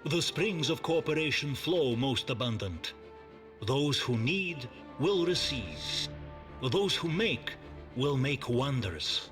The springs of cooperation flow most abundant. Those who need will receive. Those who make will make wonders.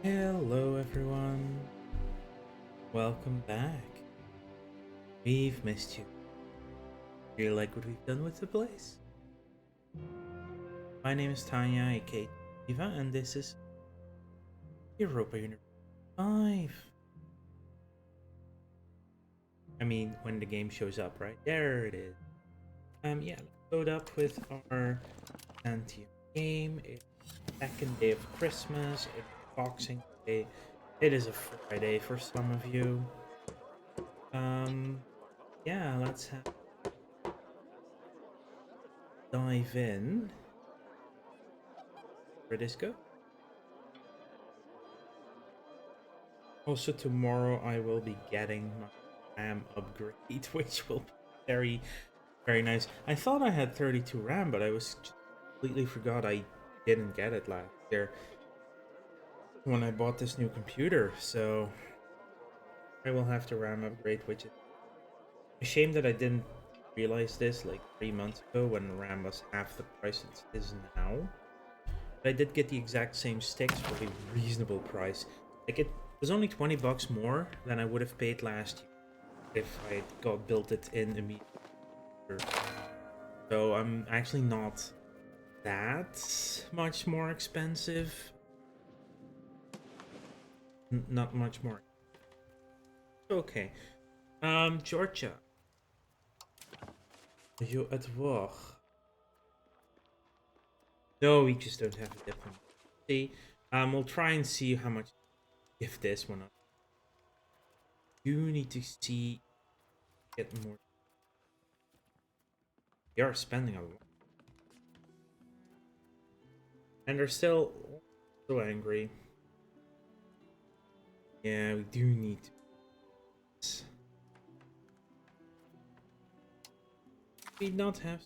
Hello everyone, welcome back. We've missed you. Do you like what we've done with the place? My name is Tanya, aka Eva, and this is Europa Universalis 5. I mean, when the game shows up, right? There it is. Yeah, let's load up with our Byzantine game. It's the second day of Christmas, it's Boxing Day. It is a Friday for some of you. Yeah, let's dive in. Where this go? Also tomorrow I will be getting my RAM upgrade, which will be very, very nice. I thought I had 32 RAM, but I was completely forgot I didn't get it last year when I bought this new computer, so I will have to RAM upgrade, which is a shame that I didn't realize this like 3 months ago when RAM was half the price it is now. But I did get the exact same sticks for a reasonable price. Like it was only 20 bucks more than I would have paid last year if I got built it in immediately. So I'm actually not that much more expensive. Not much more. Okay. Georgia. Are you at war? No, we just don't have a diplomat. See, we'll try and see how much if this one up. You need to see get more. They are spending a lot. And they're still so angry. Yeah, we do need to. We not have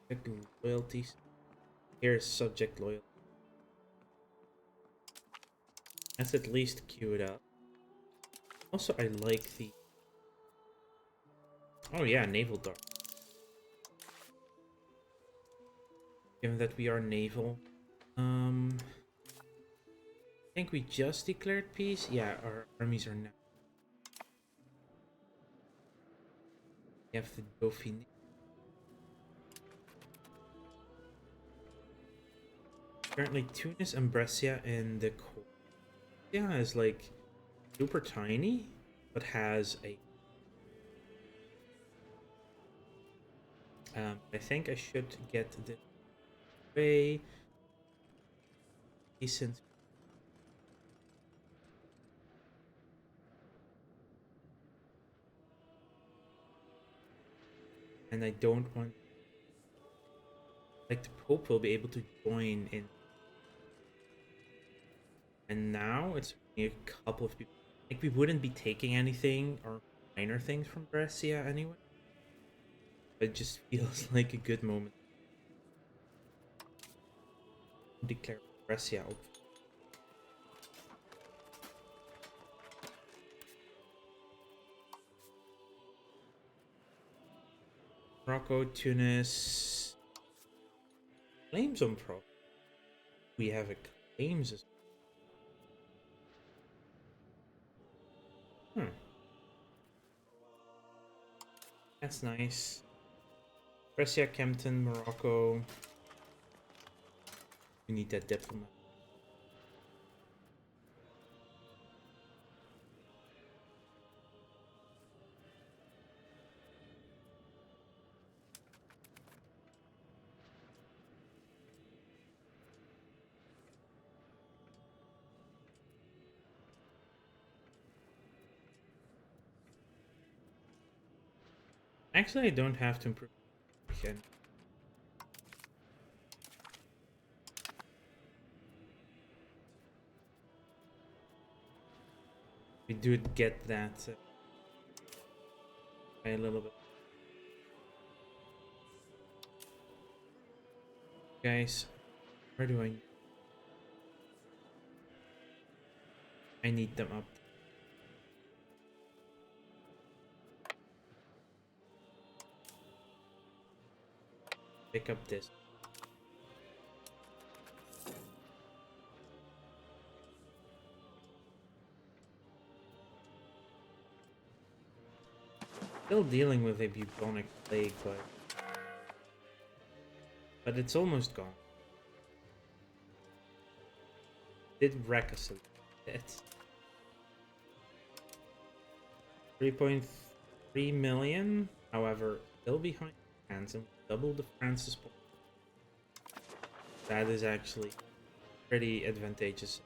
subject loyalties. Here's subject loyalty. Let's at least queue it up. Also, I like the. Oh yeah, naval dart. Given that we are naval, I think we just declared peace. Yeah, our armies are now. We have the Dauphiné. Currently, Tunis and Brescia in the core. Yeah, is like super tiny, but has a. I think I should get this way. Decent. And I don't want. Like the Pope will be able to join in. And now it's only a couple of people. Like we wouldn't be taking anything or minor things from Brescia anyway. It just feels like a good moment. Declare Brescia. Morocco, Tunis. Claims on Pro. We have a claims as That's nice. Brescia, Kempton, Morocco. We need that diplomat. Actually, I don't have to improve again. We do get that by a little bit. Guys, where do I need them up. Pick up this. Still dealing with a bubonic plague, but it's almost gone. Did wreck us a bit. 3.3 million, however, still behind France and double the France's point. That is actually pretty advantageous.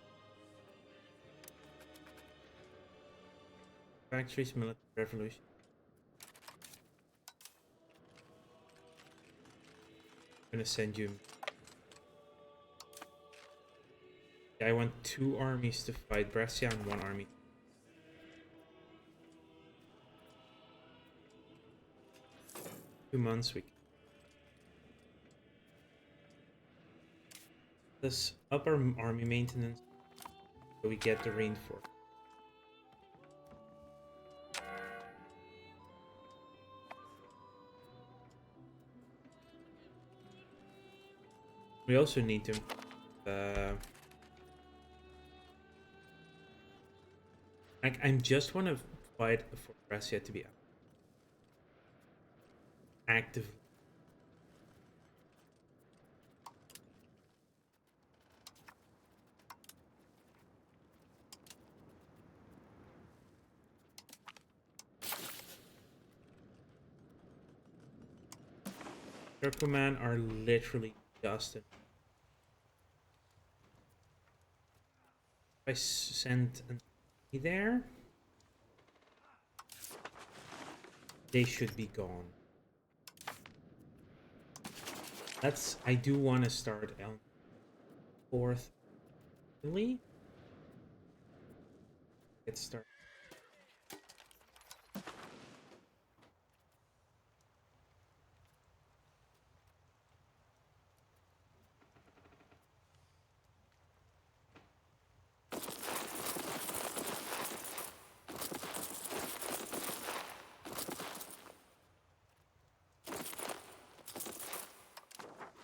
Factories, military revolution. I'm gonna send you. I want 2 armies to fight Brescia and 1 army. Two months we can. This up our army maintenance so we get the reinforcement. We also need to I just want to fight for Brescia to be active. Turkoman are literally just in. If I send an army there, they should be gone. I do want to start on 4th. Really? Get started.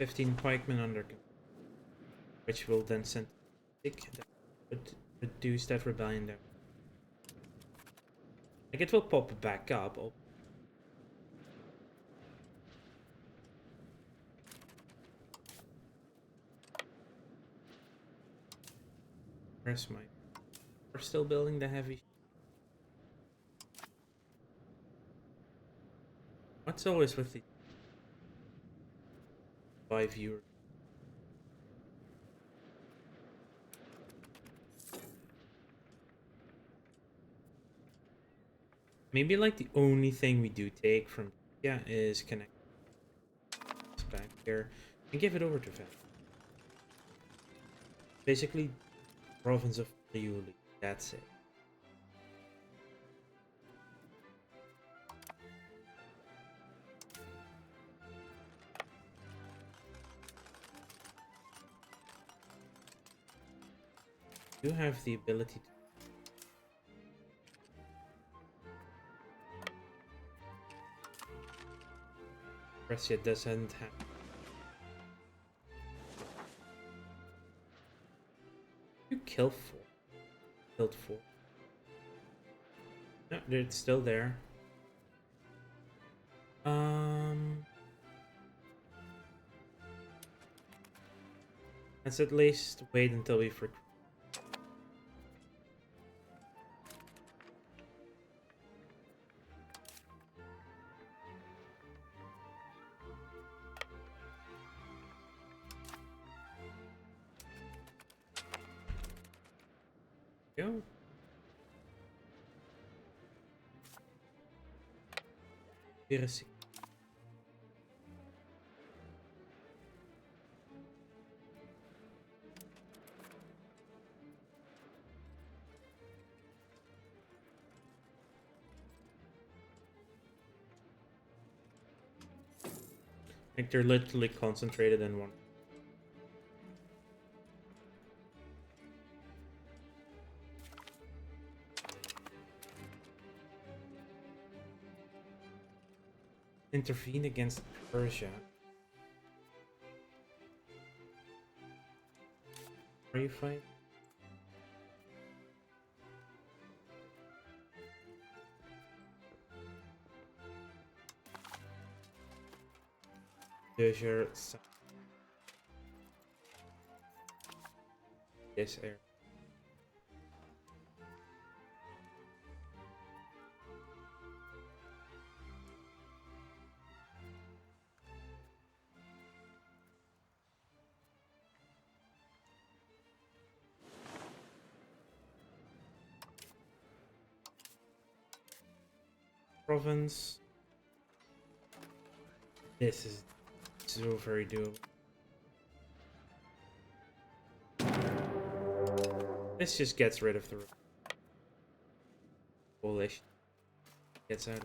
$15 pikemen under, which will then send that would reduce that rebellion there. Like it will pop back up. Oh. Where's my? We're still building the heavy. What's always with the 5 euros? Maybe like the only thing we do take from is connect this back here and give it over to Ven. Basically, province of Friuli. That's it. You have the ability to. Brescia doesn't have. You kill 4. Killed 4. No, it's still there. Let's at least wait until we recruit. Go. Heresy. Like they're literally concentrated in one. Intervene against Persia. Are you fighting? Desert. This area. Province. This is so very doable. This just gets rid of the coalition. Gets out.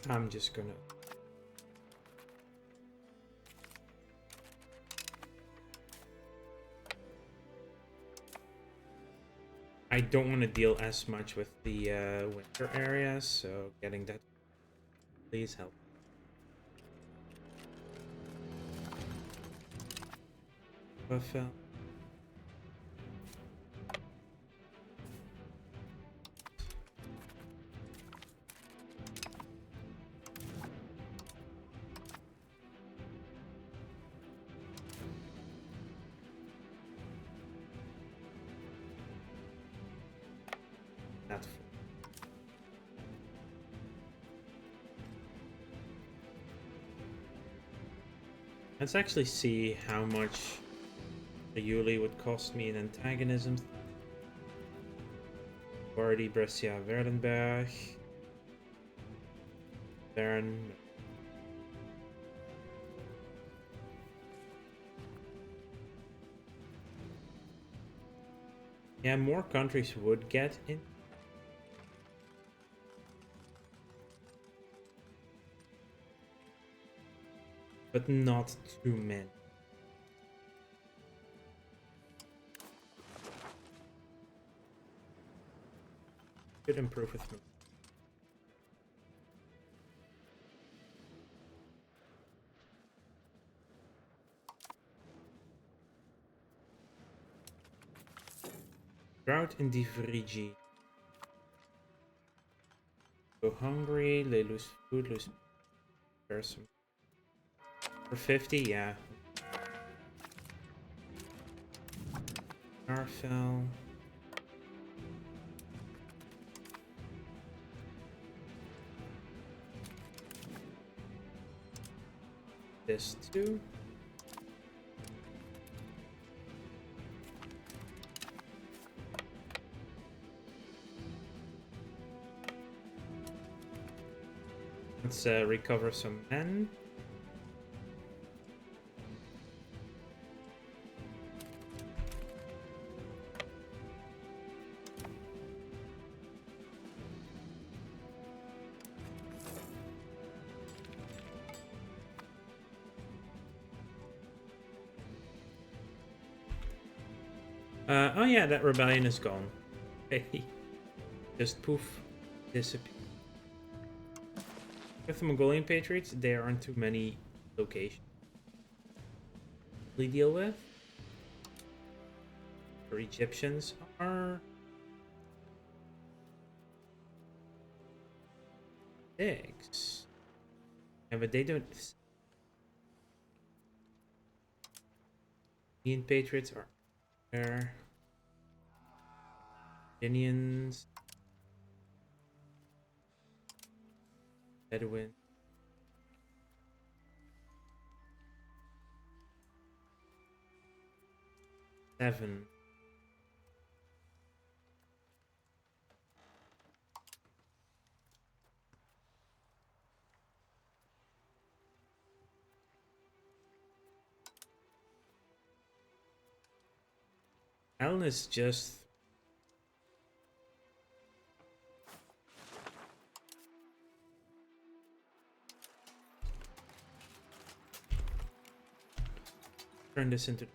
I'm just gonna. I don't want to deal as much with the winter areas, so getting that. Please help. Buffalo. That's full. Let's actually see how much the Yuli would cost me in antagonism. Bardi, Brescia, Werdenberg. Bern. Yeah, more countries would get in. But not too many. Could improve with me. Drought in Divrigi. Go hungry, they lose food, lose person. For 50, yeah. Arfel. This too. Let's recover some men. Oh yeah, that rebellion is gone. Hey, just poof, disappear. With the Mongolian Patriots, there aren't too many locations we deal with. The Egyptians are 6. Yeah, but they don't. Indian Patriots are there. Indians. Bedouin. Seven. Alan is just turn this into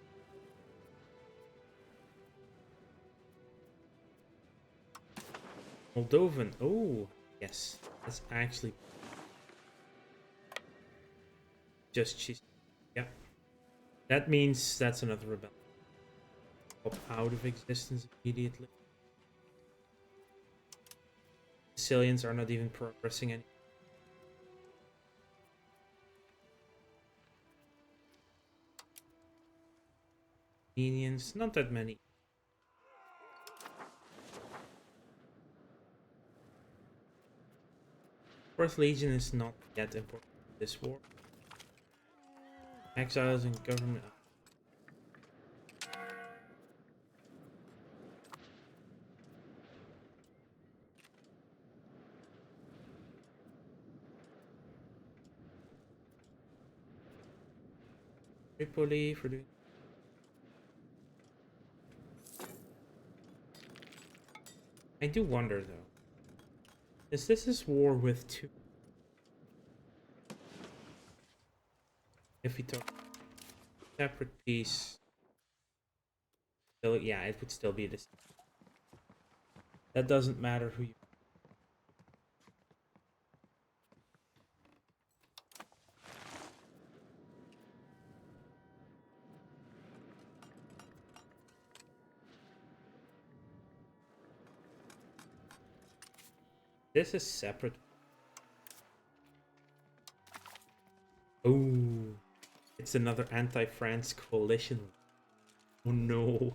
Moldovan. Oh, yes. That's actually just cheese. Yeah. That means that's another rebellion. Pop out of existence immediately. Sicilians are not even progressing any. Armenians, not that many. Fourth Legion is not yet important in this war. Exiles and government. Tripoli for doing. I do wonder though. Is this war with two? If we talk separate piece, still, yeah, it would still be this. That doesn't matter who you. This is separate. Oh, it's another anti-France coalition. Oh no.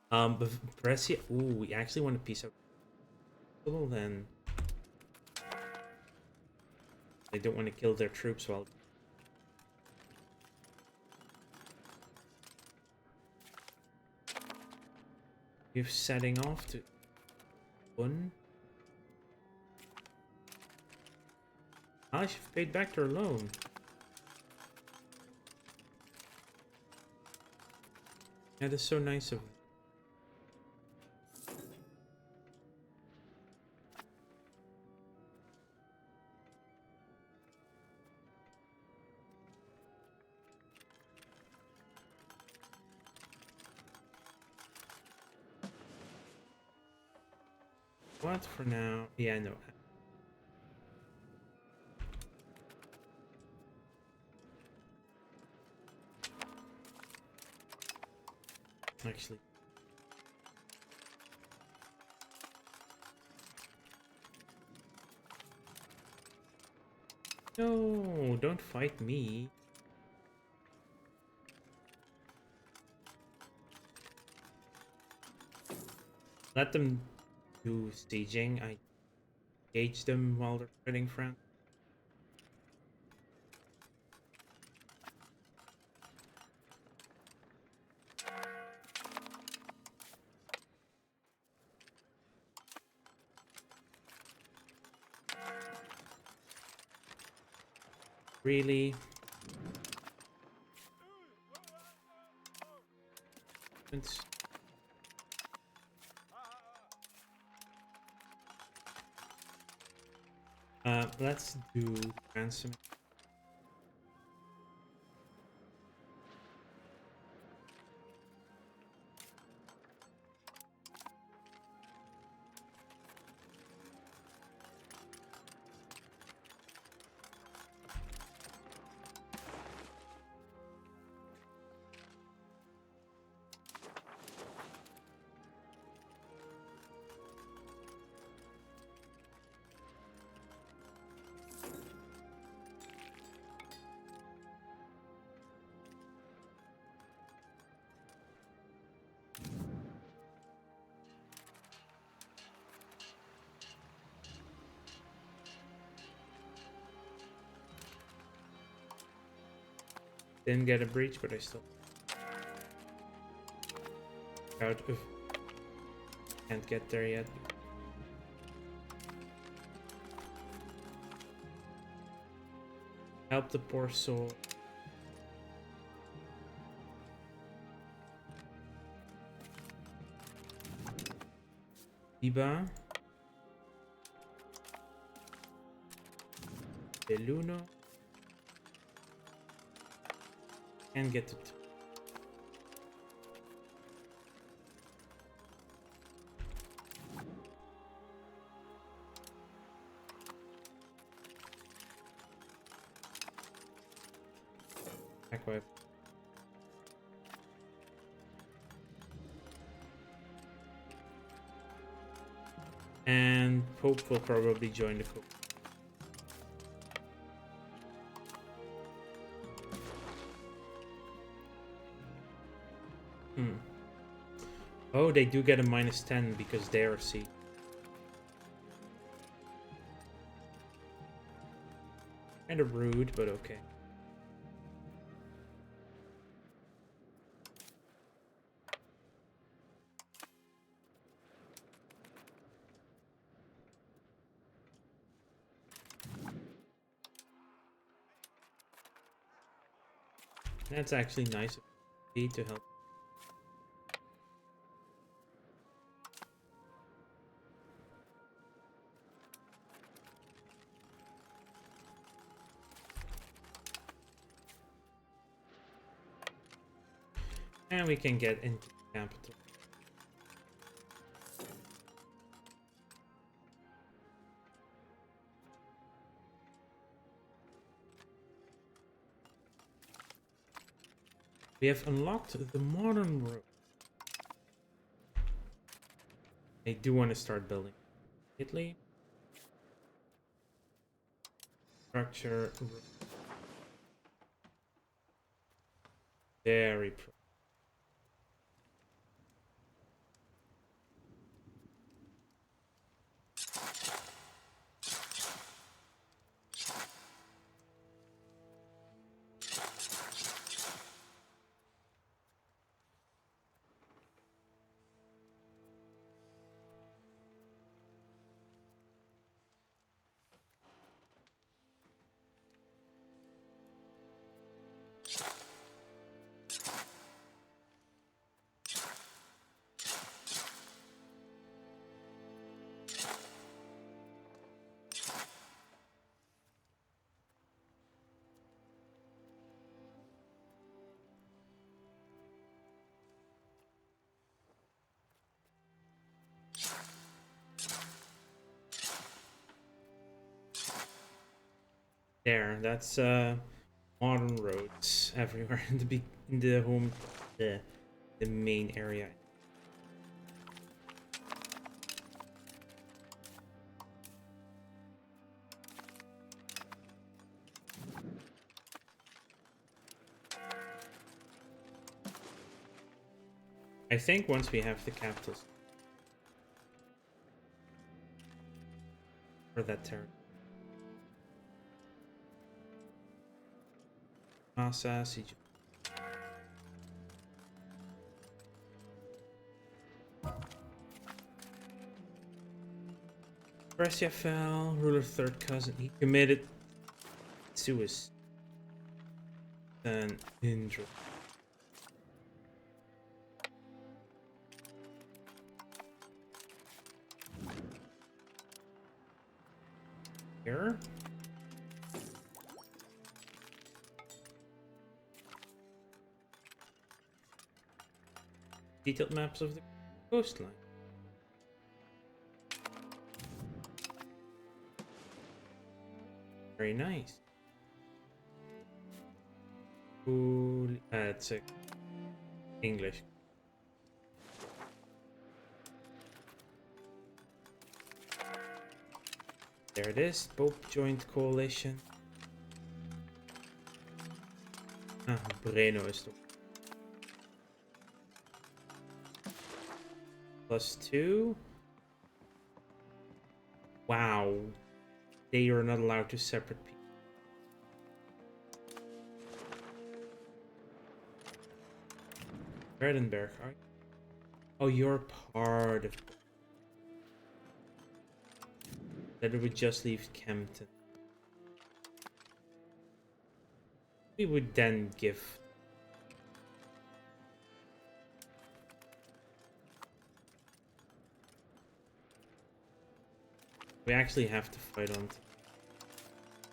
But Brescia. Ooh, we actually want a piece of. Well then, they don't want to kill their troops while. You're setting off to one. I should have paid back their loan. That is so nice of them. What for now? Yeah, no. Actually. No, don't fight me. Let them do sieging. I engage them while they're fighting France. Really? Let's do ransom. Didn't get a breach, but I still out of. Can't get there yet. Help the poor soul. Iba. Beluno. And get it. Back wipe. And Pope will probably join the Pope. Oh, they do get a -10 because they are C. Kind of rude, but okay. That's actually nice of me to help. And we can get into the capital. We have unlocked the modern road. I do want to start building. Italy. Structure. Very pro. There, that's modern roads everywhere in the home, the main area. I think once we have the capitals for that territory. Massa, Egypt. Brescia fell, ruler third cousin. He committed suicide. And injured. Here. Detailed maps of the coastline. Very nice. Cool. It's English. There it is. Pope joint coalition. Ah, Breno is the +2. Wow. They are not allowed to separate people. Vredenberg, are you? Oh, you're part of... That would just leave Kempton. We would then give... We actually have to fight on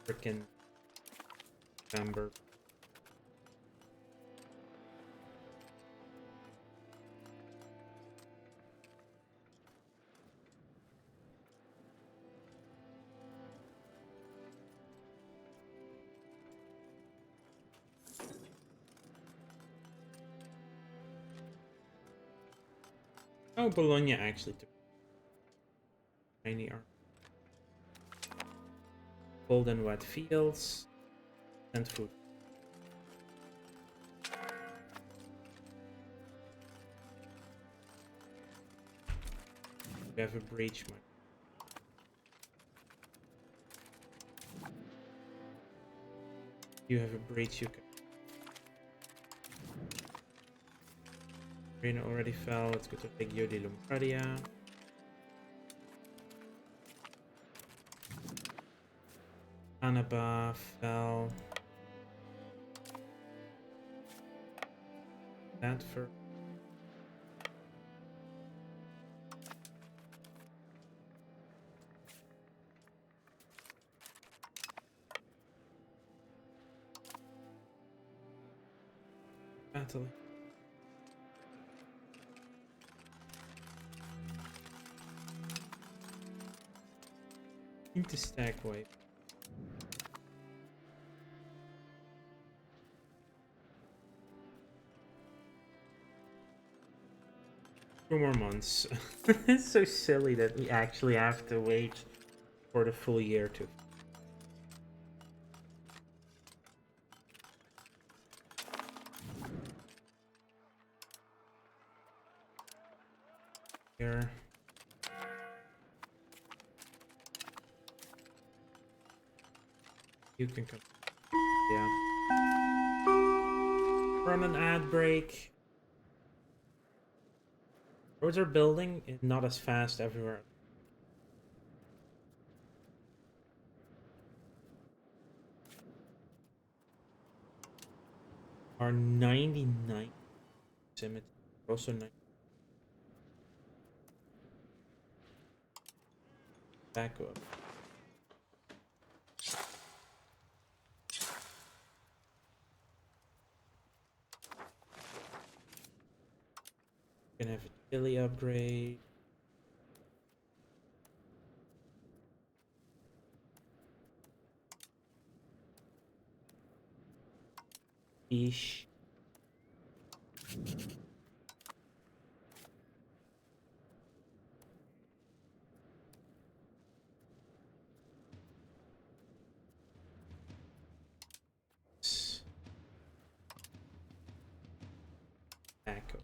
frickin' November. Oh, Bologna actually took. Tiny arm. Cold and wet fields. And food. We have a breach. You have a breach. You can. Arena already fell. Let's go to Regio di Lombardia. Annaba fell. That for. Battle. Into stack wipe. Two more months. It's so silly that we actually have to wait for the full year to. Here. You can come. Yeah. We're on an ad break. Roads are building, not as fast everywhere. Are 99 cemetery. Also 9. Back up. Gonna have a chili upgrade. Ish. Back up.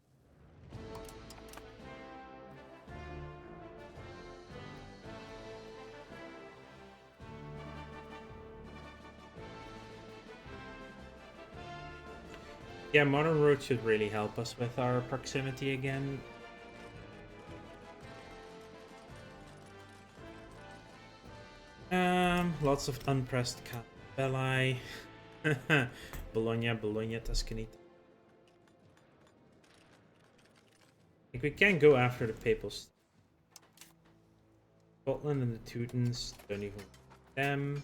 Yeah, modern road should really help us with our proximity again. Lots of unpressed Belli. Bologna, Tuscany. I think we can go after the Papal. Scotland and the Teutons, don't even them.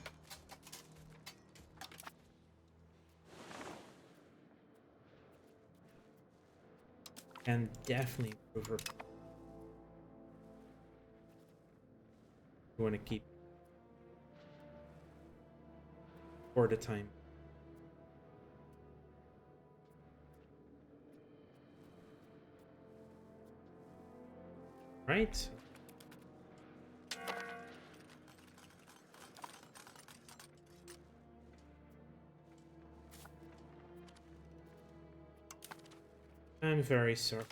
Can definitely improve her. We want to keep for the time. Right? I'm very sorry.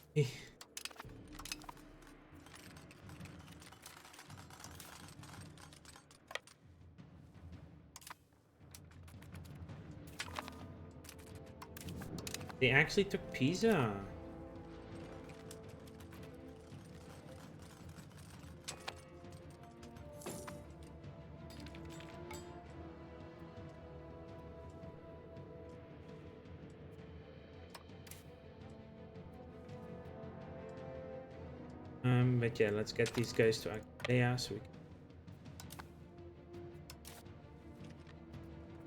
They actually took Pisa. But yeah, let's get these guys to Aquileia so we can...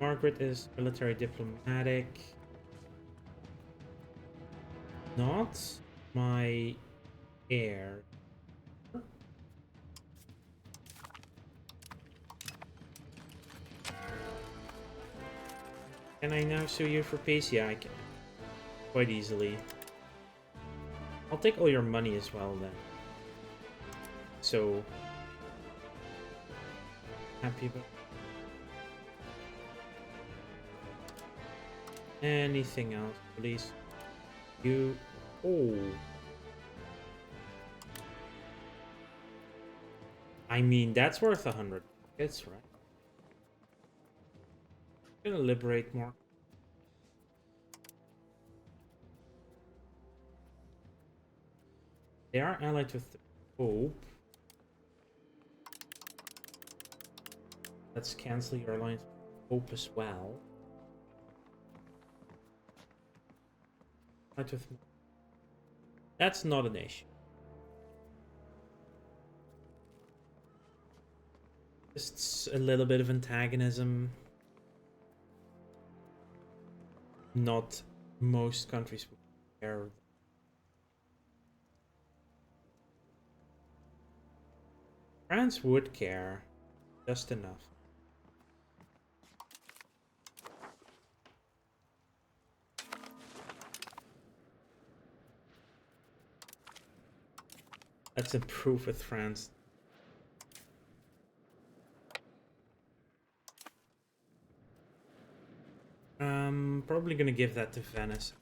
Margaret is military diplomatic. Not my heir. Can I now sue you for peace? Yeah, I can. Quite easily. I'll take all your money as well then. So happy about. Anything else, please? You. Oh. I mean, that's worth 100 tickets, right? I'm gonna liberate more. They are allied with the Pope. Let's cancel your alliance with the Pope as well. Allied with... That's not an issue. Just a little bit of antagonism. Not most countries would care. France would care, just enough. Let's improve with France. Probably gonna give that to Venice.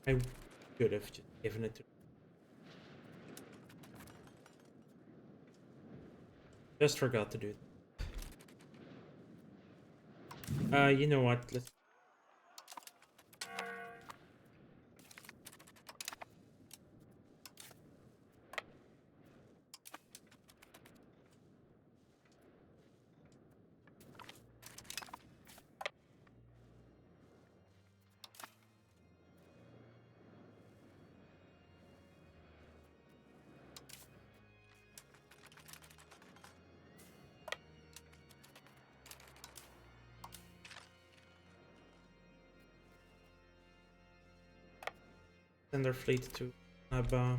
I could have just given it to... Just forgot to do that. You know what? Let's... send their fleet to Naba.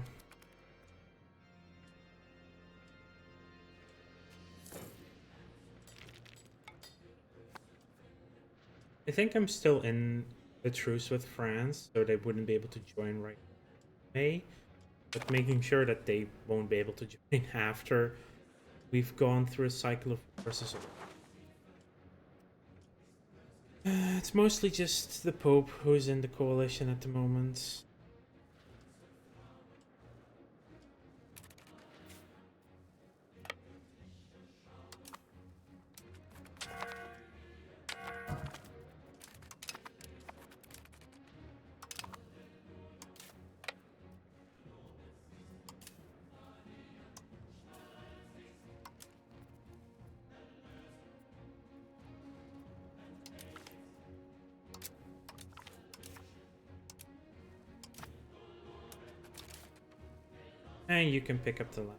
I think I'm still in the truce with France, so they wouldn't be able to join right away. But making sure that they won't be able to join after we've gone through a cycle of versus. It's mostly just the Pope who's in the coalition at the moment. And you can pick up the land.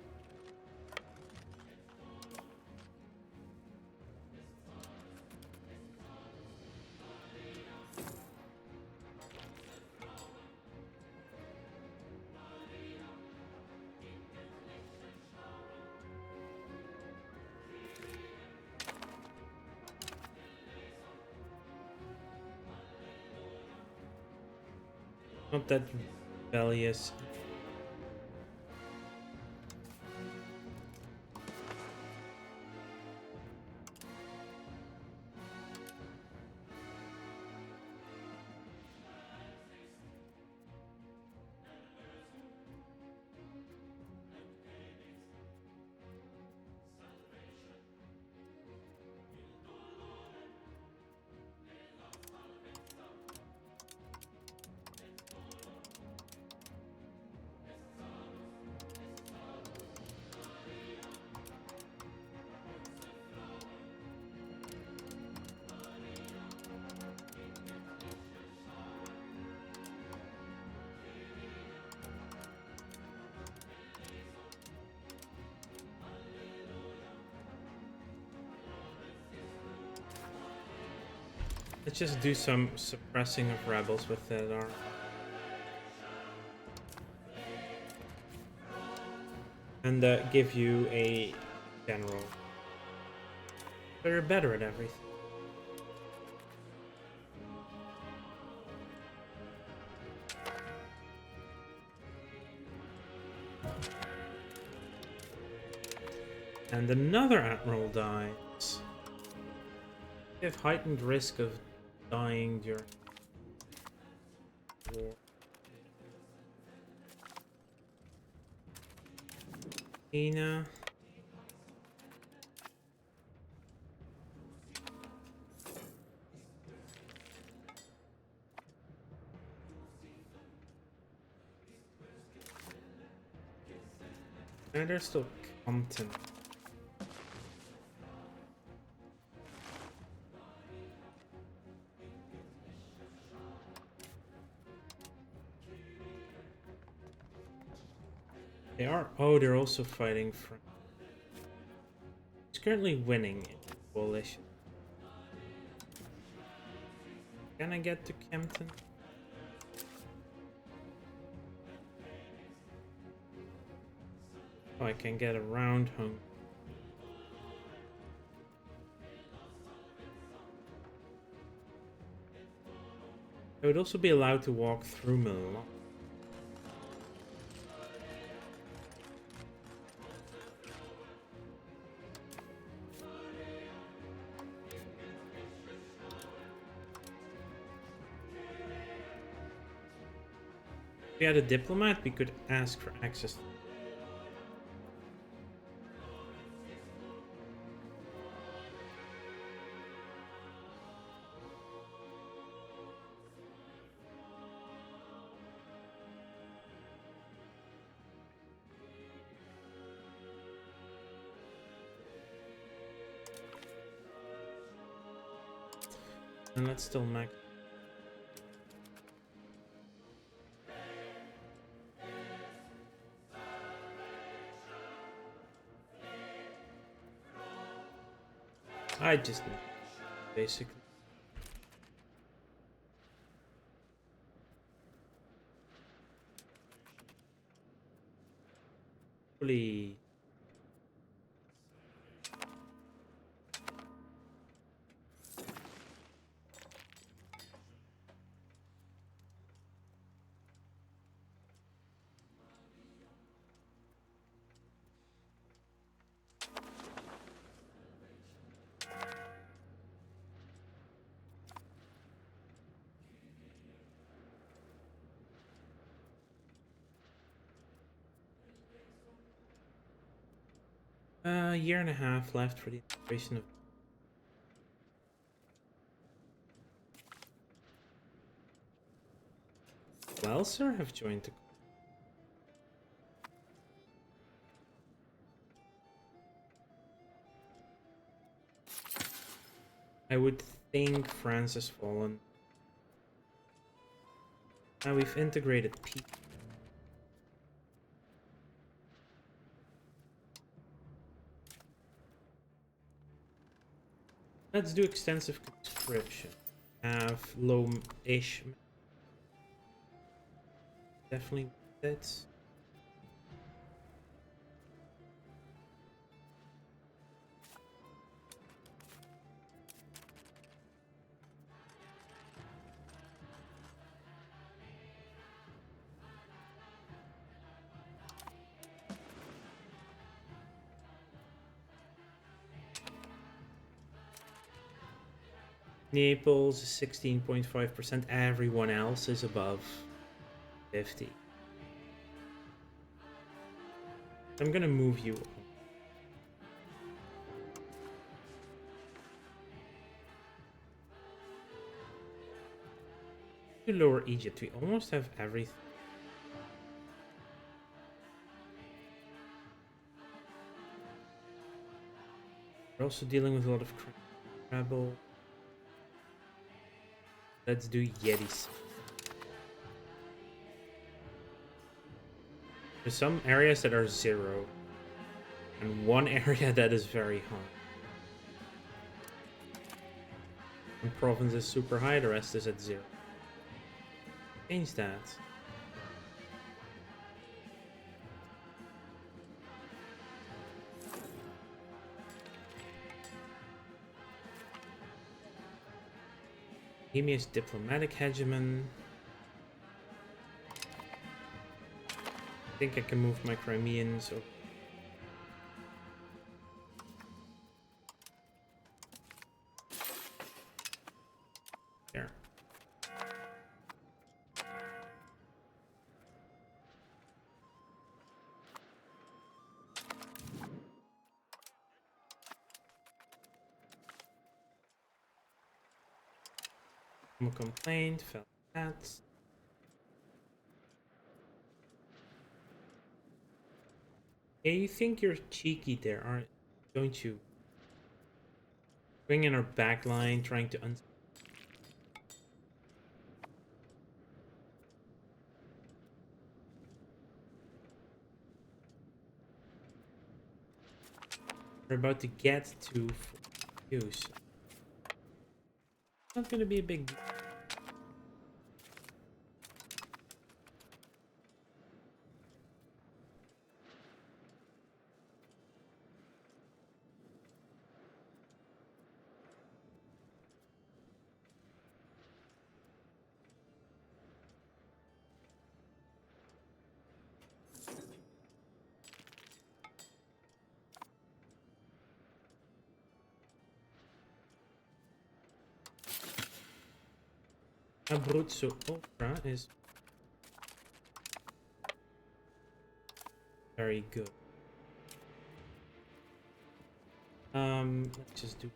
Not that rebellious. Let's just do some suppressing of rebels with that arm. And give you a general. So you're better at everything. And another admiral dies. They have heightened risk of dying during war. Ina. And there's still content. They are. Oh, they're also fighting for. He's currently winning in the coalition. Can I get to Kempton? Oh, I can get around home. I would also be allowed to walk through Milan. If we had a diplomat, we could ask for access. And let's still max. I just need, basically. Please. A year and a half left for the integration of. Well, sir, have joined the. I would think France has fallen. Now we've integrated people. Let's do extensive conscription. Have low-ish. Definitely that's. Naples is 16.5%. Everyone else is above 50. I'm gonna move you. To Lower Egypt, we almost have everything. We're also dealing with a lot of trouble. Let's do Yetis. There's some areas that are 0. And one area that is very high. One province is super high, the rest is at 0. Change that. Bohemia's diplomatic hegemon. I think I can move my Crimeans. Or... No complaint, felt that. Yeah, you think you're cheeky there, aren't don't you? Bring in our back line, trying to we're about to get to use. Not gonna be a big deal. Abruzzo Ultra is very good. Let's just do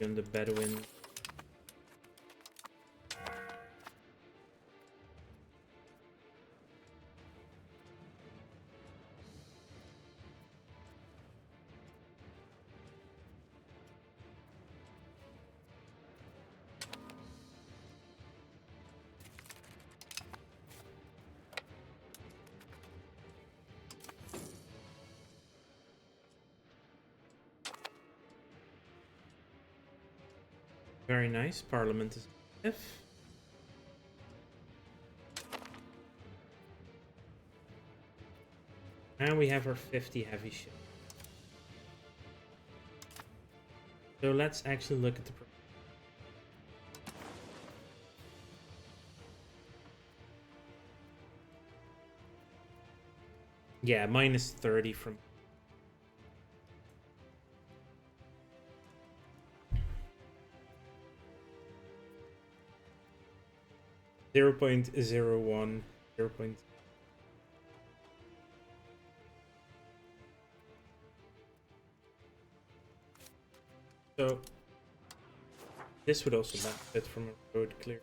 on the Bedouin. Very nice. Parliament is F. And we have our 50 heavy ship. So let's actually look at the. Yeah, minus 30 from. Zero 0.01. 0. So this would also benefit from a road clear.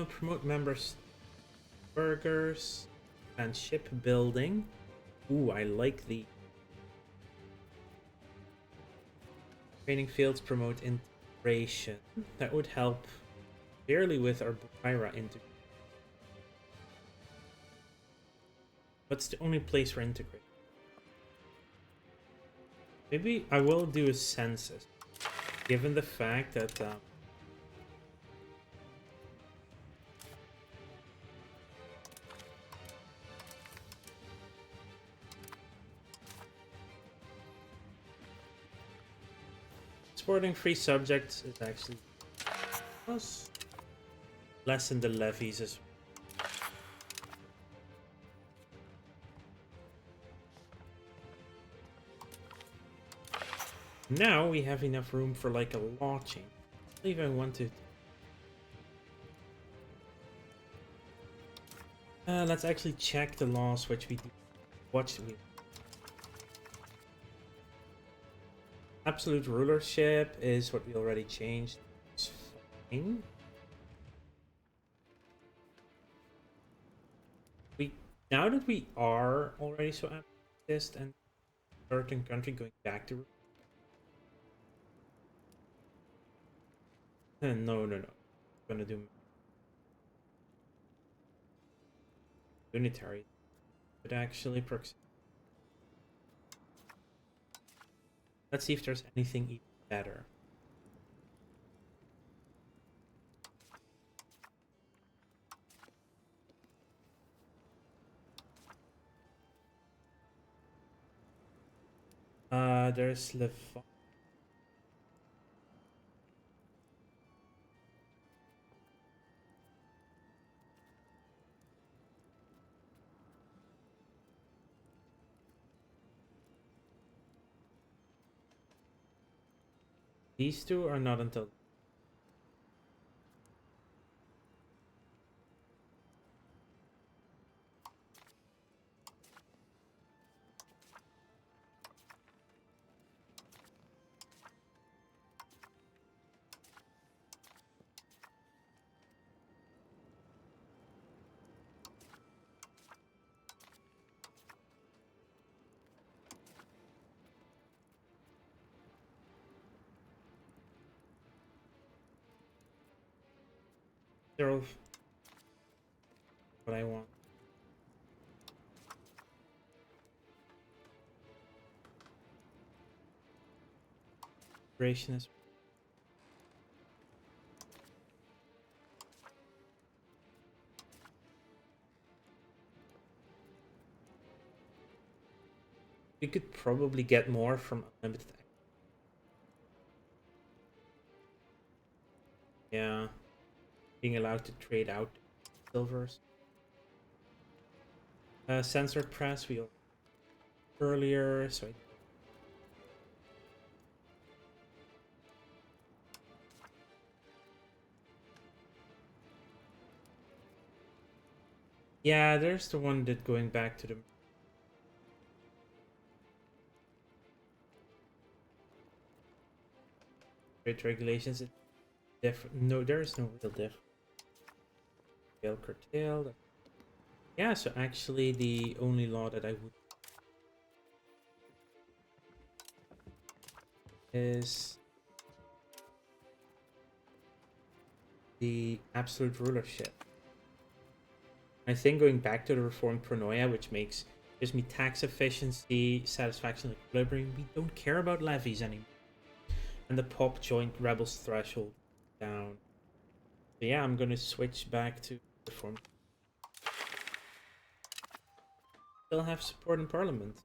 Promote members, burgers, and shipbuilding. Ooh, I like the training fields. Promote integration. That would help clearly with our Bukaira integration. What's the only place we're integrating? Maybe I will do a census, given the fact that supporting free subjects is actually plus less in the levies as well. Now we have enough room for like a law change. I believe I want to. Let's actually check the laws which we do. What we. Absolute rulership is what we already changed. It's fine. Now that we are already so absolutist and certain country going back to. No. I'm gonna do unitary, but actually proximity. Let's see if there's anything even better. There's Levant. These two are not until. They're all what I want. Duration is we could probably get more from unlimited. Yeah, being allowed to trade out silvers. Sensor press we earlier, so yeah, there's the one that going back to the trade regulations. No, there is no real difference. Curtailed. Yeah, so actually the only law that I would is the absolute rulership. I think going back to the reformed pronoia, which gives me tax efficiency, satisfaction, equilibrium. We don't care about levies anymore. And the pop joint rebels threshold down. So yeah, I'm gonna switch back to reformed. Still have support in parliament.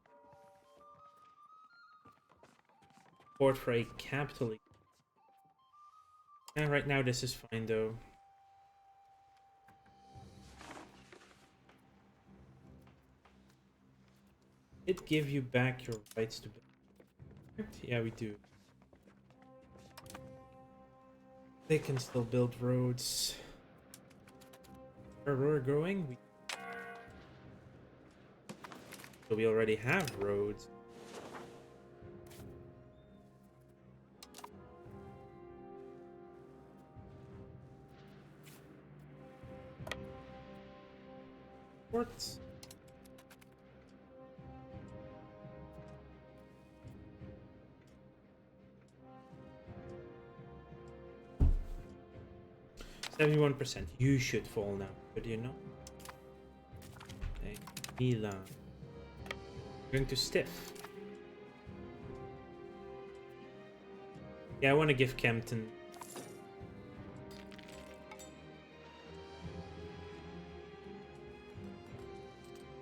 Support for a capital. Yeah, right now this is fine though. It give you back your rights to build. Yeah, we do. They can still build roads. Where we're going, so we already have roads. What? %71%. You should fall now, but you know. Okay. Milan. Going to stiff. Yeah, I want to give Kempton.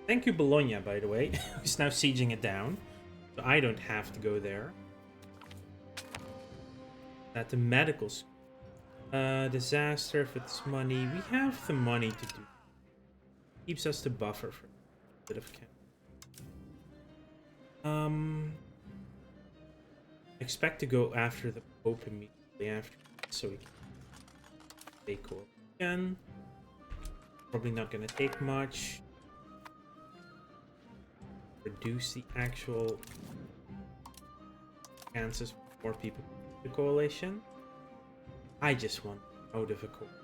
Thank you, Bologna, by the way. Who's now sieging it down. So I don't have to go there. At the medical school. Disaster, if it's money. We have the money to do. Keeps us the buffer for a bit of camp. Expect to go after the Pope immediately after, so we can take over again. Probably not gonna take much. Reduce the actual chances for more people in the coalition. I just want out of a coalition.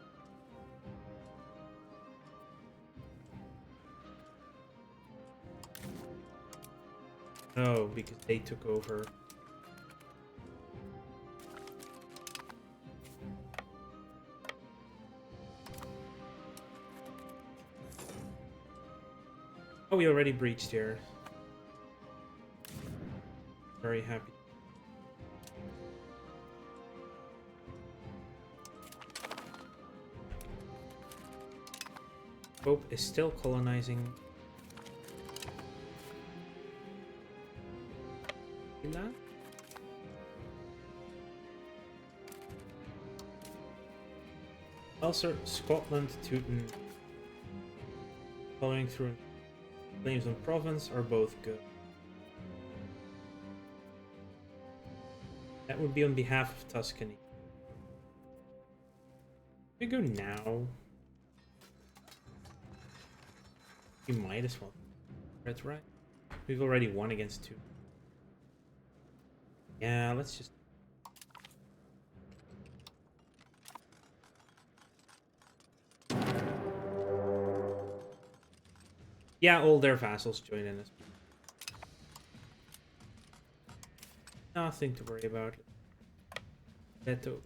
No, because they took over. Oh, we already breached here. Very happy. Pope is still colonizing. Also, Scotland, Teuton, following through claims on province are both good. That would be on behalf of Tuscany. We go now. We might as well. That's right. We've already won against 2. Yeah, let's just. Yeah, all their vassals join in us. Nothing to worry about. Leto.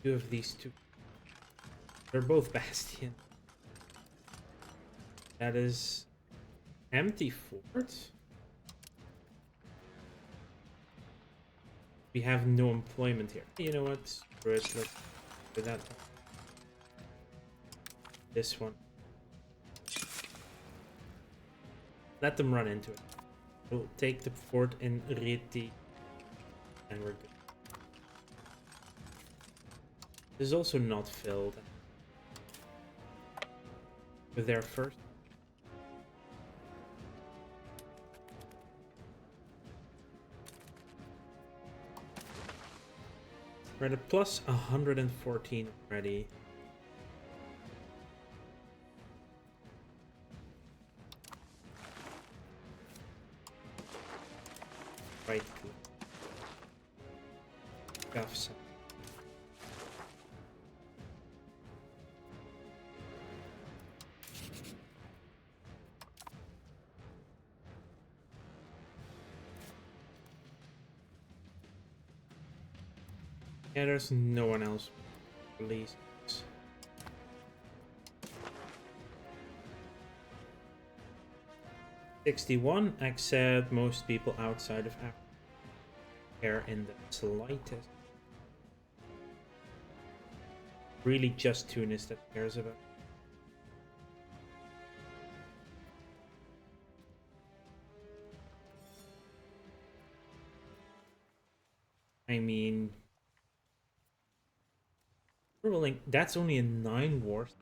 Two of these two. They're both bastion. That is empty fort. We have no employment here. You know what? Screw it. Let's do that. This one. Let them run into it. We'll take the fort in Reti. And we're good. This is also not filled. We're there first. We're at a plus 114 already. Right click. Guffs. Yeah, there's no one else released. 61, except most people outside of Africa care in the slightest. Really just Tunis that cares about. I mean, ruling, that's only a 9 wars.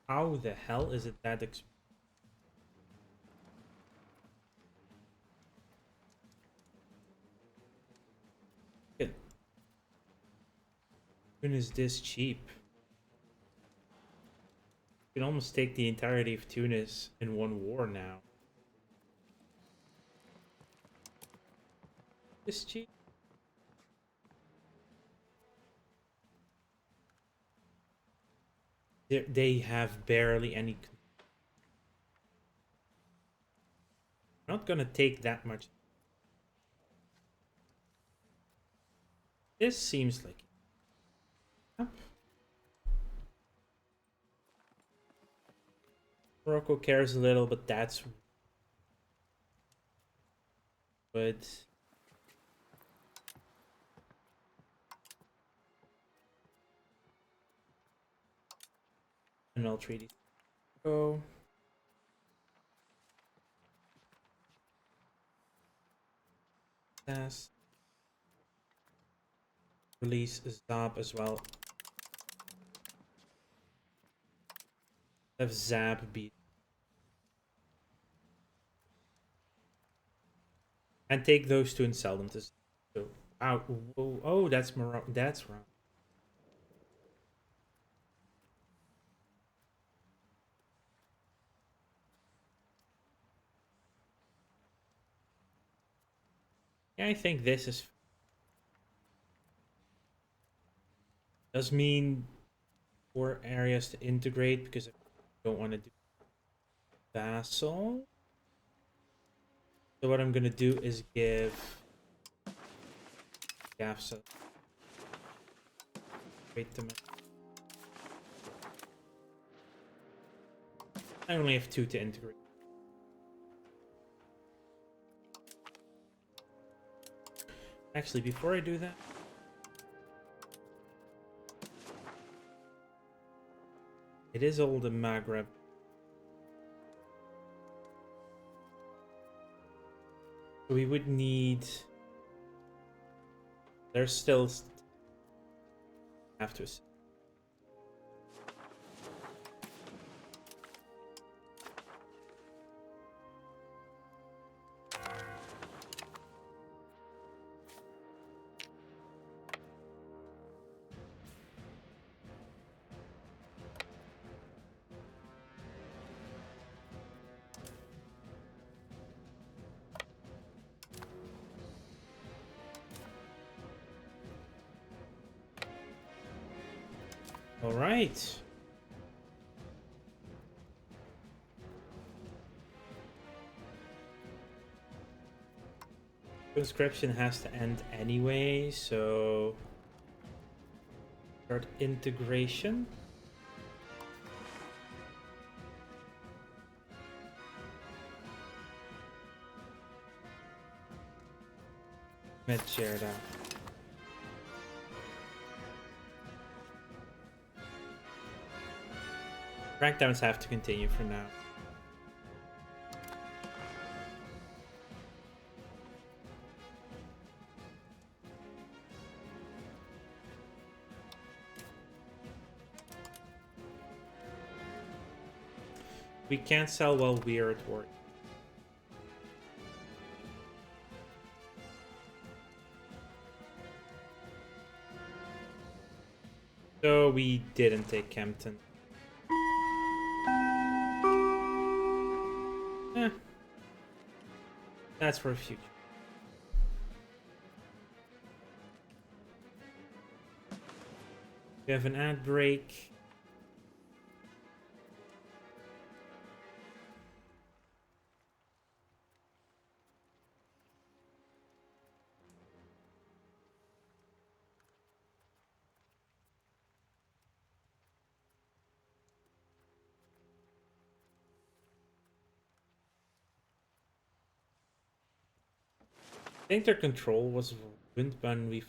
How the hell is it that expensive? Tunis this cheap? You can almost take the entirety of Tunis in one war now. This cheap? They have barely any. Not gonna take that much. This seems like. Morocco cares a little, but that's. But. And I'll treaty. Go. Pass. Release Zab as well. Have Zab beat. And take those two and sell them to. So, oh, that's Morocco. That's wrong. Yeah, I think this is. Does mean 4 areas to integrate because I don't want to do vassal. So what I'm gonna do is give Gafsa. Wait a minute. I only have 2 to integrate. Actually, before I do that, it is all the Maghreb. So we would need. There's still have to. All right. Conscription has to end anyway, so Start integration. Med-Gerda. Crackdowns have to continue for now. We can't sell while we're at work. So we didn't take Kempton. That's for the future. We have an ad break. I think their control was ruined when we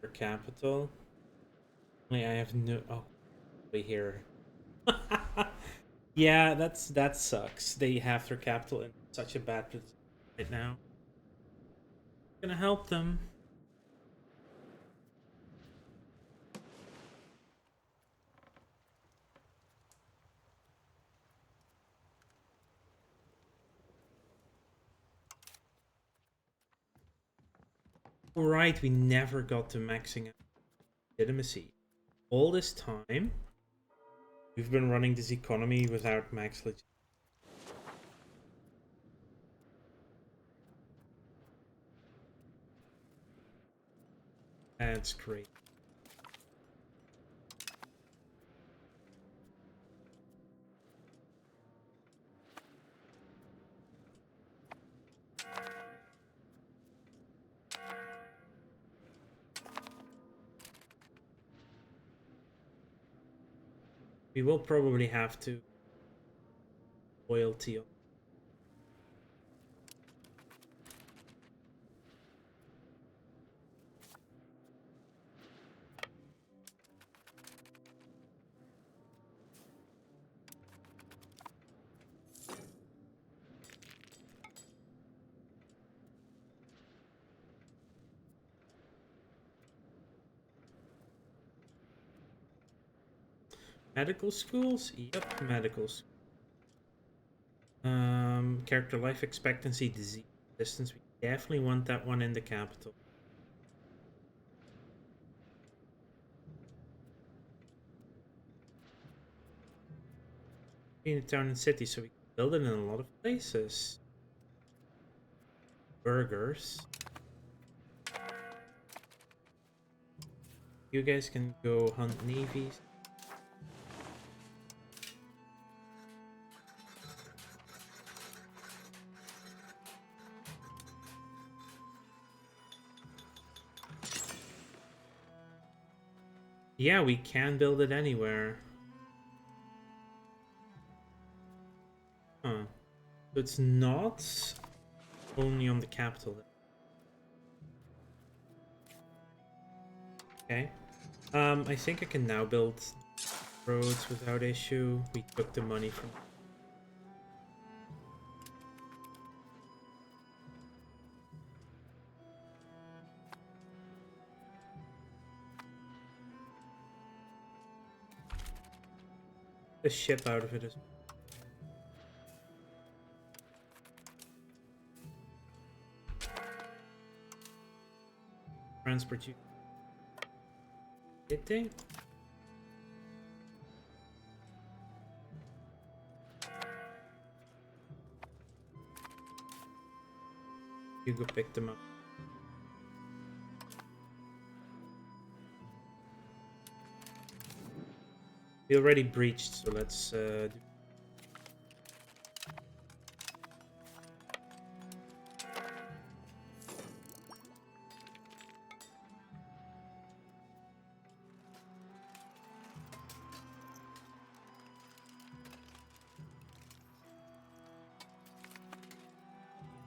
their capital. Only I have no. Oh, wait here. Yeah, that sucks. They have their capital in such a bad position right now. Gonna help them. Right, we never got to maxing out legitimacy. All this time, we've been running this economy without max legitimacy. That's great. We will probably have to loyalty on. Medical schools? Yep, medical schools. Character life expectancy, disease distance. We definitely want that one in the capital. In a town and city, so we can build it in a lot of places. Burgers. You guys can go hunt navies. Yeah, we can build it anywhere. Huh. So it's not only on the capital. Okay. I think I can now build roads without issue. We took the money from... the ship out of it as well. Transport you. Did they? You go pick them up. We already breached, so let's do...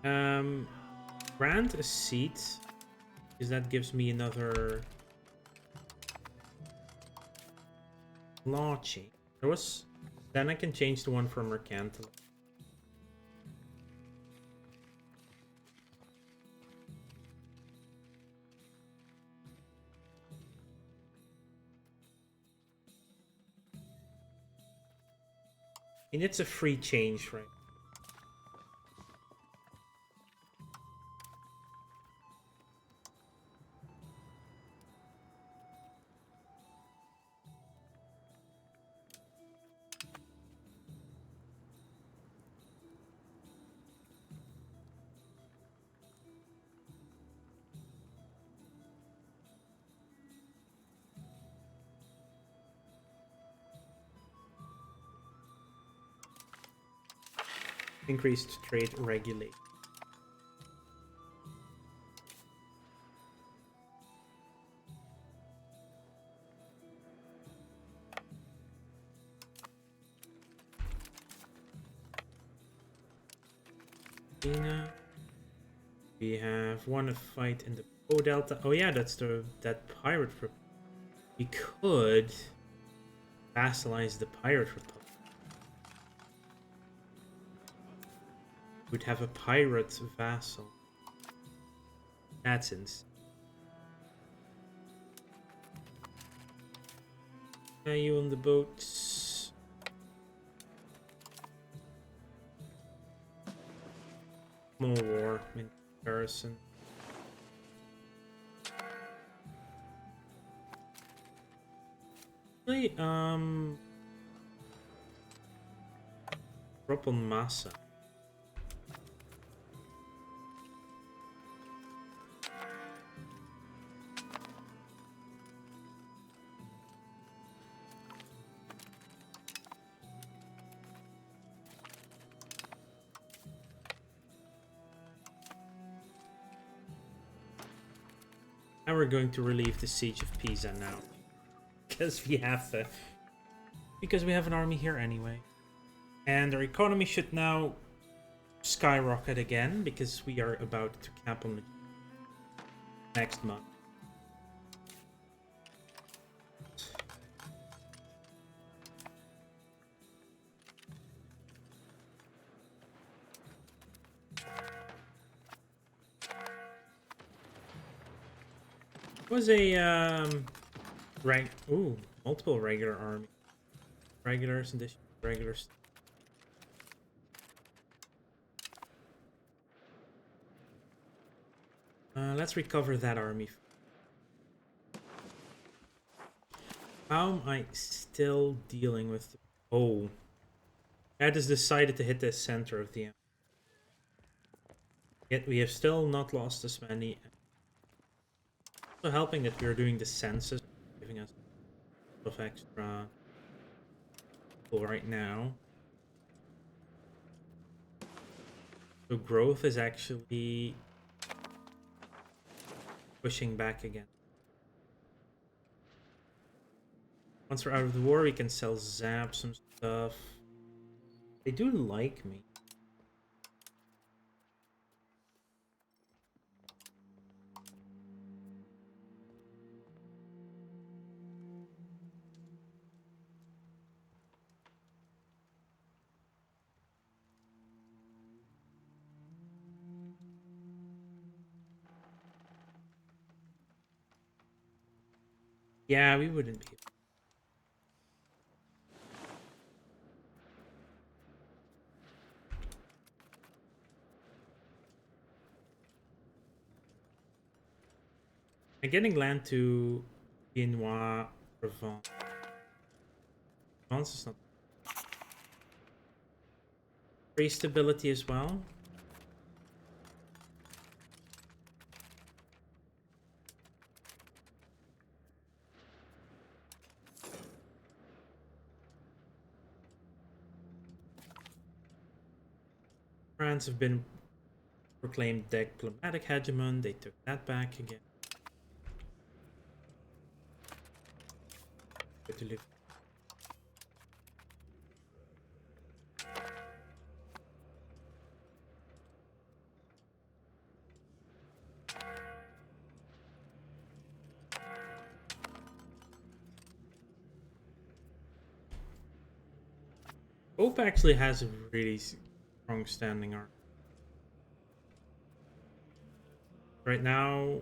Grant a seat, because that gives me another law change. Then I can change the one for mercantile. And it's a free change, right? Increased trade regulation. We have won a fight in the Po Delta. Oh yeah, that's that pirate republic. We could vassalize the pirate republic. We'd have a pirate vassal. That's insane. Are you on the boats? More war in comparison. Really, drop on Massa. And we're going to relieve the siege of Pisa now. Because we have to. Because we have an army here anyway. And our economy should now skyrocket again, because we are about to cap on the next month. Was a multiple regular army. Regulars and regulars. Let's recover that army. How am I still dealing with? Oh, that has decided to hit the center of the empire. Yet we have still not lost as many. Also helping that we are doing the census, giving us a lot of extra people right now. So growth is actually pushing back again. Once we're out of the war, we can sell Zap some stuff. They do like me. Yeah, we wouldn't be. And getting land to Viennois, Provence. Provence is not. Free stability as well. France have been proclaimed diplomatic hegemon. They took that back again. Italy. Pope actually has a really strong standing army. Right now,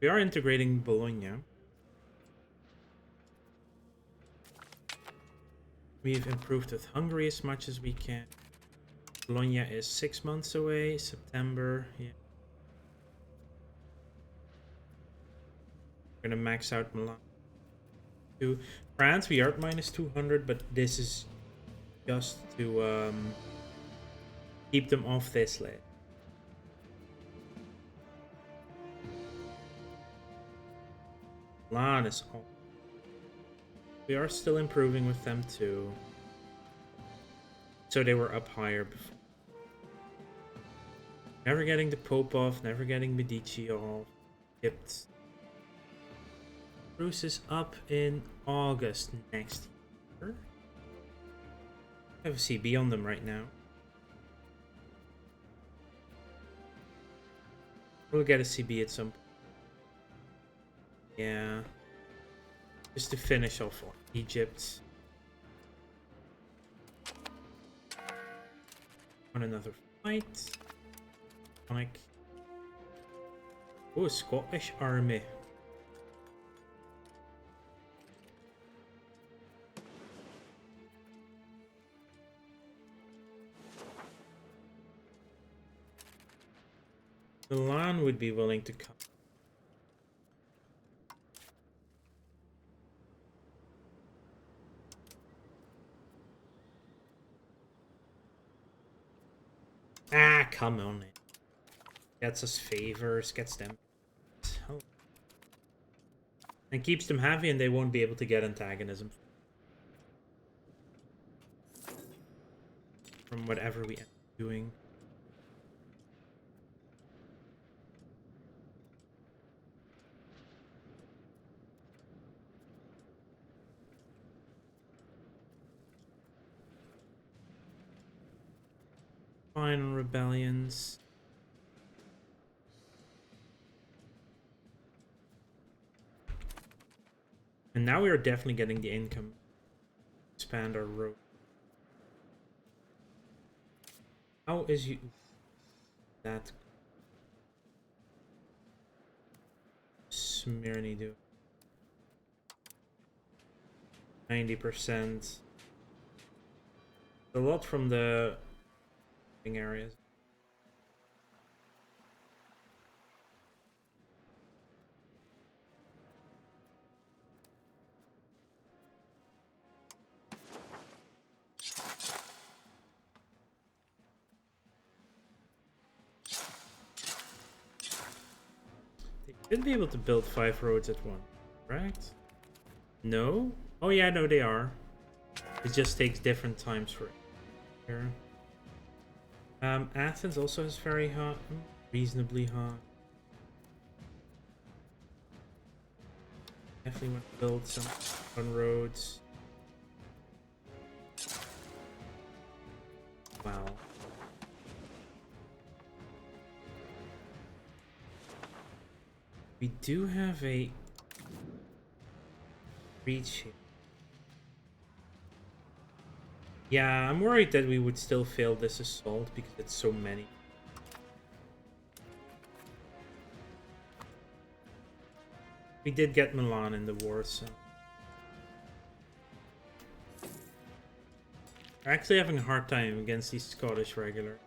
we are integrating Bologna. We've improved with Hungary as much as we can. Bologna is 6 months away, September. Yeah. We're gonna max out Milan. To France, we are at minus 200, but this is just to keep them off this list. Milan is all. We are still improving with them too. So they were up higher before. Never getting the Pope off, never getting Medici off. Egypt. Bruce is up in August next year. I have a CB on them right now. We'll get a CB at some point. Yeah. Just to finish off Egypt. On another fight. Oh, Scottish army. Milan would be willing to come. Ah, come on. Gets us favors, gets them. Oh. And keeps them heavy and they won't be able to get antagonism. From whatever we end up doing. Final rebellions. And now we are definitely getting the income. Expand our road. How is you that Smyrna do? 90%. A lot from the areas. They should be able to build 5 roads at once, correct? No? Oh yeah, no, they are. It just takes different times for it. Here. Athens also has very high, reasonably high. Definitely want to build some fun roads. Wow. We do have a reach here. Yeah, I'm worried that we would still fail this assault because it's so many. We did get Milan in the war, so... We're actually having a hard time against these Scottish regulars.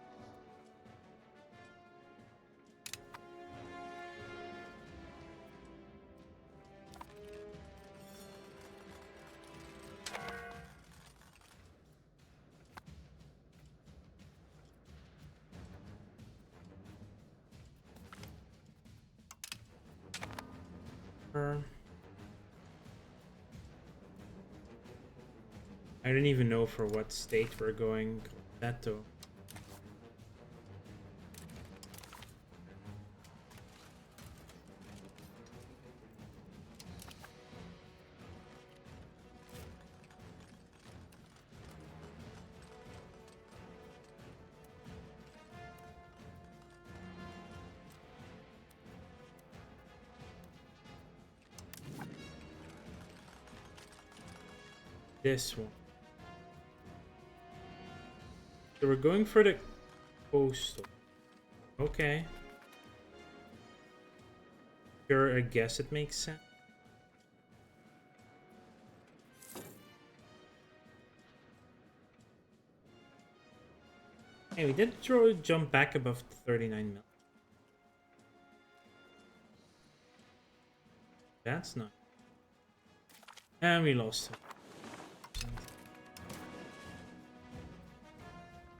I don't even know for what state we're going that though. this one. So we're going for the coastal. Okay. Sure, I guess it makes sense. Hey, we did jump back above 39 mil. That's nice. And we lost him.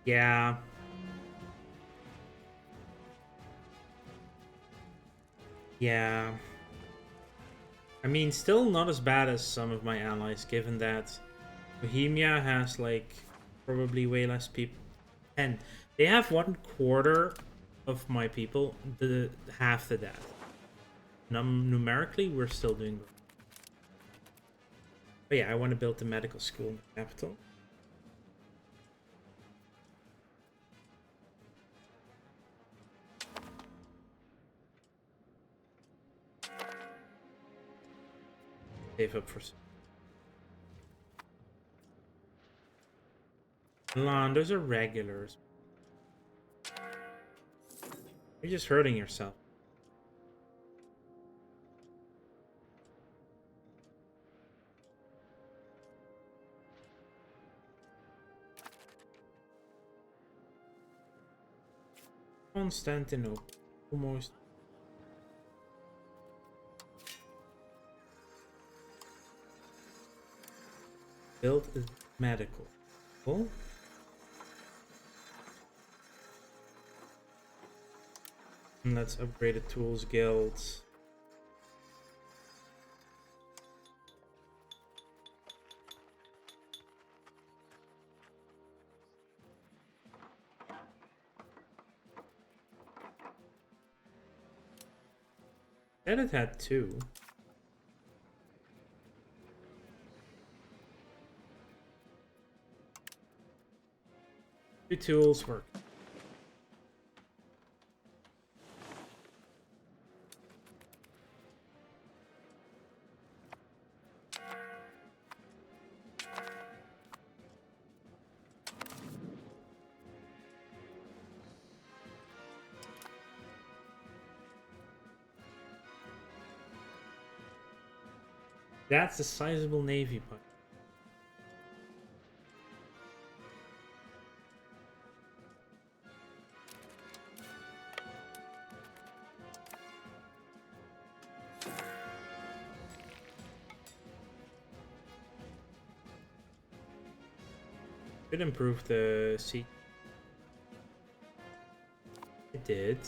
Yeah. Yeah. I mean, still not as bad as some of my allies, given that Bohemia has, like, probably way less people. And they have 1/4 of my people, half the death. Numerically, we're still doing good. But yeah, I want to build the medical school in the capital. Save up for some. Milan, those are regulars. You're just hurting yourself. Constantinople. Almost. Build a medical. Cool. And let's upgrade the tools guilds. Said it had 2. Two tools work. That's a sizable navy punch. Could improve the seat. It did.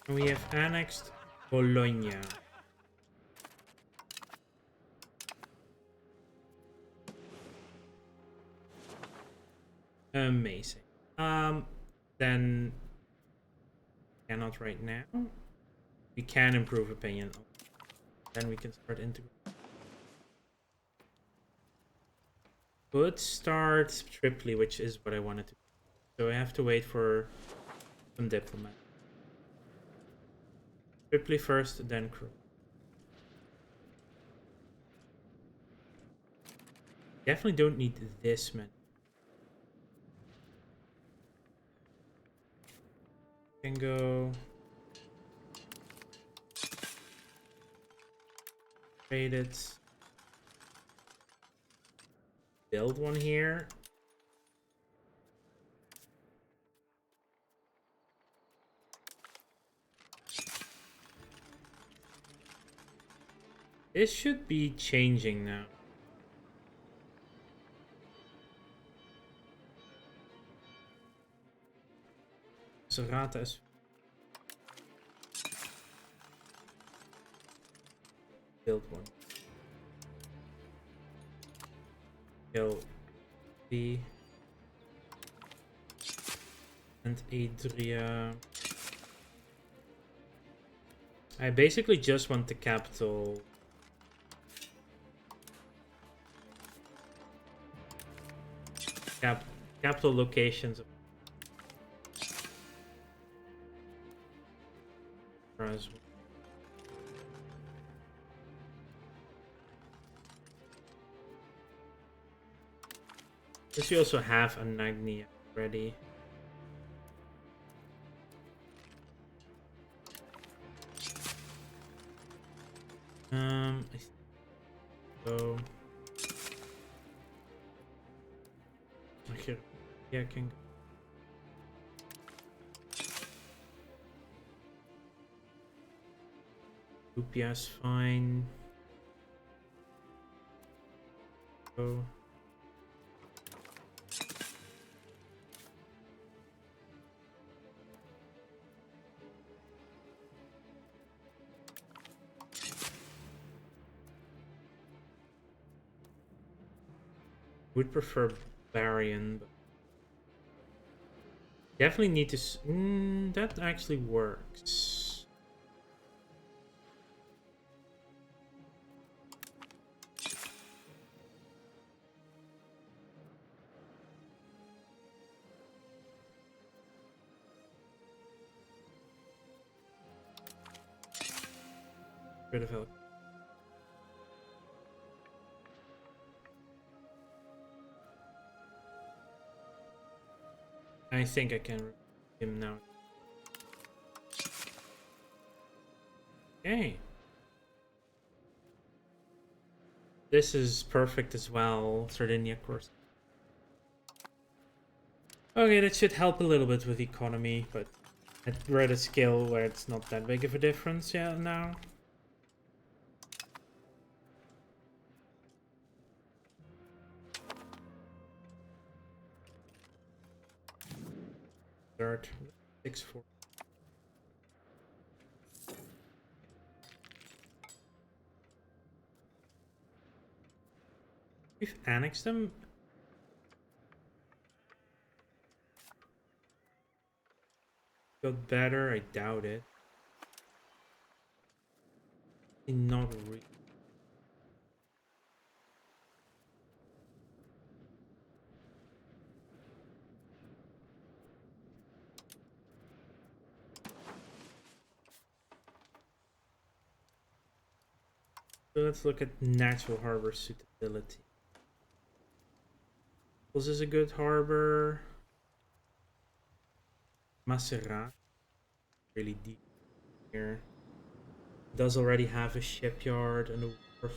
And we have annexed Bologna. Amazing. Then cannot right now. We can improve opinion. Then we can start integrating. Could start Tripoli, which is what I wanted to do. So I have to wait for some diplomat. Tripoli first, then crew. Definitely don't need this many. Can go. Trade it. Build one here. This should be changing now. Serrata is Build one. Kill the and Adria. I basically just want the capital. Capital locations. As well. Guess we also have Anagni already. I think so. Yeah, I can. Rupiah's fine. So. Would prefer Barian, but definitely need to. That actually works. Rid of Helic. I think I can remove him now. Okay. This is perfect as well, Sardinia course. Okay, that should help a little bit with economy, but we're at a scale where it's not that big of a difference, yeah, now. Third, 6-4. We've annexed them. Got better, I doubt it. Not really. So let's look at natural harbor suitability. Was this a good harbor? Maserat, really deep here. Does already have a shipyard and a wharf.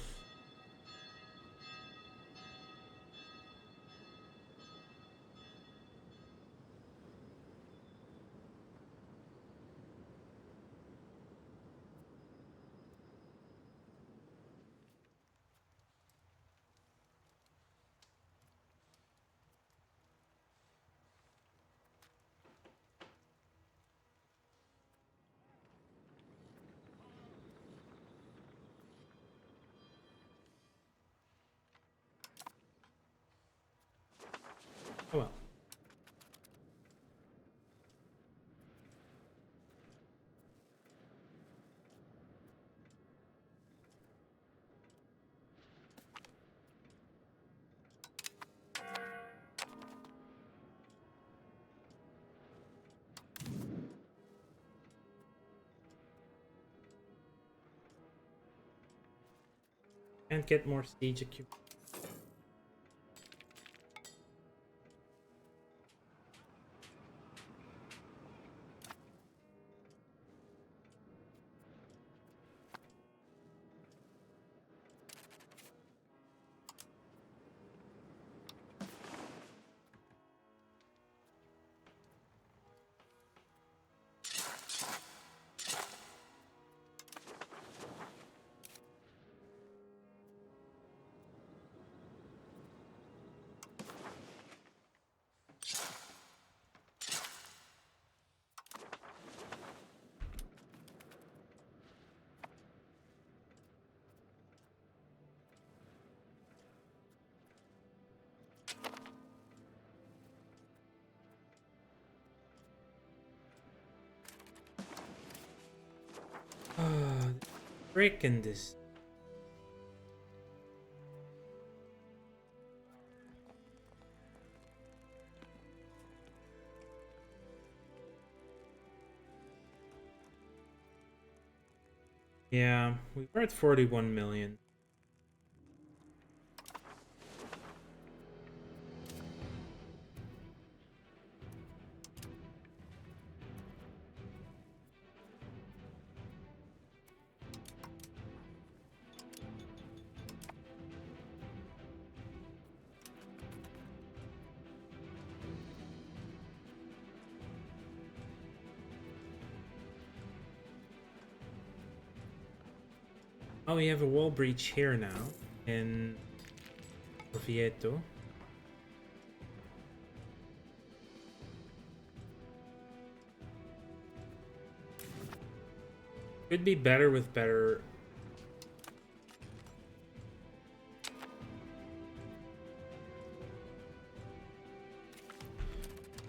Oh well. Can't get more siege equipment. Frickin' this. Yeah, we were at 41 million. Oh, we have a wall breach here now in Orvieto. Could be better with better.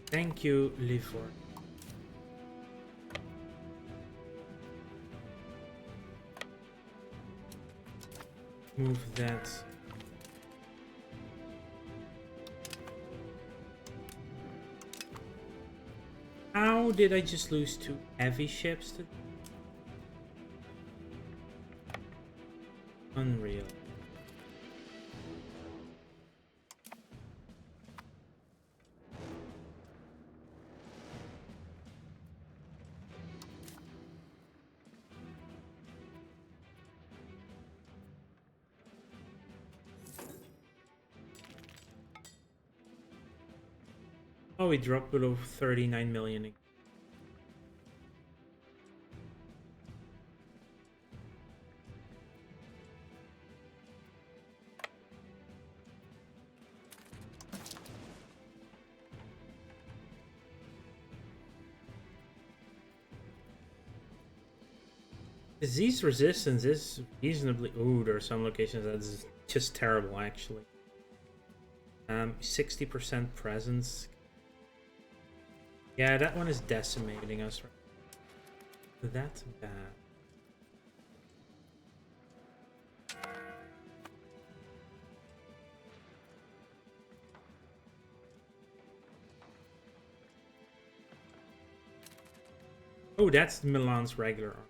Thank you, Livor. Move that. How did I just lose 2 heavy ships to? Unreal. Oh, we dropped below 39 million again. Disease resistance is reasonably. Ooh, there are some locations that's just terrible, actually. 60% presence. Yeah, that one is decimating us. That's bad. Oh, that's Milan's regular army.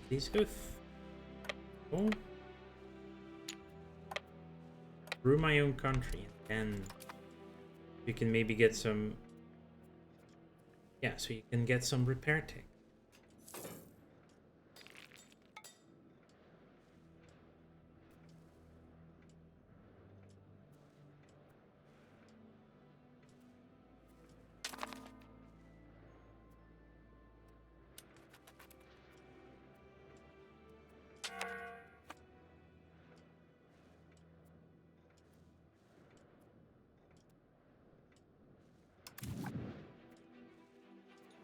These go through my own country, and you can maybe get some. Yeah, so you can get some repair tech.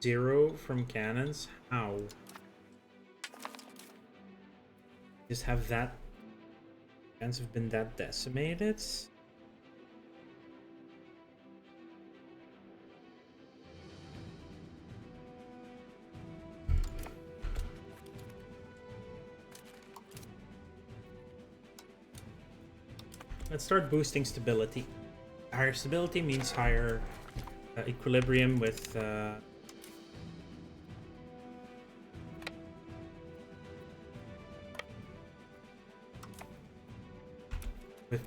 Zero from cannons? How? Just have that cannons have been that decimated? Let's start boosting stability. Higher stability means higher equilibrium with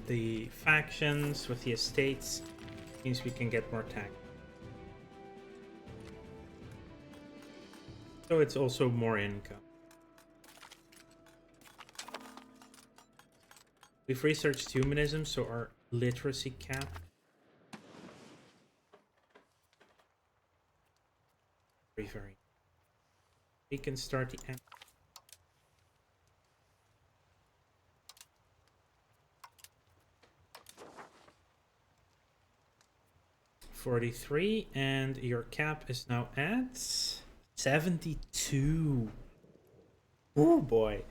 the factions, with the estates. Means we can get more tech. So it's also more income. We've researched humanism, so our literacy cap. Very. We can start the end. 43, and your cap is now at 72. Oh boy.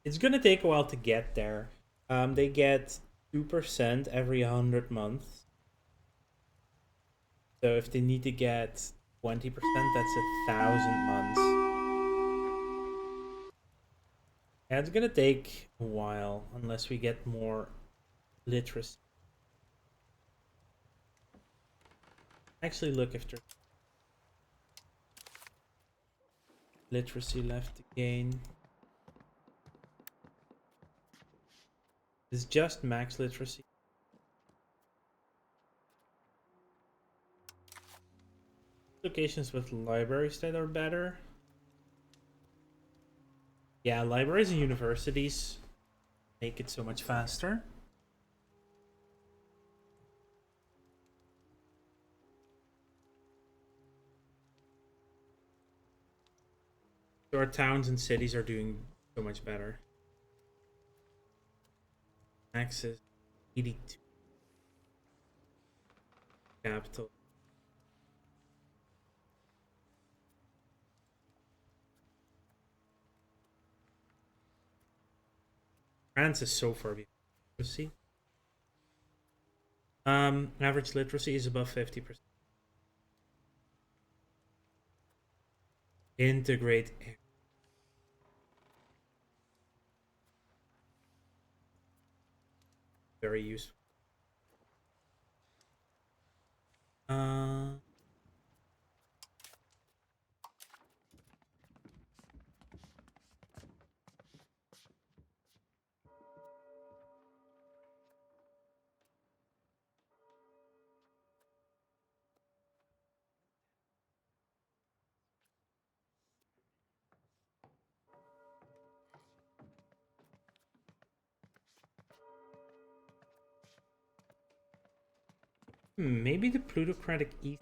It's gonna take a while to get there. They get 2% every 100 months. So if they need to get 20%, that's 1,000 months. And it's gonna take a while unless we get more literacy. Actually, look if there's literacy left to gain. It's just max literacy. Locations with libraries that are better. Yeah, libraries and universities make it so much faster. So our towns and cities are doing so much better. Access 82 capital. France is so far behind. Literacy. Average literacy is above 50%. Integrate air. Very useful. Maybe the plutocratic East.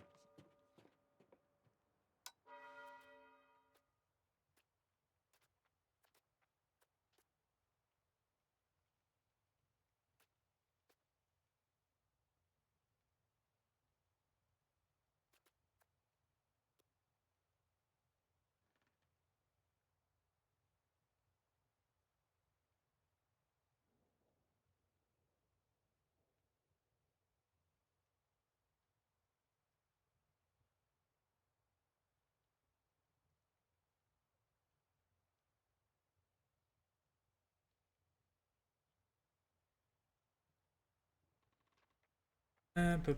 But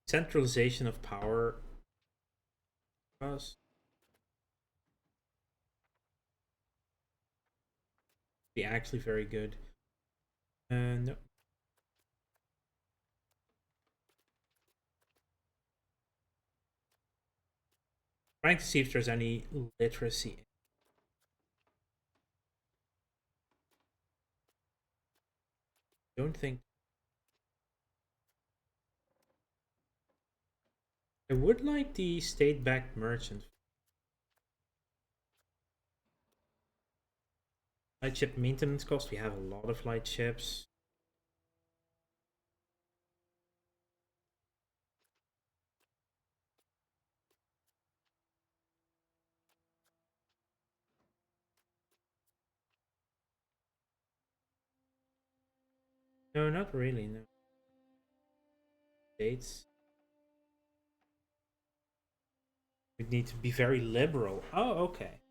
centralization of power be actually very good. No. Trying to see if there's any literacy. Don't think. I would like the state-backed merchant. Light ship maintenance cost. We have a lot of light ships. No, not really. No. States. We need to be very liberal. Oh, okay.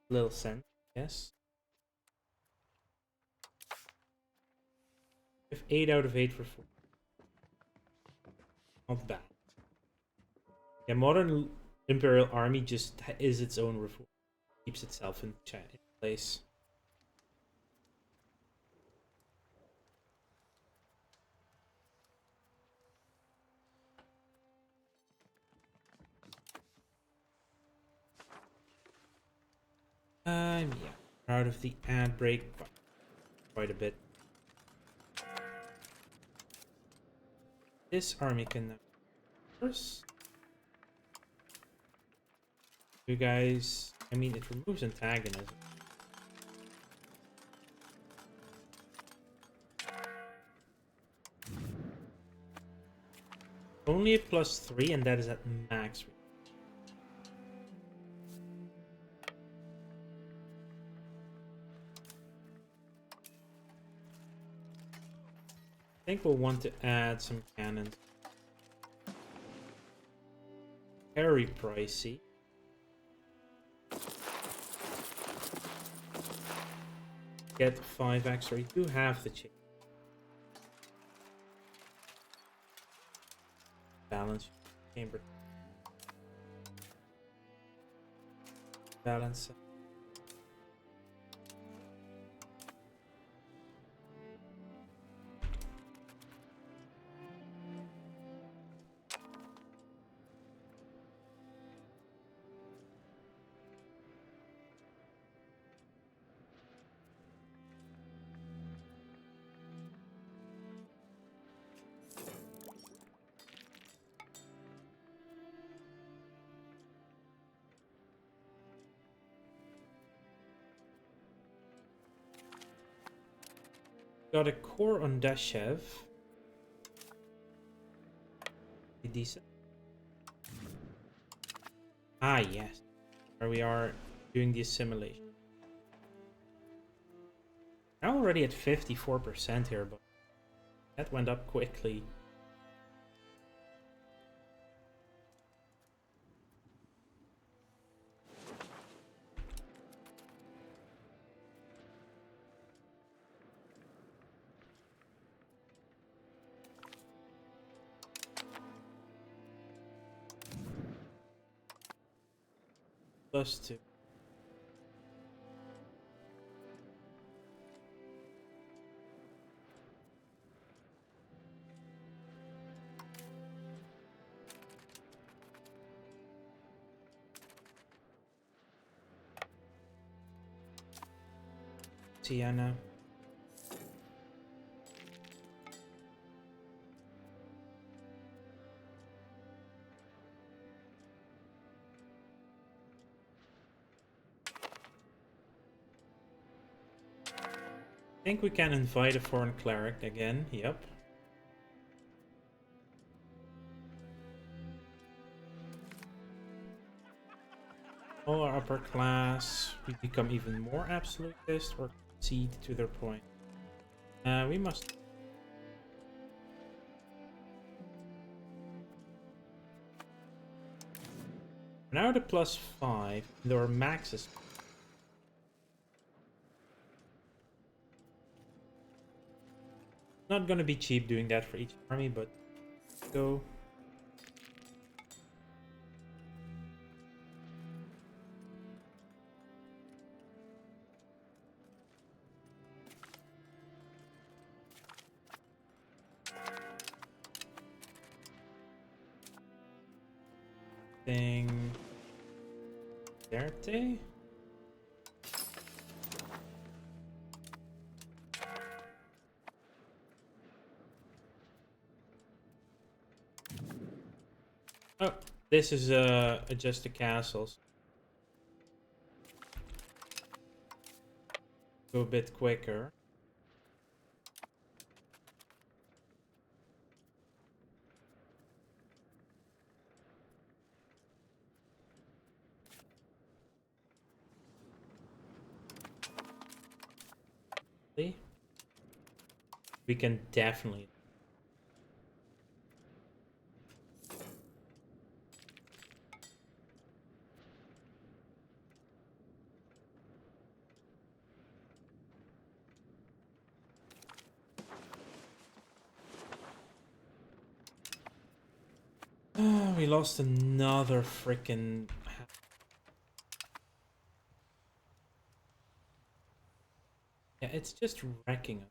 Little sense, yes. If 8 out of 8 for 4. Not bad. Yeah, modern Imperial Army just is its own reform. Keeps itself in place. Yeah, proud of the ad break by quite a bit. This army can now first. You guys, I mean, it removes antagonism. Only a +3, and that is at max. I think we'll want to add some cannons. Very pricey. Get 5 extra. You do have the chip. Balance chamber. Balance. Got a core on Dashev. Decent. Ah, yes. Where we are doing the assimilation. I'm already at 54% here, but that went up quickly. +2. Sienna. I think we can invite a foreign cleric again. Yep. All our upper class, we become even more absolutist or concede to their point. We must. Now the +5, their max is. Not gonna be cheap doing that for each army, but go. Thing. Derte? Oh, this is just the castles. Go a bit quicker. We can definitely. We lost another freaking. Yeah, it's just wrecking us.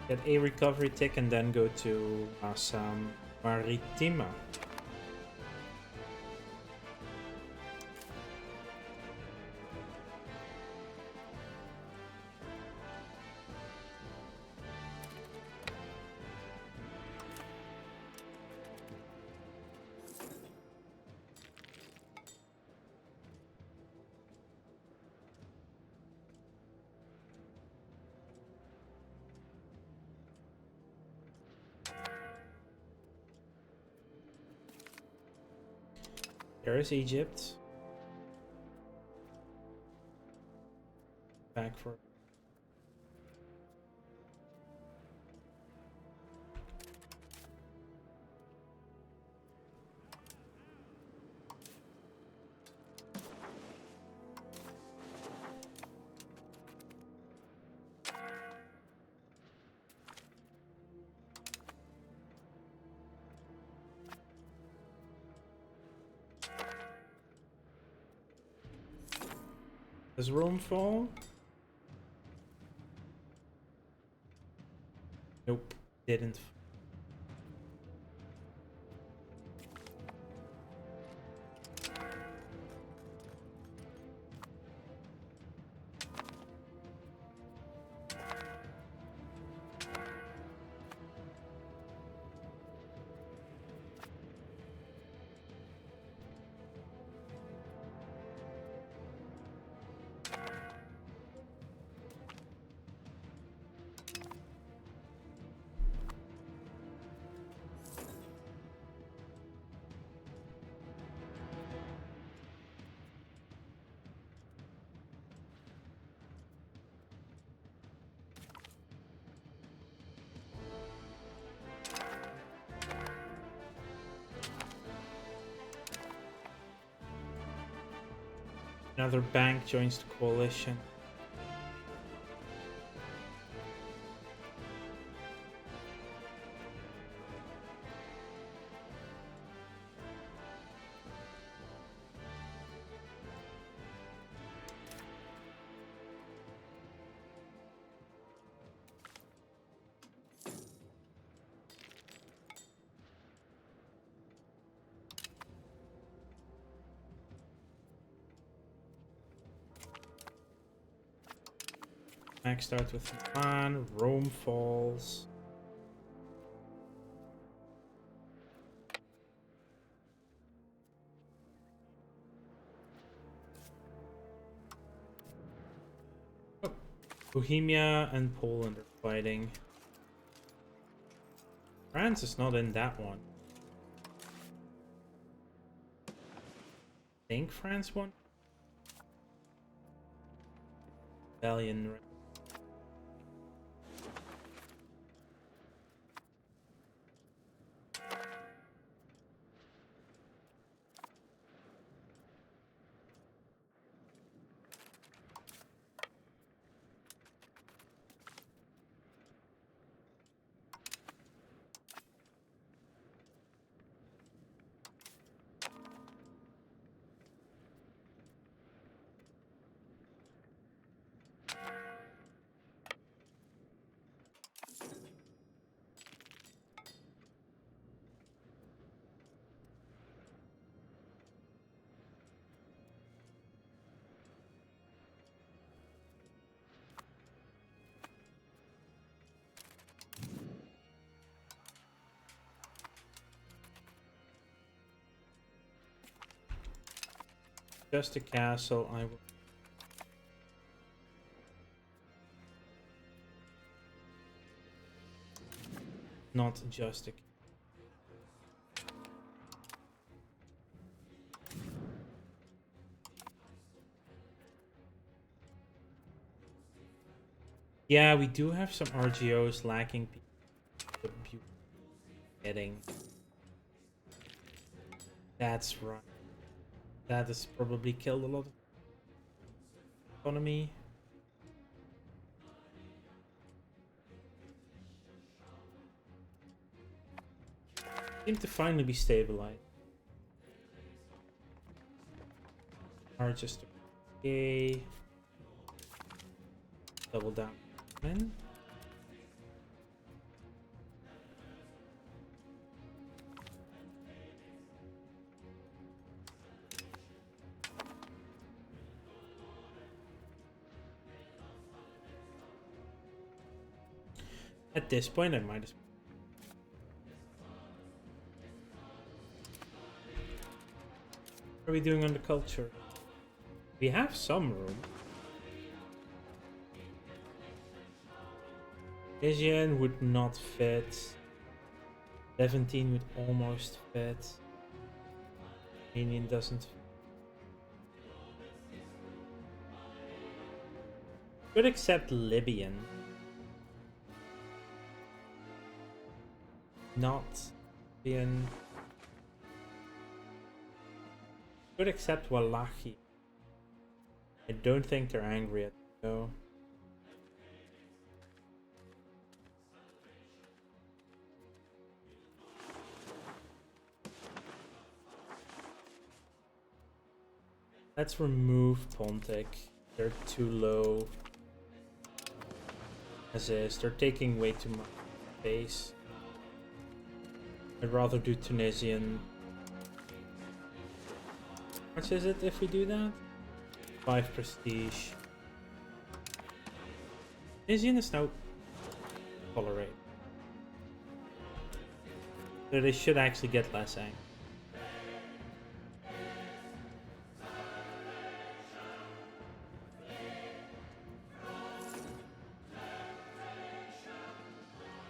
Get a recovery tick and then go to Assam Maritima. There's Egypt. Back for. Does Rome fall? Nope, didn't. Another bank joins the coalition. Bank starts with Milan, Rome falls. Oh, Bohemia and Poland are fighting. France is not in that one. I think France won. Rebellion. Just a castle, I will. Not just a. Yeah, we do have some RGOs lacking people getting. That's right. That has probably killed a lot of economy. Seem to finally be stabilized. Are just okay. Double down. And at this point, I might as well. What are we doing on the culture? We have some room. Asian would not fit. 17 would almost fit. Armenian doesn't. Could accept Libyan. Not Libyan. Could accept Wallachia. I don't think they're angry at me, though. Let's remove Pontic. They're too low. As is, they're taking way too much space. I'd rather do Tunisian. How much is it if we do that? 5 prestige. Tunisian is now tolerate. So they should actually get less angry.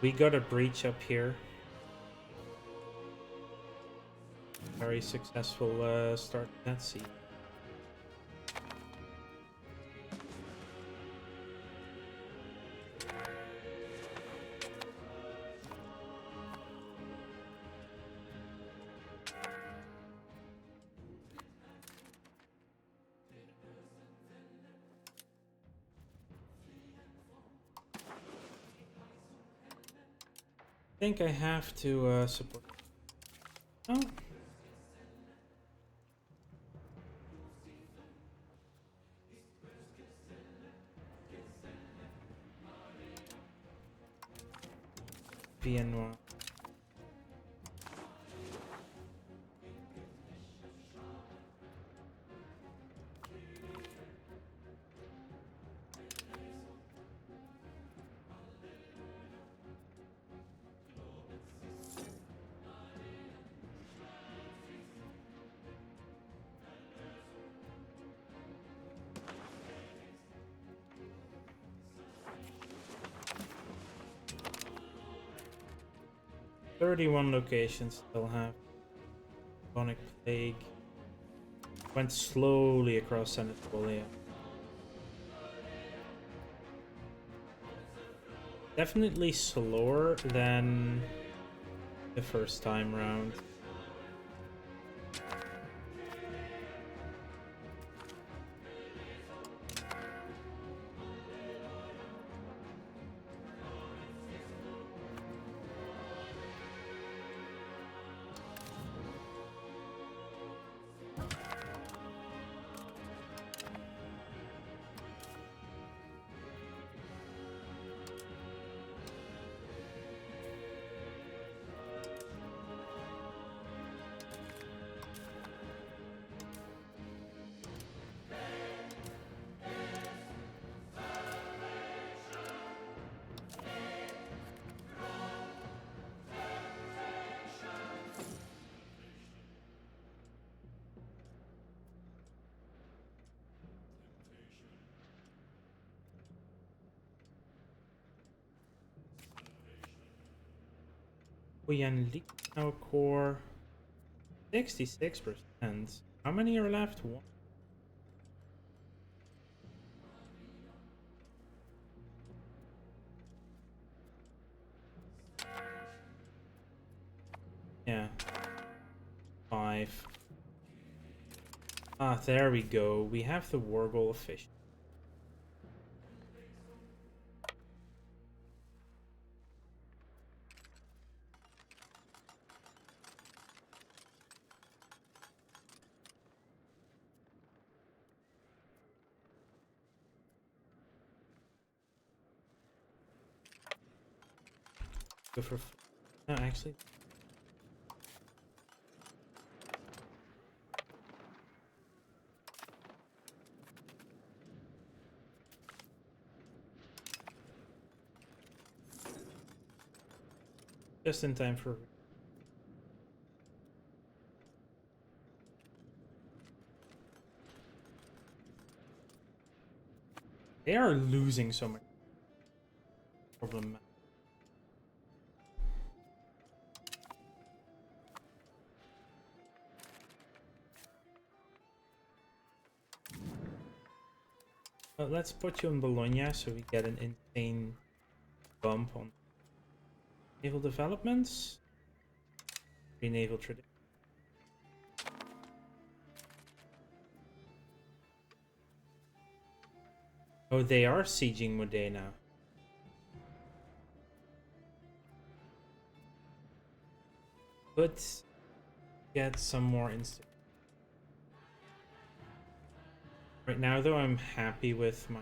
We got a breach up here. Very successful start that sea. I think I have to support. Oh. Viennois. "31 locations still have bubonic plague." Went slowly across Anatolia. Definitely slower than the first time round. Yanlik now core 66%. How many are left? One. Yeah. 5. Ah, there we go. We have the war goal official. Go for. No, actually. Just in time for. They are losing so much. Problem. Let's put you in Bologna so we get an insane bump on naval developments. Naval tradition. Oh, they are sieging Modena. Let's get some more instant. Right now, though, I'm happy with my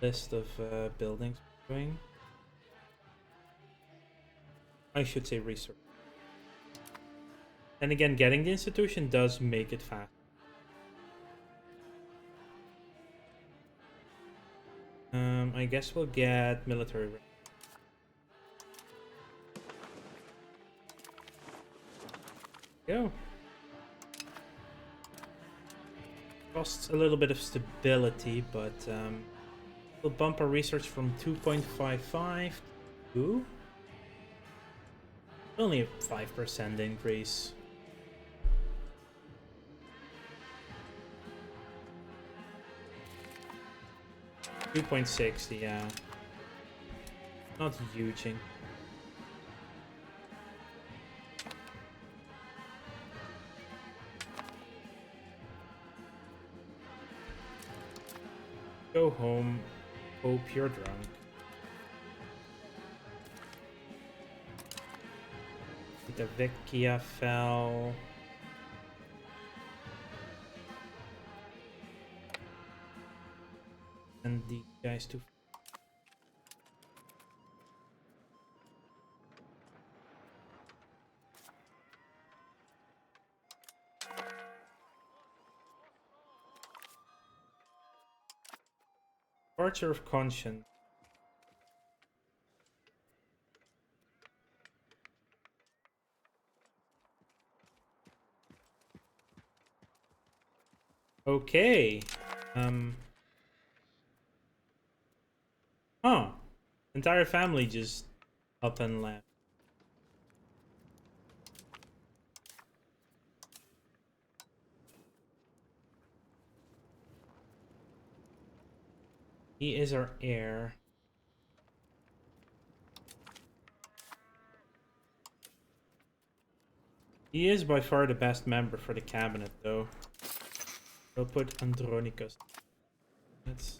list of buildings we're doing. I should say research. And again, getting the institution does make it fast. I guess we'll get military. Go. Costs a little bit of stability, but we'll bump our research from 2.55 to only a 5% increase. $2.60, yeah. Not huge. Go home. Hope you're drunk. The Vecchia fell. And the guys too. Departure of conscience. Okay. Huh. Entire family just up and left. He is our heir. He is by far the best member for the cabinet, though. We'll put Andronicus. Let's...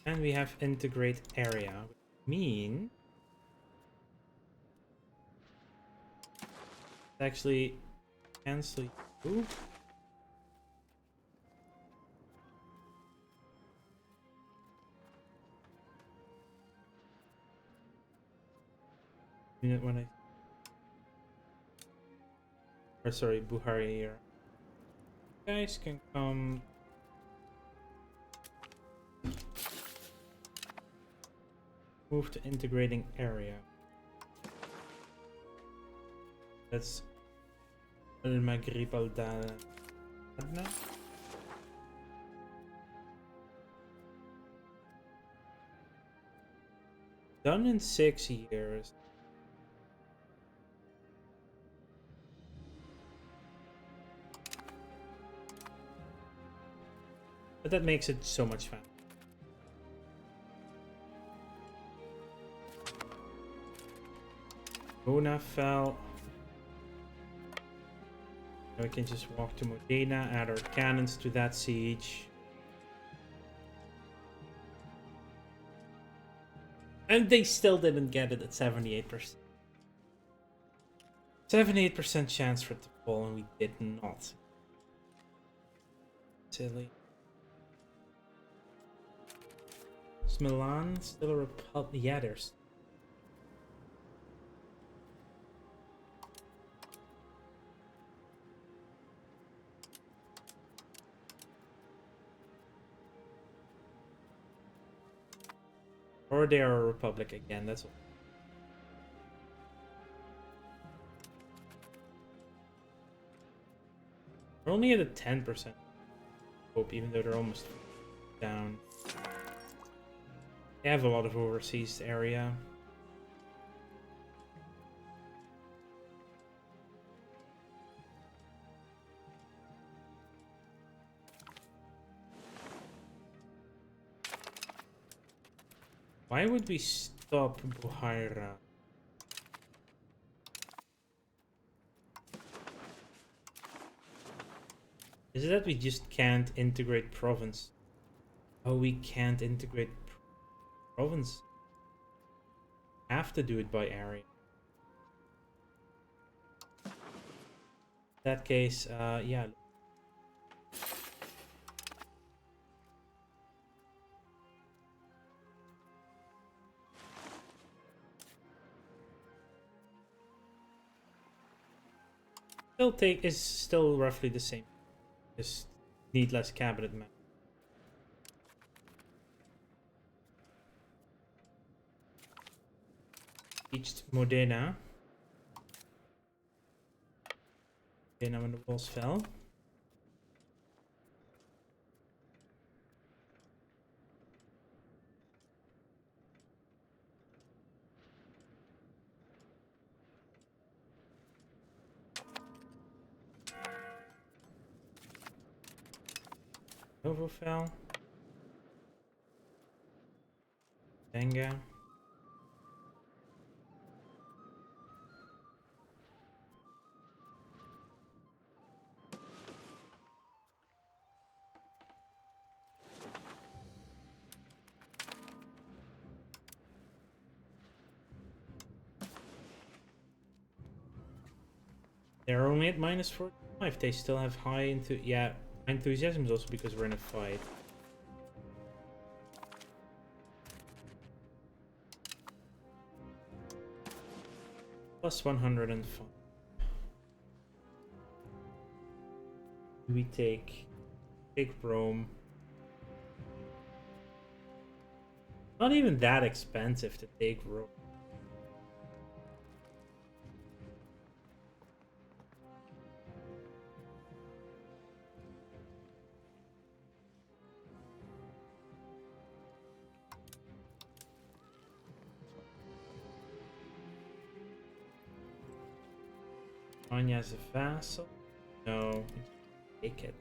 And we have integrate area, which means actually cancel you. Unit when I... Or sorry, Buhari here. You guys can come... Move to integrating area. That's El Maghrib al Adna. Done in 6 years. But that makes it so much fun. Bona fell. Now we can just walk to Modena, add our cannons to that siege. And they still didn't get it at 78%. 78% chance for it to fall, and we did not. Silly. Is Milan still a republic? Yeah, there's. Or they are a republic again, that's all. We're only at a 10% hope, even though they're almost down. They have a lot of overseas area. Why would we stop Buhaira? Is it that we just can't integrate province? Oh, we can't integrate province. Have to do it by area. In that case, yeah. Is still roughly the same. Just need less cabinet man. Reached Modena. Modena when the walls fell. Novo fell. Benga. They're only at -45. They still have high enthusiasm is also because we're in a fight. Plus 105. We take Rome. Not even that expensive to take Rome. Anya as a vassal? No, take it.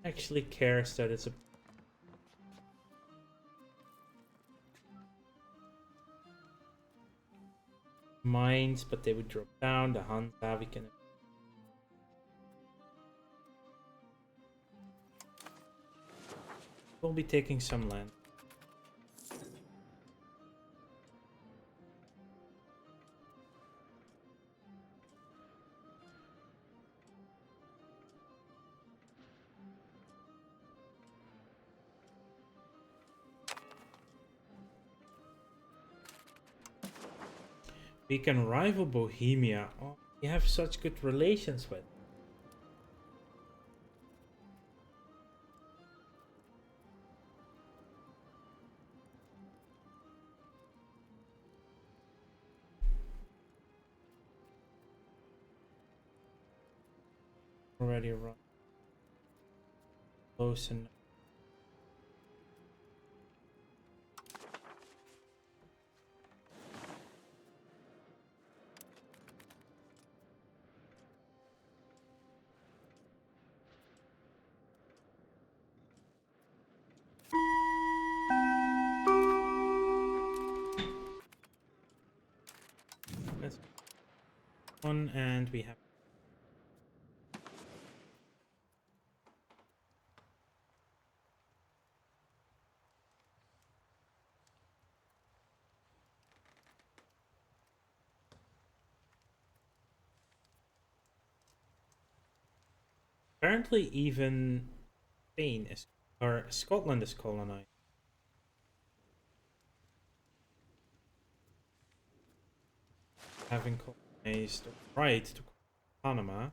Actually cares that it's a mines, but they would drop down. The Hansa we can. We'll be taking some land. We can rival Bohemia. Oh, we have such good relations with. Already run close enough. That's one, and we have. apparently even Spain is, or Scotland is colonized. Having colonized right to Panama.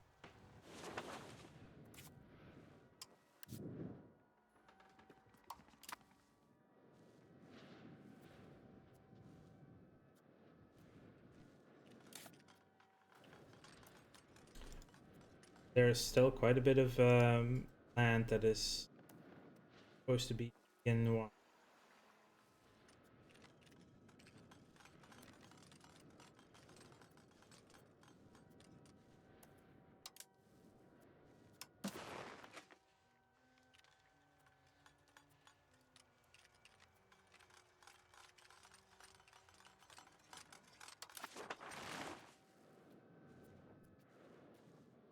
There's still quite a bit of land that is supposed to be in one.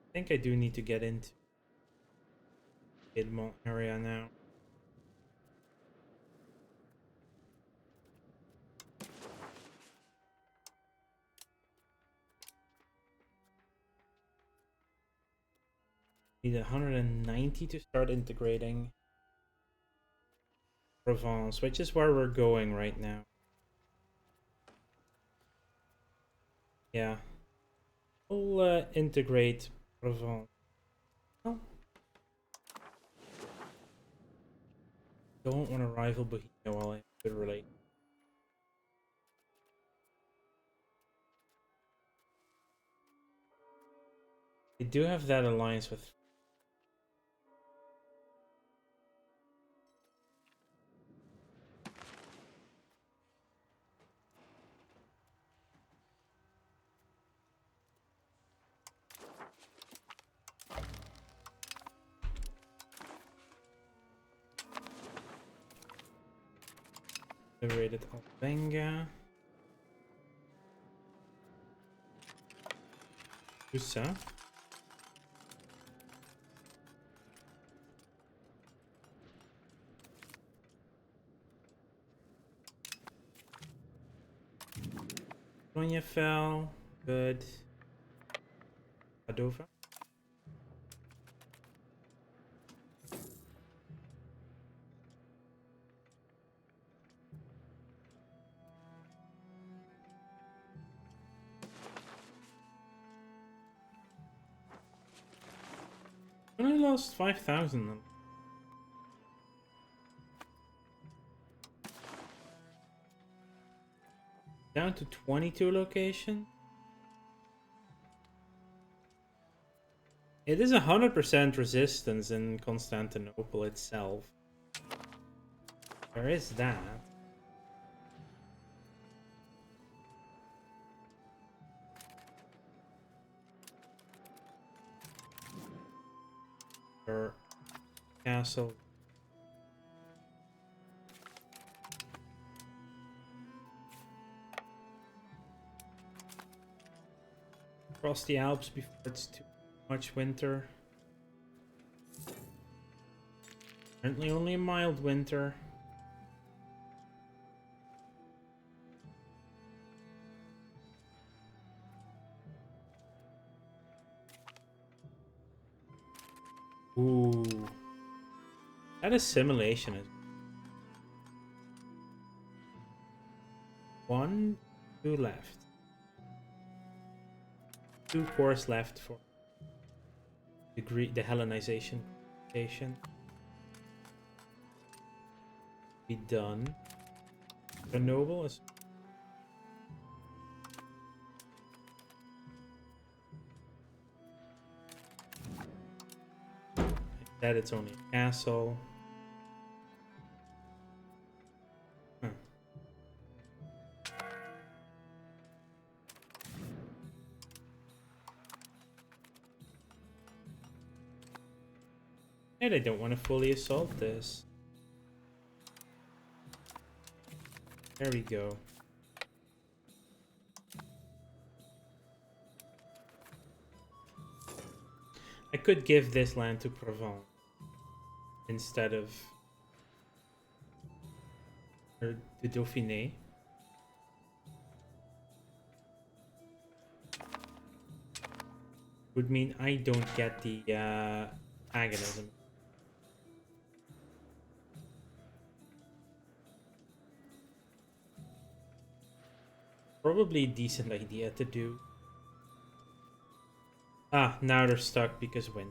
I think I do need to get into Piedmont area now. Need 190 to start integrating Provence, which is where we're going right now. Yeah. We'll integrate Provence. Oh. Don't want to rival Bohemia while I have good relations. They do have that alliance with. Liberated Albenga. Usa. Konya fell. Good. Padova. I lost 5,000. Down to 22 location. It is 100% resistance in Constantinople itself. There is that. Or castle. Cross the Alps before it's too much winter. Apparently only a mild winter. Ooh. That assimilation is 1, 2 left. 2 cores left for the Hellenization station. Be done. Grenoble is. That it's only a castle. Huh. And I don't want to fully assault this. There we go. I could give this land to Provence instead of or to Dauphiné. Would mean I don't get the antagonism. Probably a decent idea to do. Ah, now they're stuck because wind.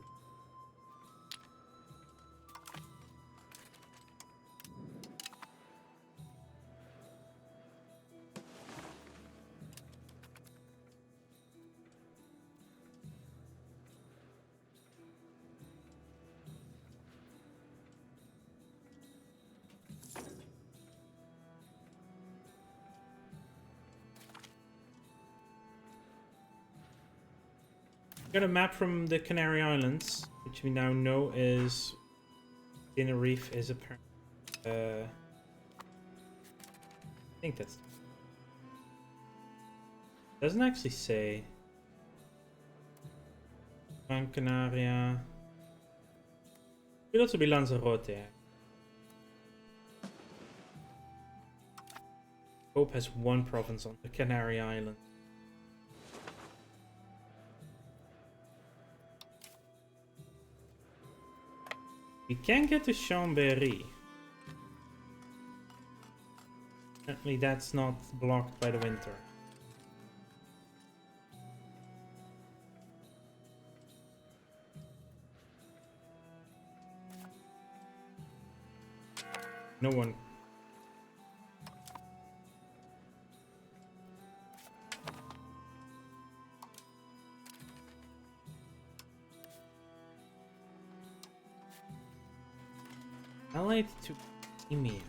Got a map from the Canary Islands, which we now know is Tenerife is apparently. I think that's. Doesn't actually say. Gran Canaria. Could also be Lanzarote. Hope has one province on the Canary Islands. We can get to Chambéry. Apparently that's not blocked by the winter. No one. Allied to Emia.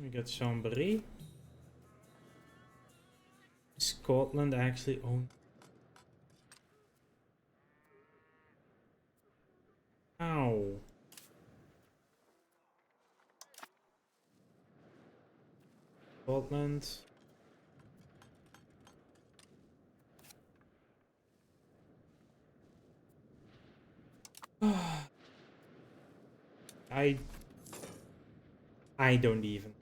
We got Chambéry. Scotland actually owns. Ow. Scotland. I don't even.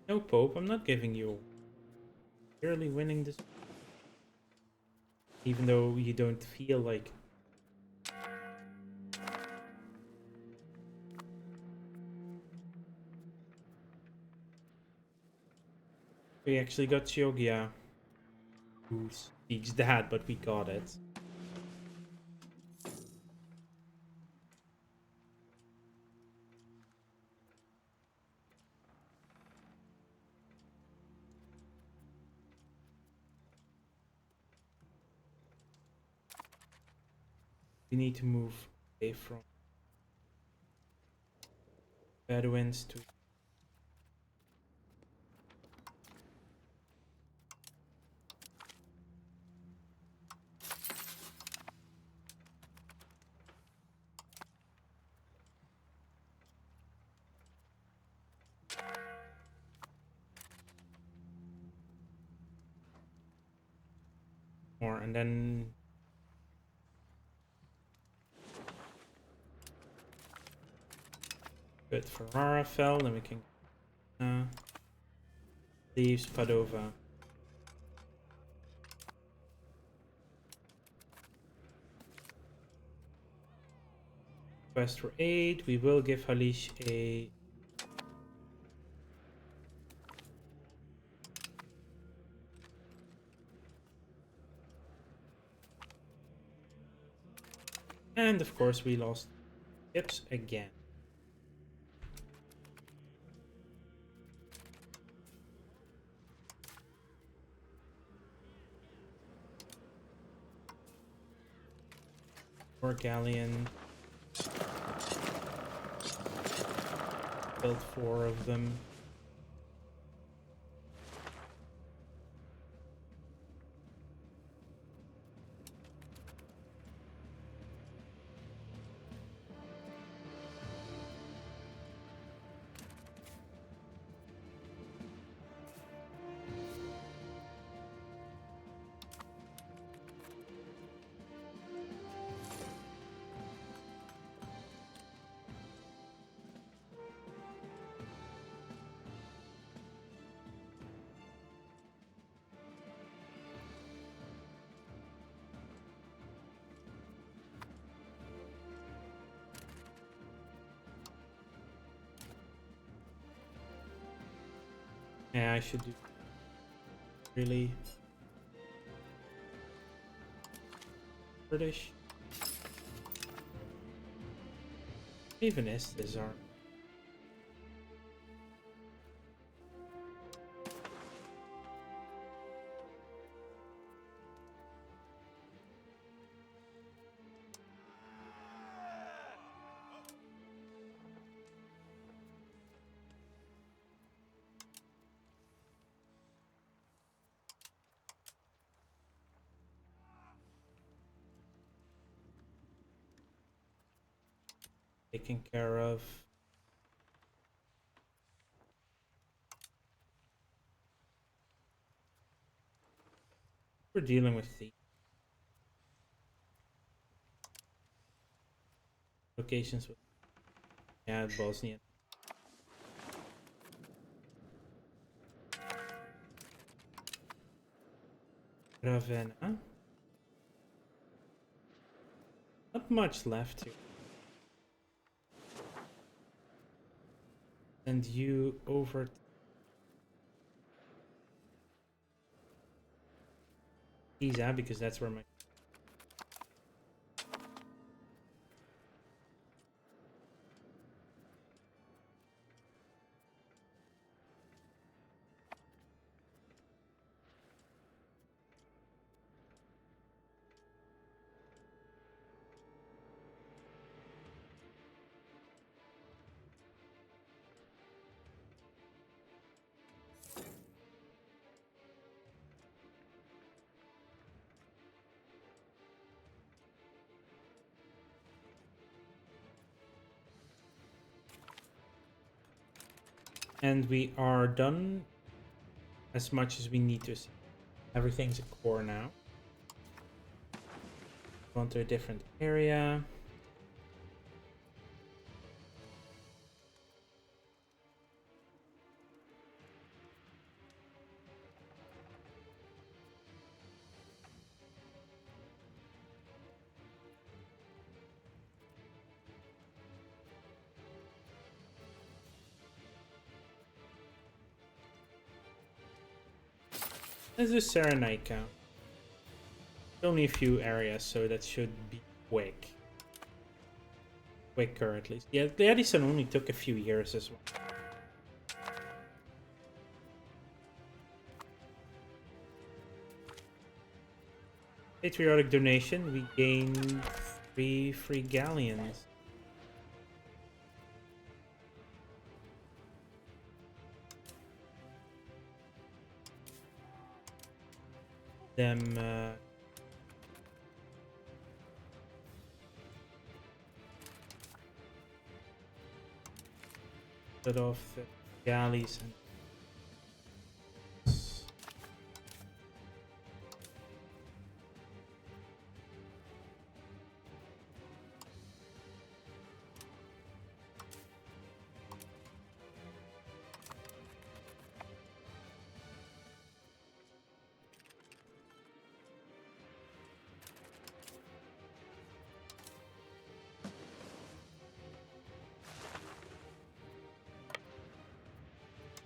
No, Pope, I'm not giving you. Barely winning this. Even though you don't feel like. We actually got Chioggia, who speaks that, but we got it. We need to move away from Bedouins to. More, and then good. Ferrara fell, then we can leaves Padova. Quest for aid. We will give Halish a. And of course we lost ships again. More galleon. Built 4 of them. Yeah, I should do really British. Even Estes are. Taken care of. We're dealing with the locations with Bosnia. Ravenna. Not much left here. And you over Pisa because that's where my and we are done as much as we need to see. Everything's a core now. Go on to a different area. Let's do Cyrenaica. Only a few areas, so that should be quick. Quicker, at least. Yeah, the Edison only took a few years as well. Patriotic donation, we gained 3 free galleons. Them cut off the galleys and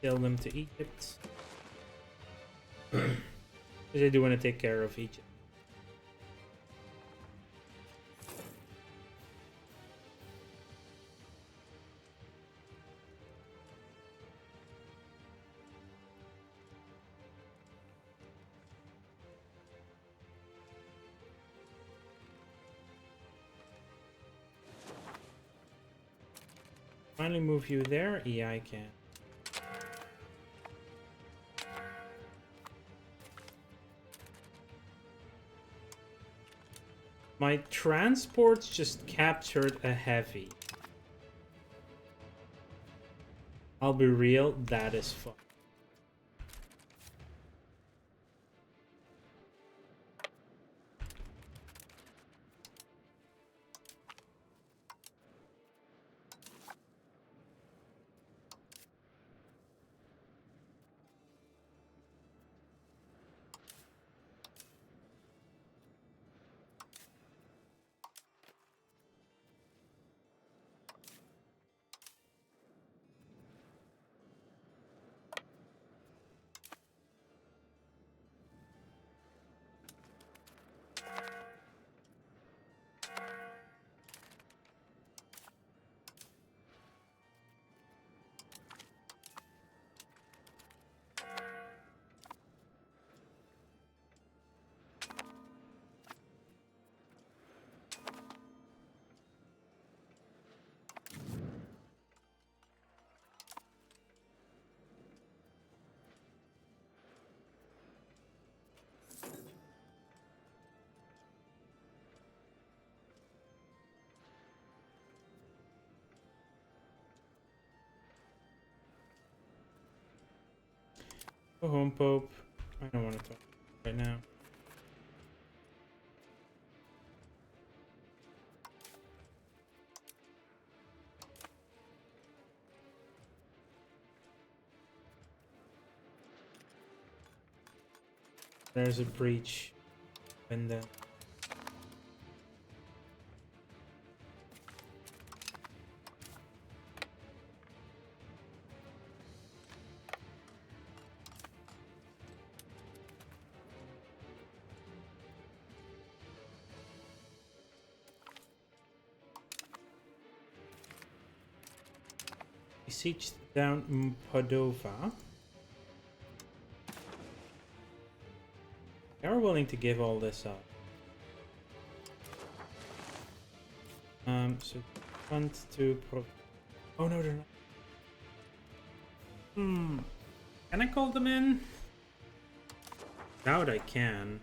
sail them to Egypt. Because I do want to take care of Egypt. Finally move you there? Yeah, I can. My transports just captured a heavy. I'll be real, that is fun. Go home, Pope. I don't want to talk right now. There's a breach window. We sieged down Padova. They are willing to give all this up. So front to oh no, they're not. Can I call them in? Doubt I can.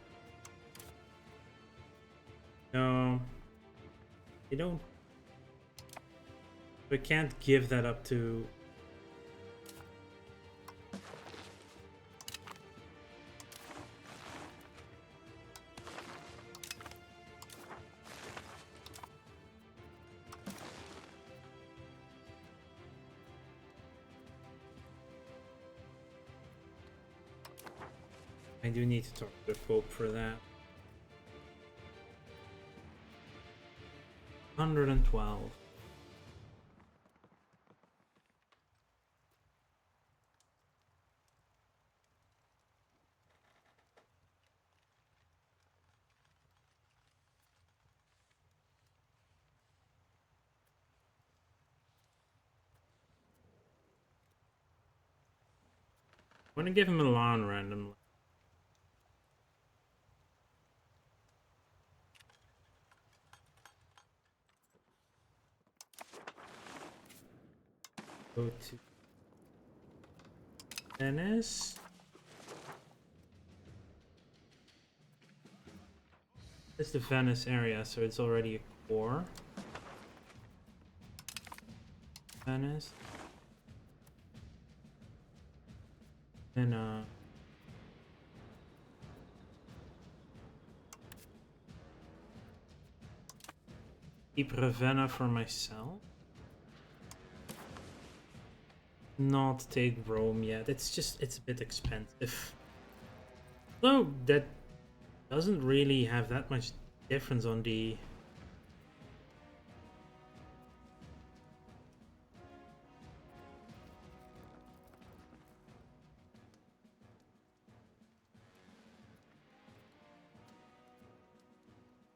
No. They don't. We can't give that up to. I do need to talk to the Pope for that. 112. I'm gonna give him a Milan randomly. Go to Venice. It's the Venice area, so it's already a core. Venice. Then keep Ravenna for myself. Not take Rome yet. It's a bit expensive. Though that doesn't really have that much difference on the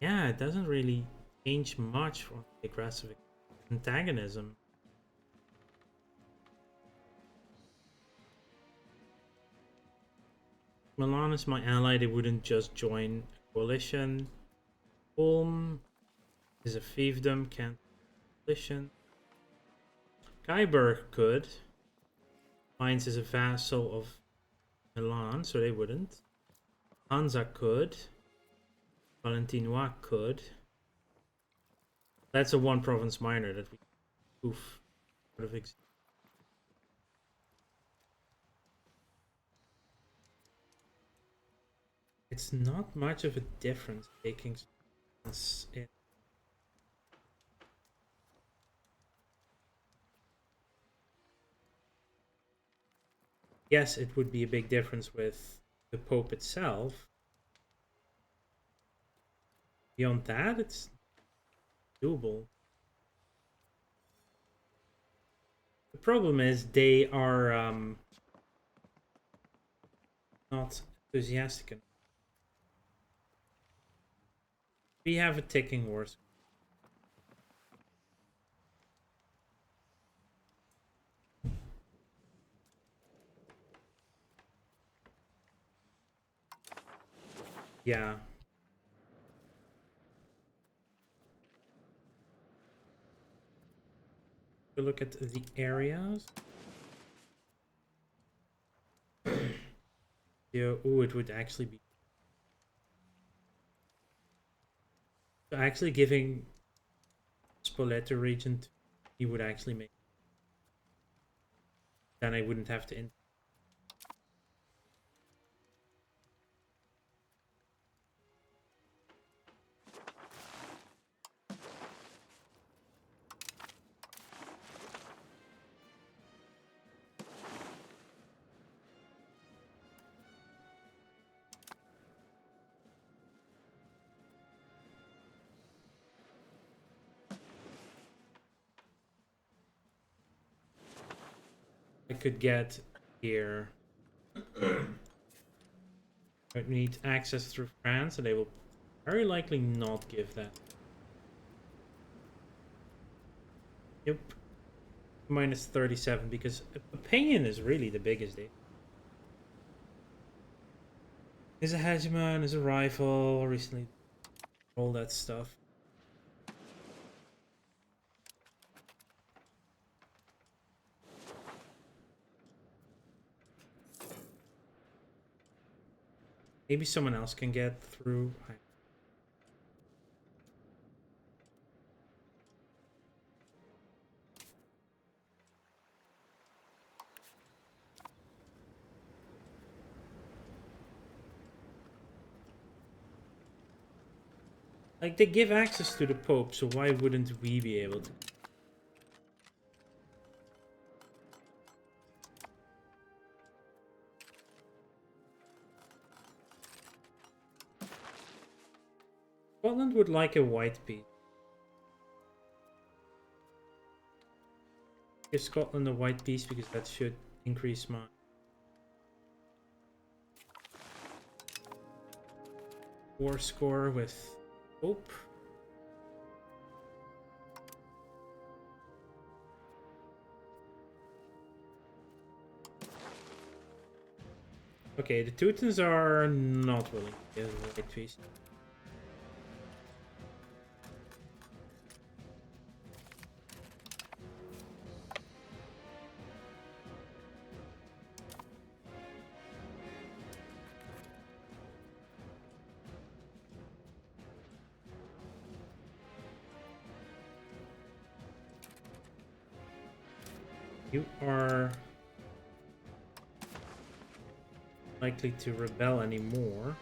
yeah, it doesn't really change much from the aggressive antagonism. Milan is my ally, they wouldn't just join a coalition. Ulm is a fiefdom, can't coalition. Kaiberg could. Mainz is a vassal of Milan, so they wouldn't. Hansa could. Valentinois could. That's a one province minor that we poof out of existence. It's not much of a difference taking it. Yes, it would be a big difference with the Pope itself. Beyond that, it's doable. The problem is they are not enthusiastic enough. We have a ticking horse. Yeah. We look at the areas. Yeah, ooh, it would actually be actually giving Spoleto region to, he would actually make. Then I wouldn't have to could get here. But we need access through France, and they will very likely not give that. Yep. Minus 37, because opinion is really the biggest data. Is a hegemon, is a rival, recently all that stuff. Maybe someone else can get through. Like, they give access to the Pope, so why wouldn't we be able to? Scotland would like a white piece. Give Scotland a white piece because that should increase my war score with Pope. Okay, the Teutons are not willing to give a white piece. You are likely to rebel anymore.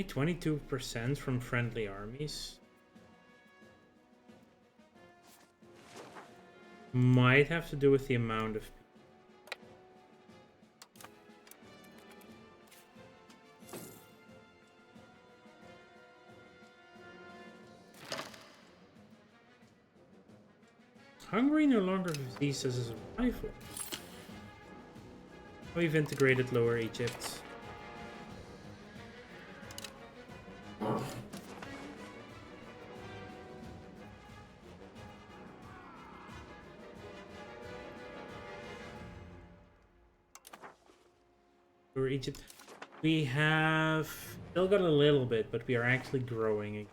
Only 22% from friendly armies. Might have to do with the amount of Hungary no longer sees us as a rival. We've integrated Lower Egypt. Lower Egypt. We have still got a little bit, but we are actually growing again.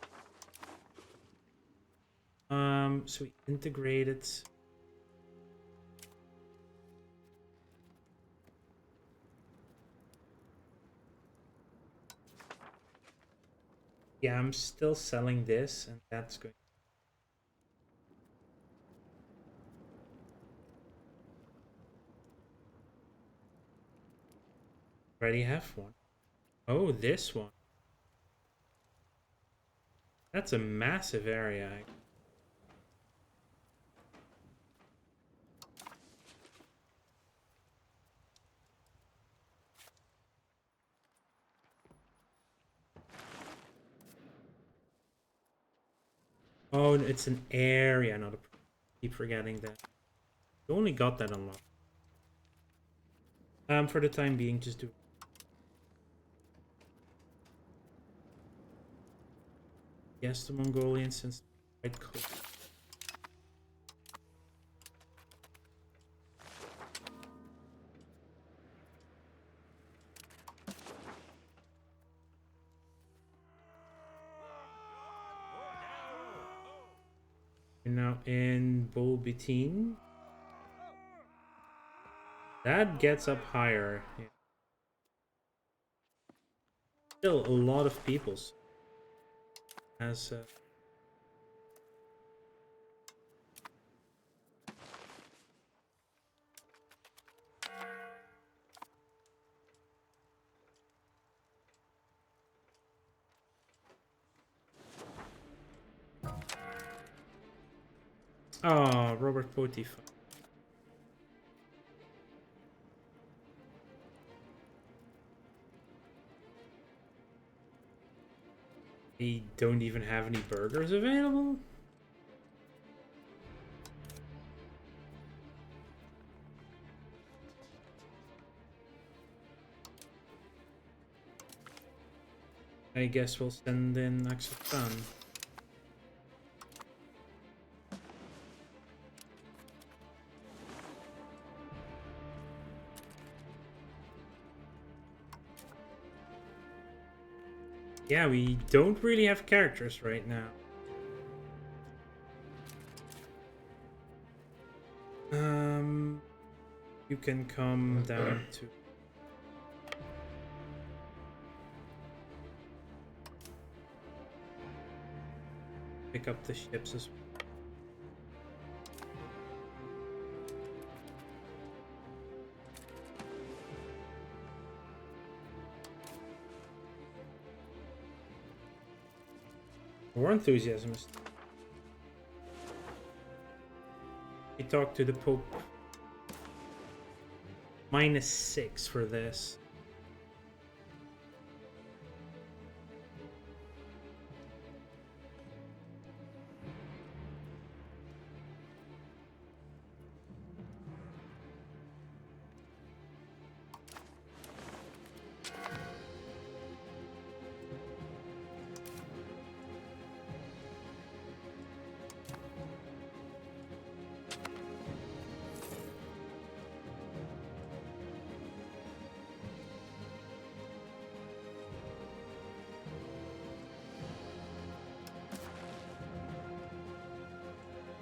So we integrated. Yeah, I'm still selling this, and that's going. Already have one. Oh, this one. That's a massive area. Oh, it's an area, not a. Keep forgetting that. You only got that unlocked. For the time being, just do. Yes, the Mongolians, since quite close. We're now in Byzantine. That gets up higher. Yeah. Still a lot of peoples. As Oh, Robert Potif. They don't even have any burgers available? I guess we'll send in Axelson. Yeah, we don't really have characters right now. You can come down to... pick up the ships as well. War enthusiasm is... We talked to the Pope. -6 for this.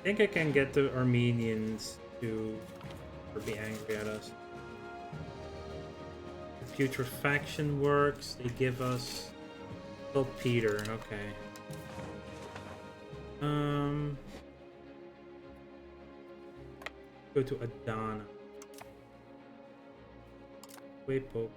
I think I can get the Armenians to be angry at us. The putrefaction works. They give us Peter. Okay. Go to Adana. Wait, Pope.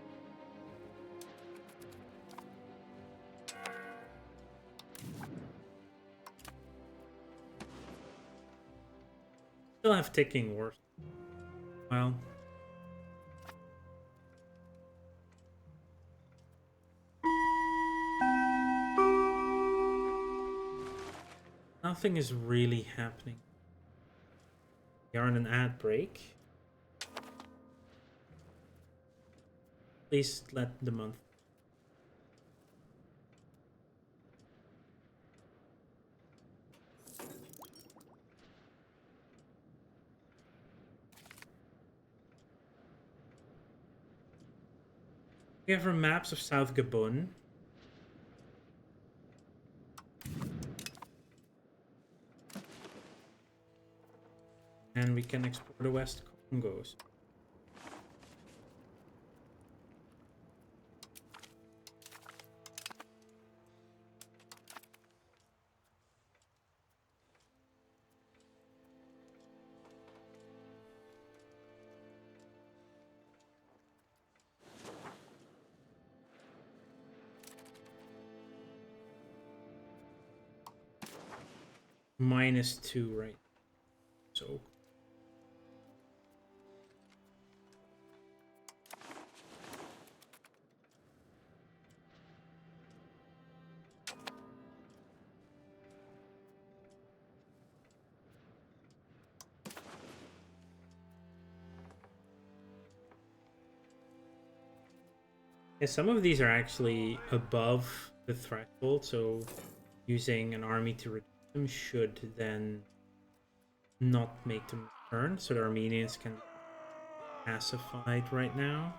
Still have ticking wars. Well. Nothing is really happening. We are on an ad break. Please let the month. We have our maps of South Gabon. And we can explore the West Congos. -2, right? So yeah, some of these are actually above the threshold, so using an army to reduce them should then not make them return, so the Armenians can be pacified right now.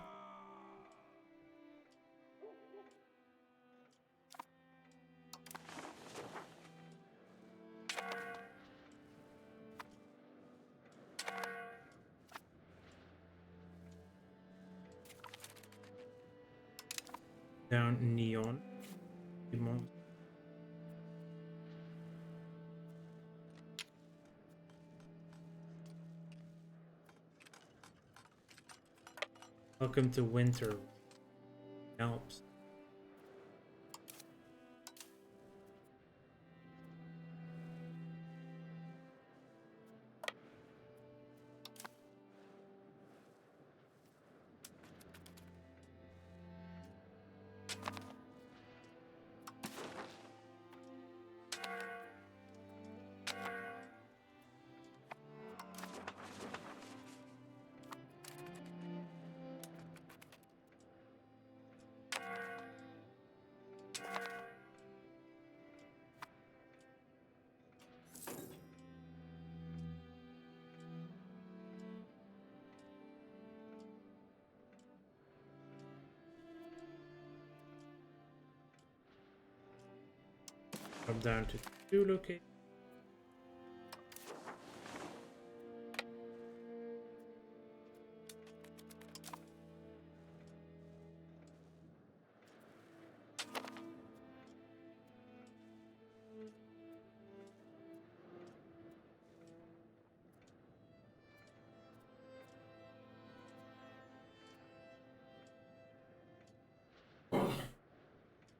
Down Neon. Welcome to winter. Alps. Drop down to 2 locations.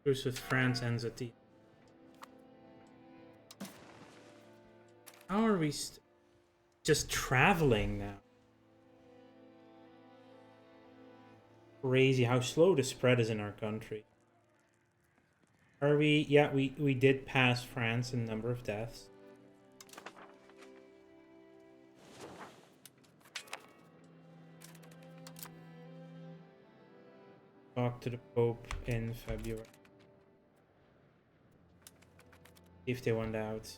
Truce with France ends at the. How are we just traveling now? Crazy how slow the spread is in our country. Are we? Yeah, we did pass France in number of deaths. Talk to the Pope in February. See if they want out.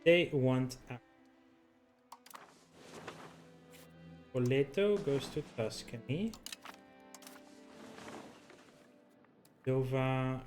They want out. Spoleto goes to Tuscany. Dova.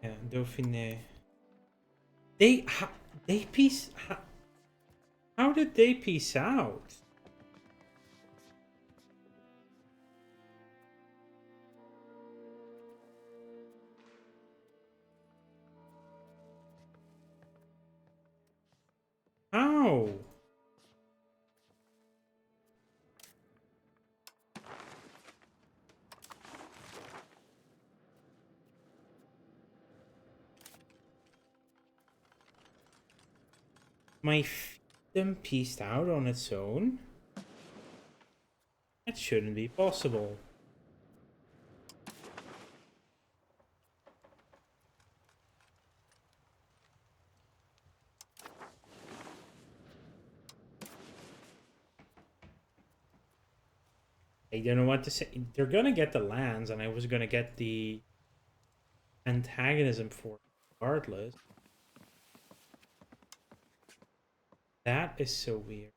Yeah, Dauphiné. They peace. How did they peace out? How? My fiefdom pieced out on its own? That shouldn't be possible. I don't know what to say. They're gonna get the lands, and I was gonna get the antagonism for it regardless. That is so weird.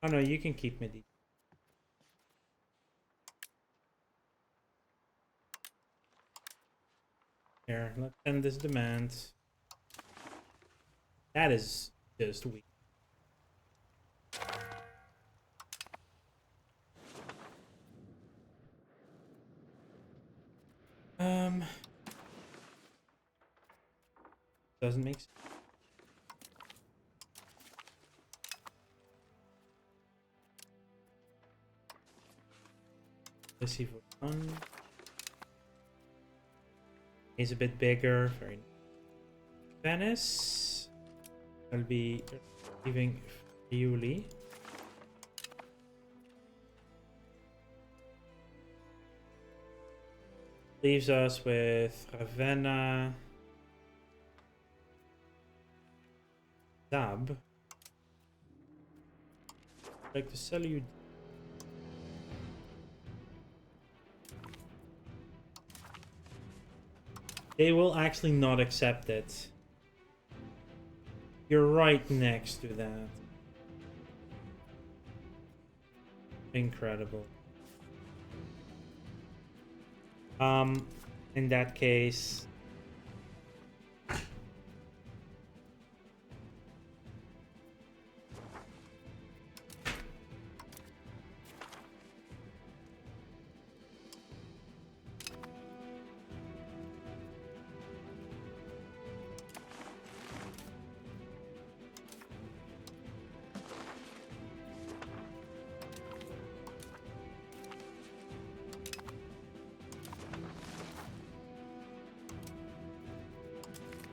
Oh no, you can keep Medi. Here, let's send this demand. That is just weak. Doesn't make sense. Let's see for fun. He's a bit bigger. Very nice. Venice. I'll be leaving Friuli. Leaves us with Ravenna. Zab. I'd like to sell you. They will actually not accept it. You're right next to that. Incredible. In that case,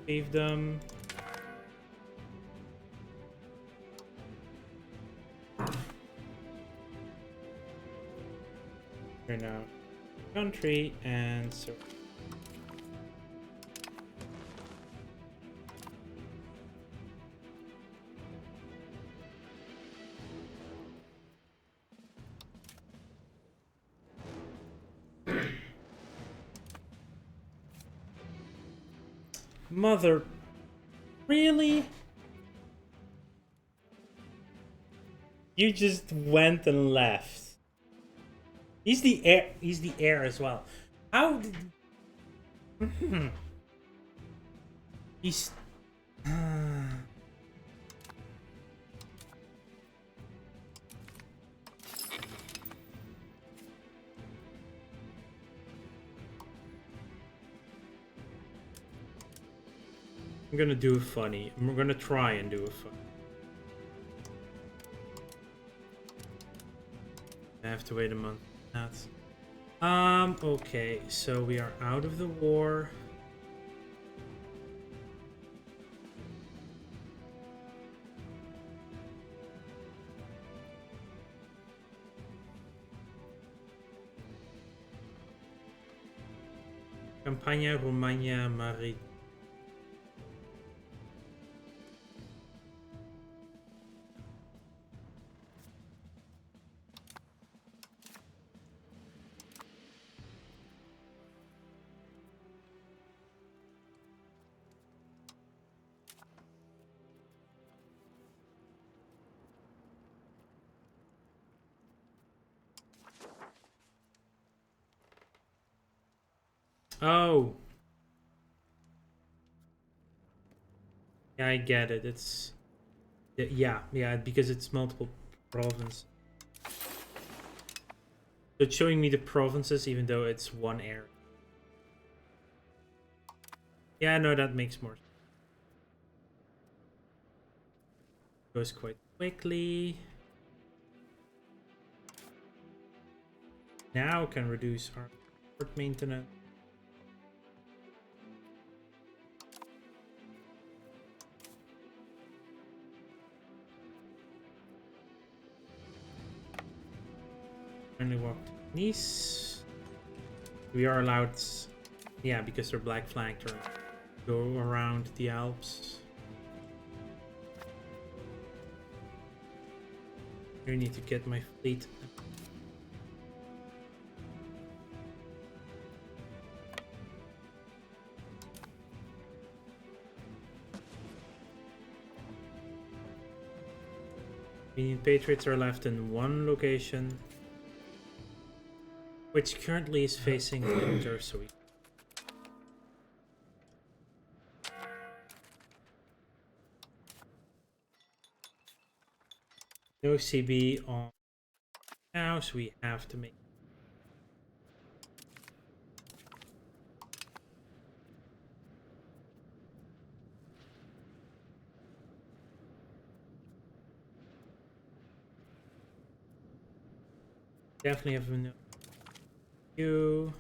Fiefdom. We're now country and so. Mother, really? You just went and left. He's the heir. He's the heir as well. How did? He's. I'm gonna do a funny. I'm gonna try and do a funny. I have to wait a month. That's. Okay, so we are out of the war. Campagna Romagna Mari. Oh. Yeah, I get it. It's yeah, because it's multiple provinces. So it's showing me the provinces even though it's one area. Yeah, no, that makes more sense. Goes quite quickly. Now can reduce our port maintenance. Only walk to Nice. We are allowed, yeah, because they're black flagged, to go around the Alps. I need to get my fleet. Meaning Patriots are left in one location, which currently is facing winter, so we. No CB on now, so we have to make. Definitely have no you.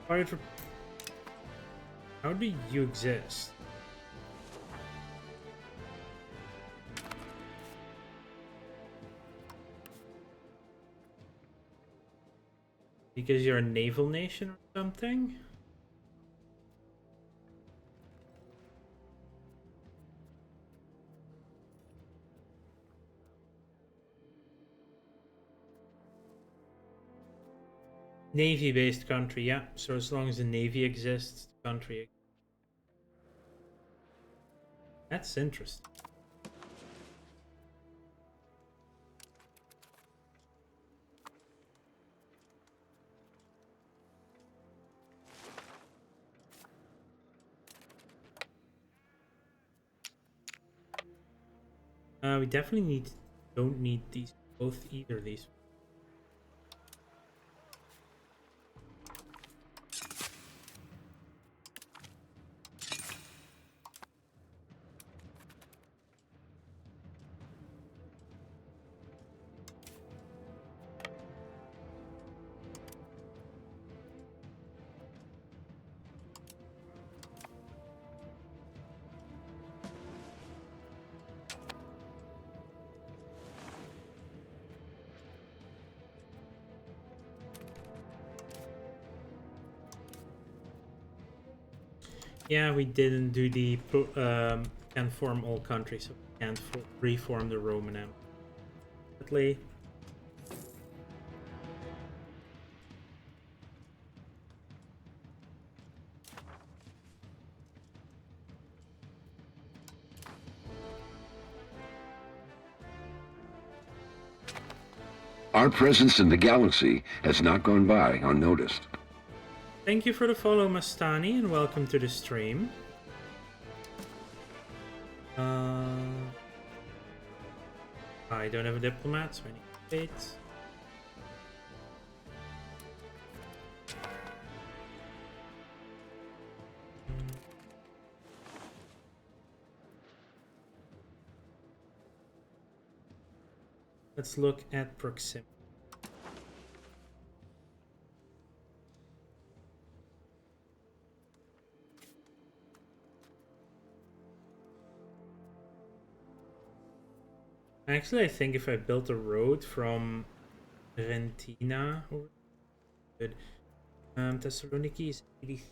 Fire. How do you exist? Because you're a naval nation or something? Navy-based country, yeah. So as long as the Navy exists, the country exists. That's interesting. We definitely don't need these both either. These. Yeah, we didn't do the can form all countries, so we can't reform the Roman Empire. Our presence in the galaxy has not gone by unnoticed. Thank you for the follow, Mastani, and welcome to the stream. I don't have a diplomat, so I need states. Let's look at proximity. Actually, I think if I built a road from Rentina, good. Thessaloniki is 80.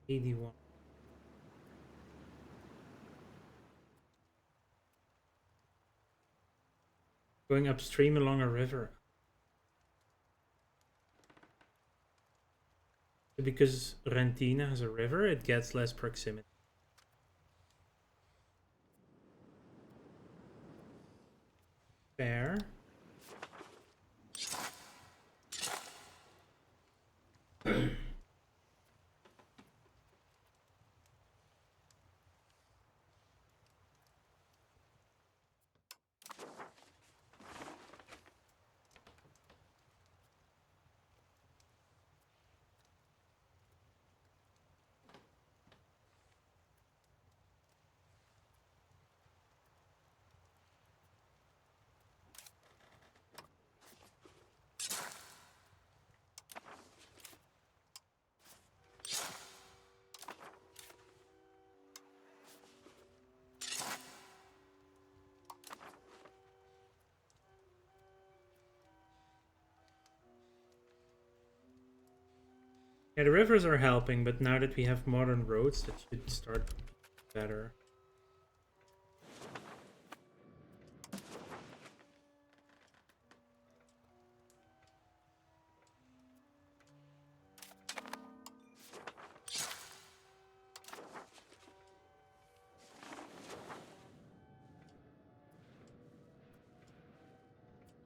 $81. Going upstream along a river. Because Rentina has a river, it gets less proximity. Fair. Yeah, the rivers are helping, but now that we have modern roads, that should start better.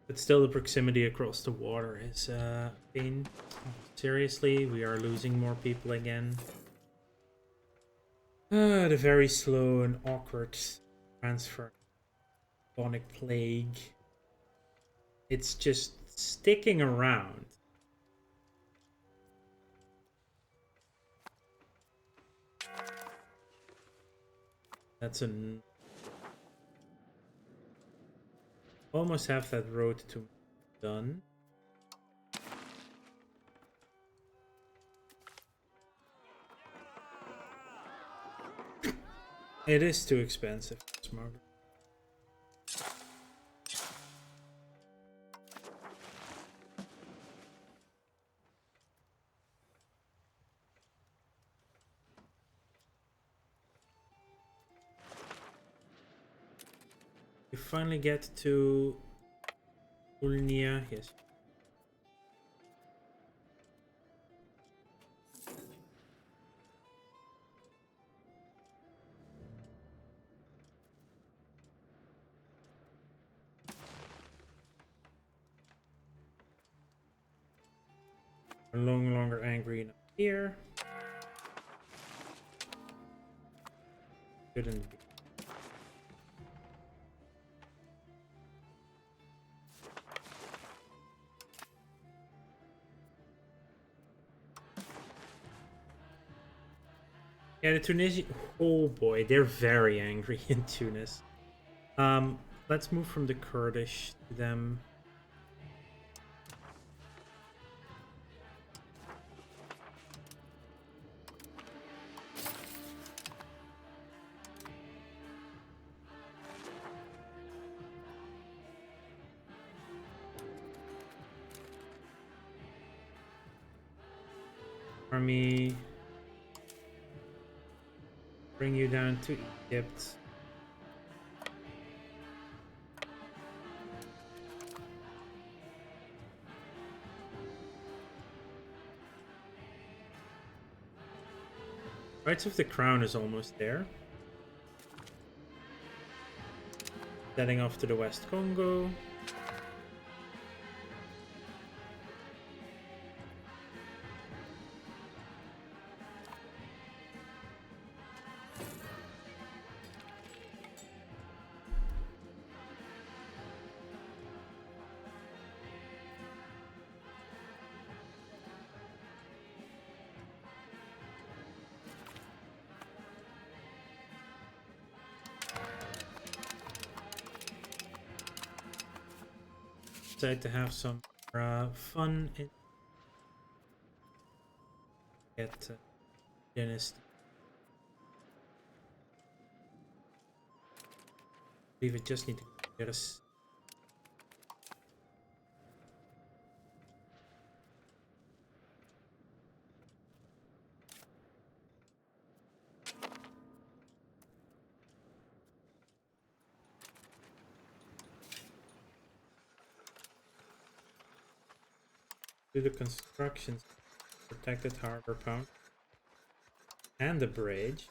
But still, the proximity across the water is a pain. Seriously, we are losing more people again. The very slow and awkward transfer. Bubonic plague. It's just sticking around. That's an... Almost have that road to done. It is too expensive. Smuggler. You finally get to Ulnia, yes. are no longer angry enough here. Couldn't be. Yeah, the Tunisian. Oh boy, they're very angry in Tunis. Let's move from the Kurdish to them. Army. Bring you down to Egypt. Rights of the Crown is almost there. Heading off to the West Congo. Decide to have some fun in get dynasty. I believe it just need to get us. Do the constructions, protected harbor pound, and the bridge.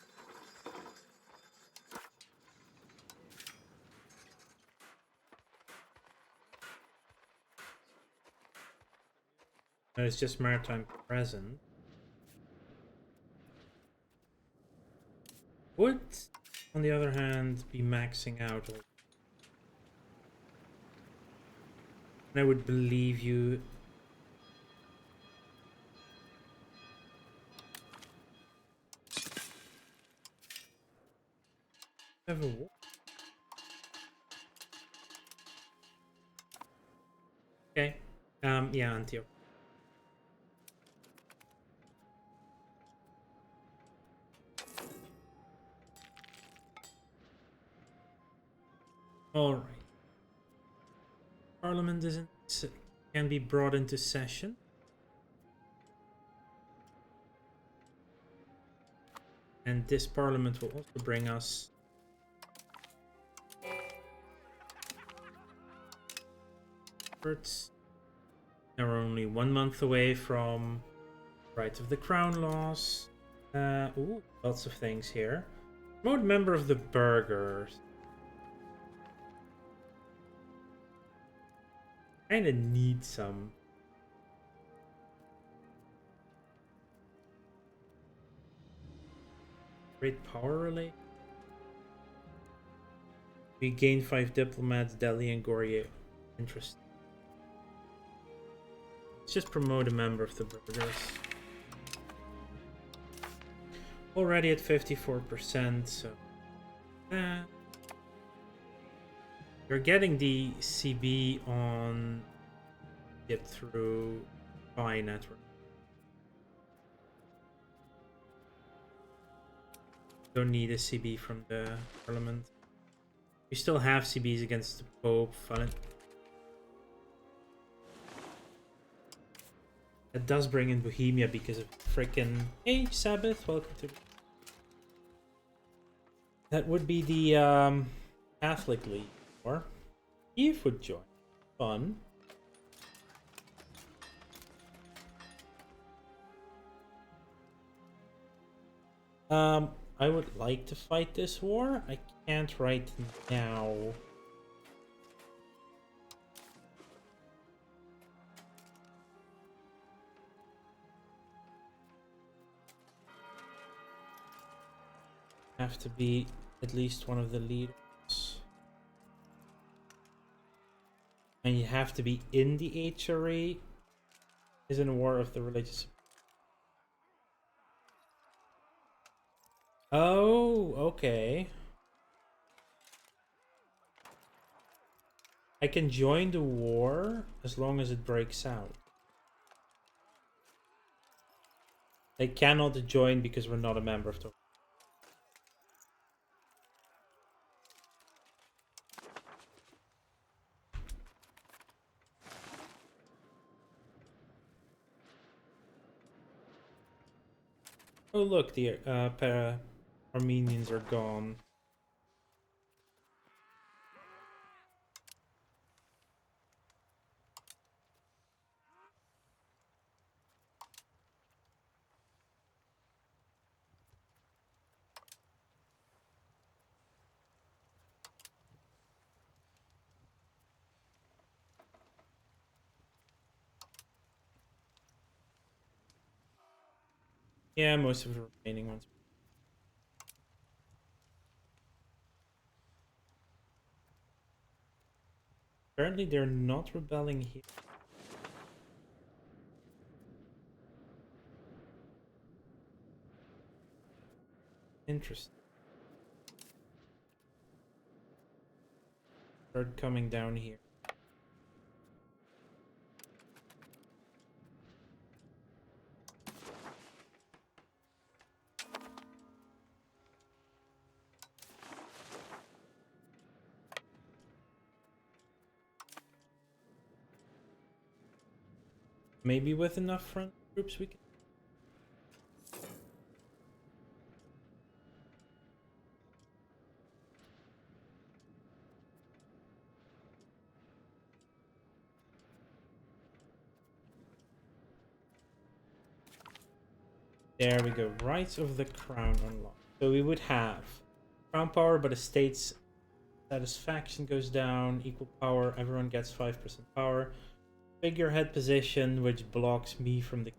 And it's just maritime present. Would, on the other hand, be maxing out. And I would believe you. Have a war. Okay. Yeah, Antioch. All right. Parliament can be brought into session. And this parliament will also bring us now we're only 1 month away from Rights of the Crown laws. Ooh, lots of things here. Promote member of the burghers. Kinda need some. Great power relay. We gain 5 diplomats, Delhi and Goryeo. Interesting. Let's just promote a member of the burghers. Already at 54%, so you're getting the CB on it through Pi network. Don't need a CB from the parliament. You still have CBs against the Pope. That does bring in Bohemia because of frickin' hey Sabbath, welcome to. That would be the Catholic League, or Eve would join. Fun. I would like to fight this war. I can't right now. have to be at least one of the leaders. And you have to be in the HRA. Is in a war of the religious. Oh, okay. I can join the war as long as it breaks out. I cannot join because we're not a member of the. Oh look, the Armenians are gone. Yeah, most of the remaining ones. Apparently they're not rebelling here. Interesting. Start coming down here. Maybe with enough front groups we can. There we go. Rights of the crown unlocked. So we would have crown power, but a state's satisfaction goes down. Equal power. Everyone gets 5% power. Figurehead position, which blocks me from the.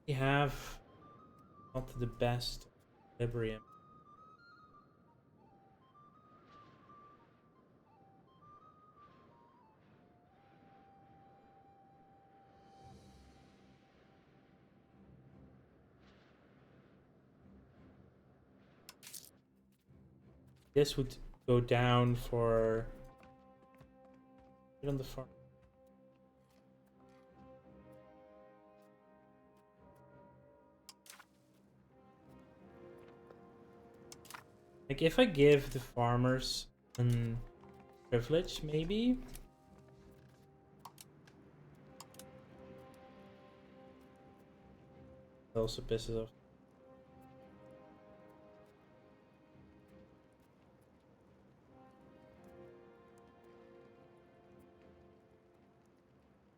We have not the best equilibrium. This would go down for on the farm. Like if I give the farmers an privilege, maybe. It also pisses off.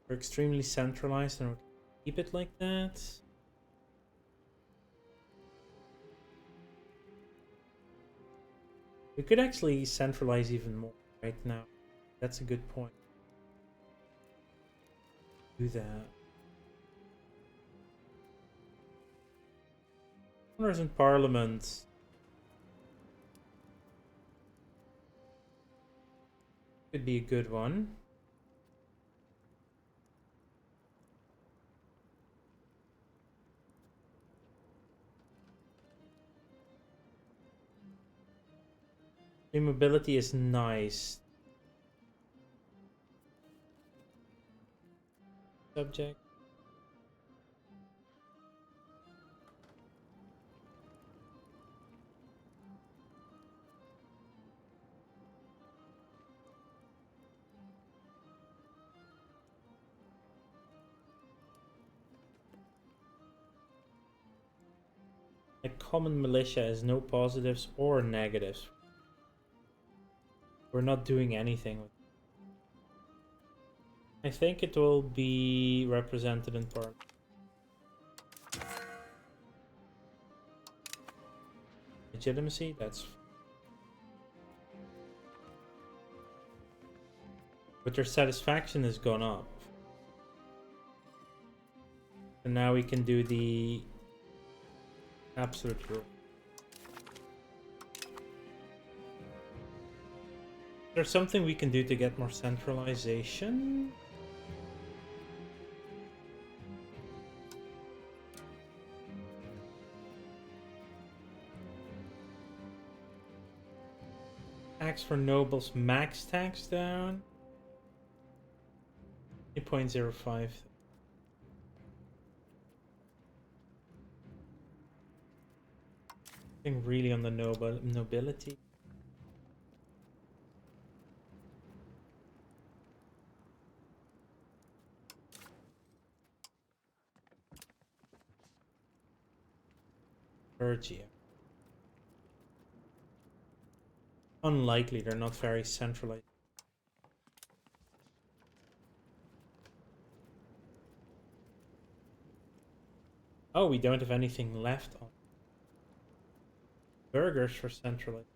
We're extremely centralized and we'll keep it like that. We could actually centralize even more right now. That's a good point. Do that. Honors in Parliament. Could be a good one. Mobility is nice. Subject. A common militia has no positives or negatives. We're not doing anything with it. I think it will be represented in Parliament. Legitimacy, that's. But their satisfaction has gone up. And now we can do the absolute rule. There's something we can do to get more centralization. Tax for nobles, max tax down. 8.05. I think really on the nobility. Virgia. Unlikely, they're not very centralized. Oh, we don't have anything left on burgers for centralized.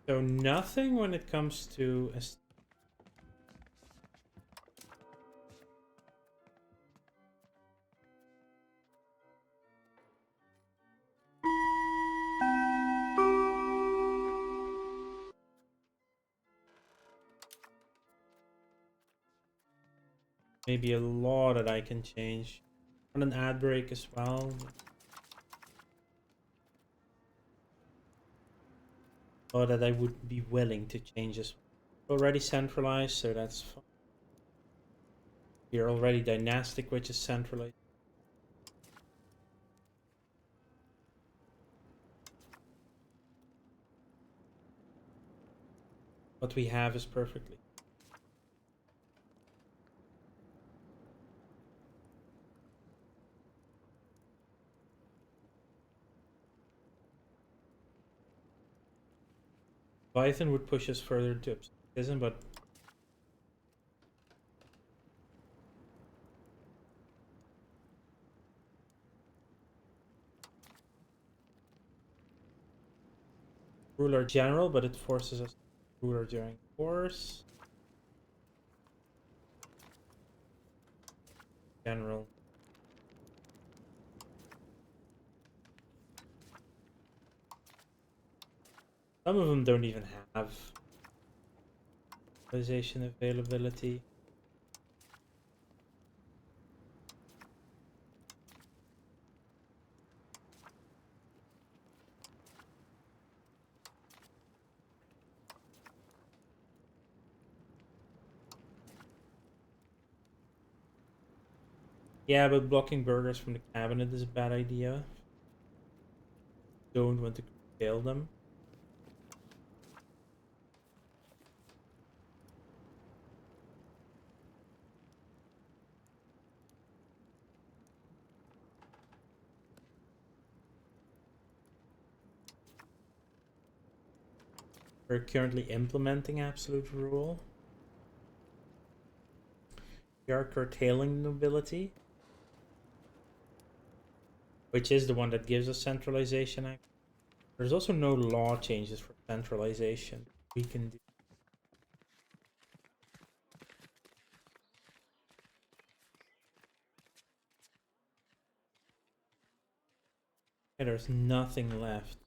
So nothing when it comes to a maybe a law that I can change. On an ad break as well. Or that I would be willing to change as well. Already centralized, so that's fine. You're already dynastic, which is centralized. What we have is perfectly. Python would push us further to absolutism, but ruler general, but it forces us to ruler during wars. General. Some of them don't even have civilization availability. Yeah, but blocking burgers from the cabinet is a bad idea. Don't want to curtail them. We're currently implementing absolute rule. We are curtailing nobility, which is the one that gives us centralization. There's also no law changes for centralization. We can do. Yeah, there's nothing left.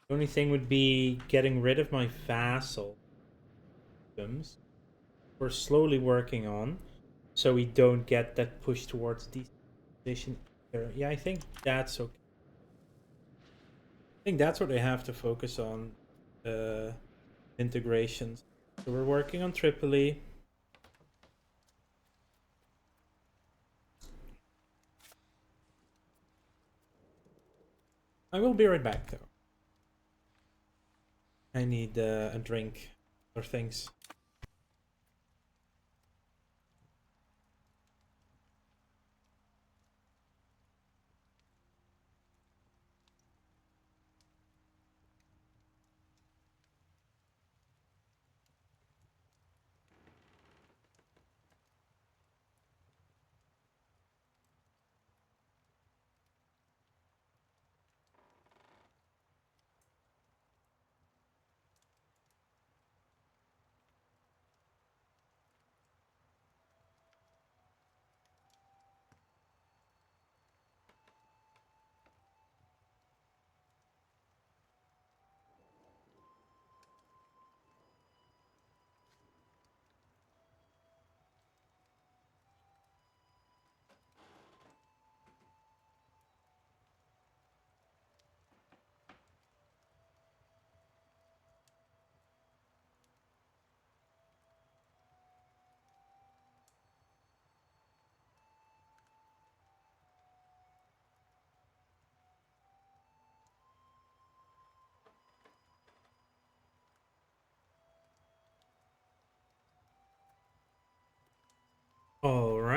The only thing would be getting rid of my vassal systems. We're slowly working on, so we don't get that push towards decentralization either. Yeah, I think that's okay. I think that's what they have to focus on, integrations. So we're working on Tripoli. I will be right back though. I need a drink or things.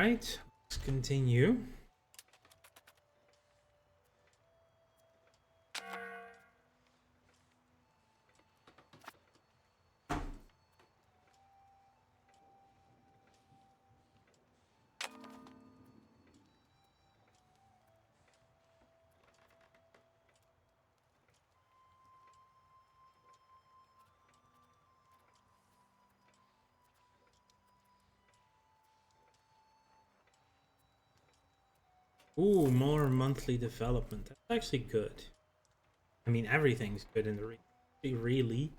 Alright, let's continue. Ooh, more monthly development. That's actually good. I mean, everything's good in the really.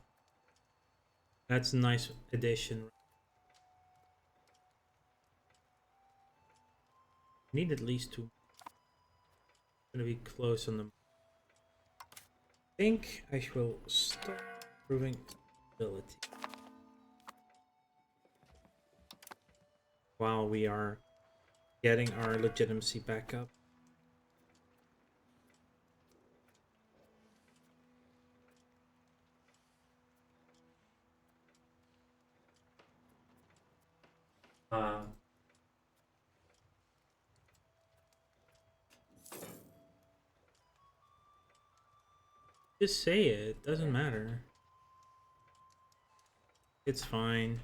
That's a nice addition. Need at least 2. Gonna be close on them. I think I will start improving stability while we are getting our legitimacy back up. Just say it, doesn't matter. It's fine.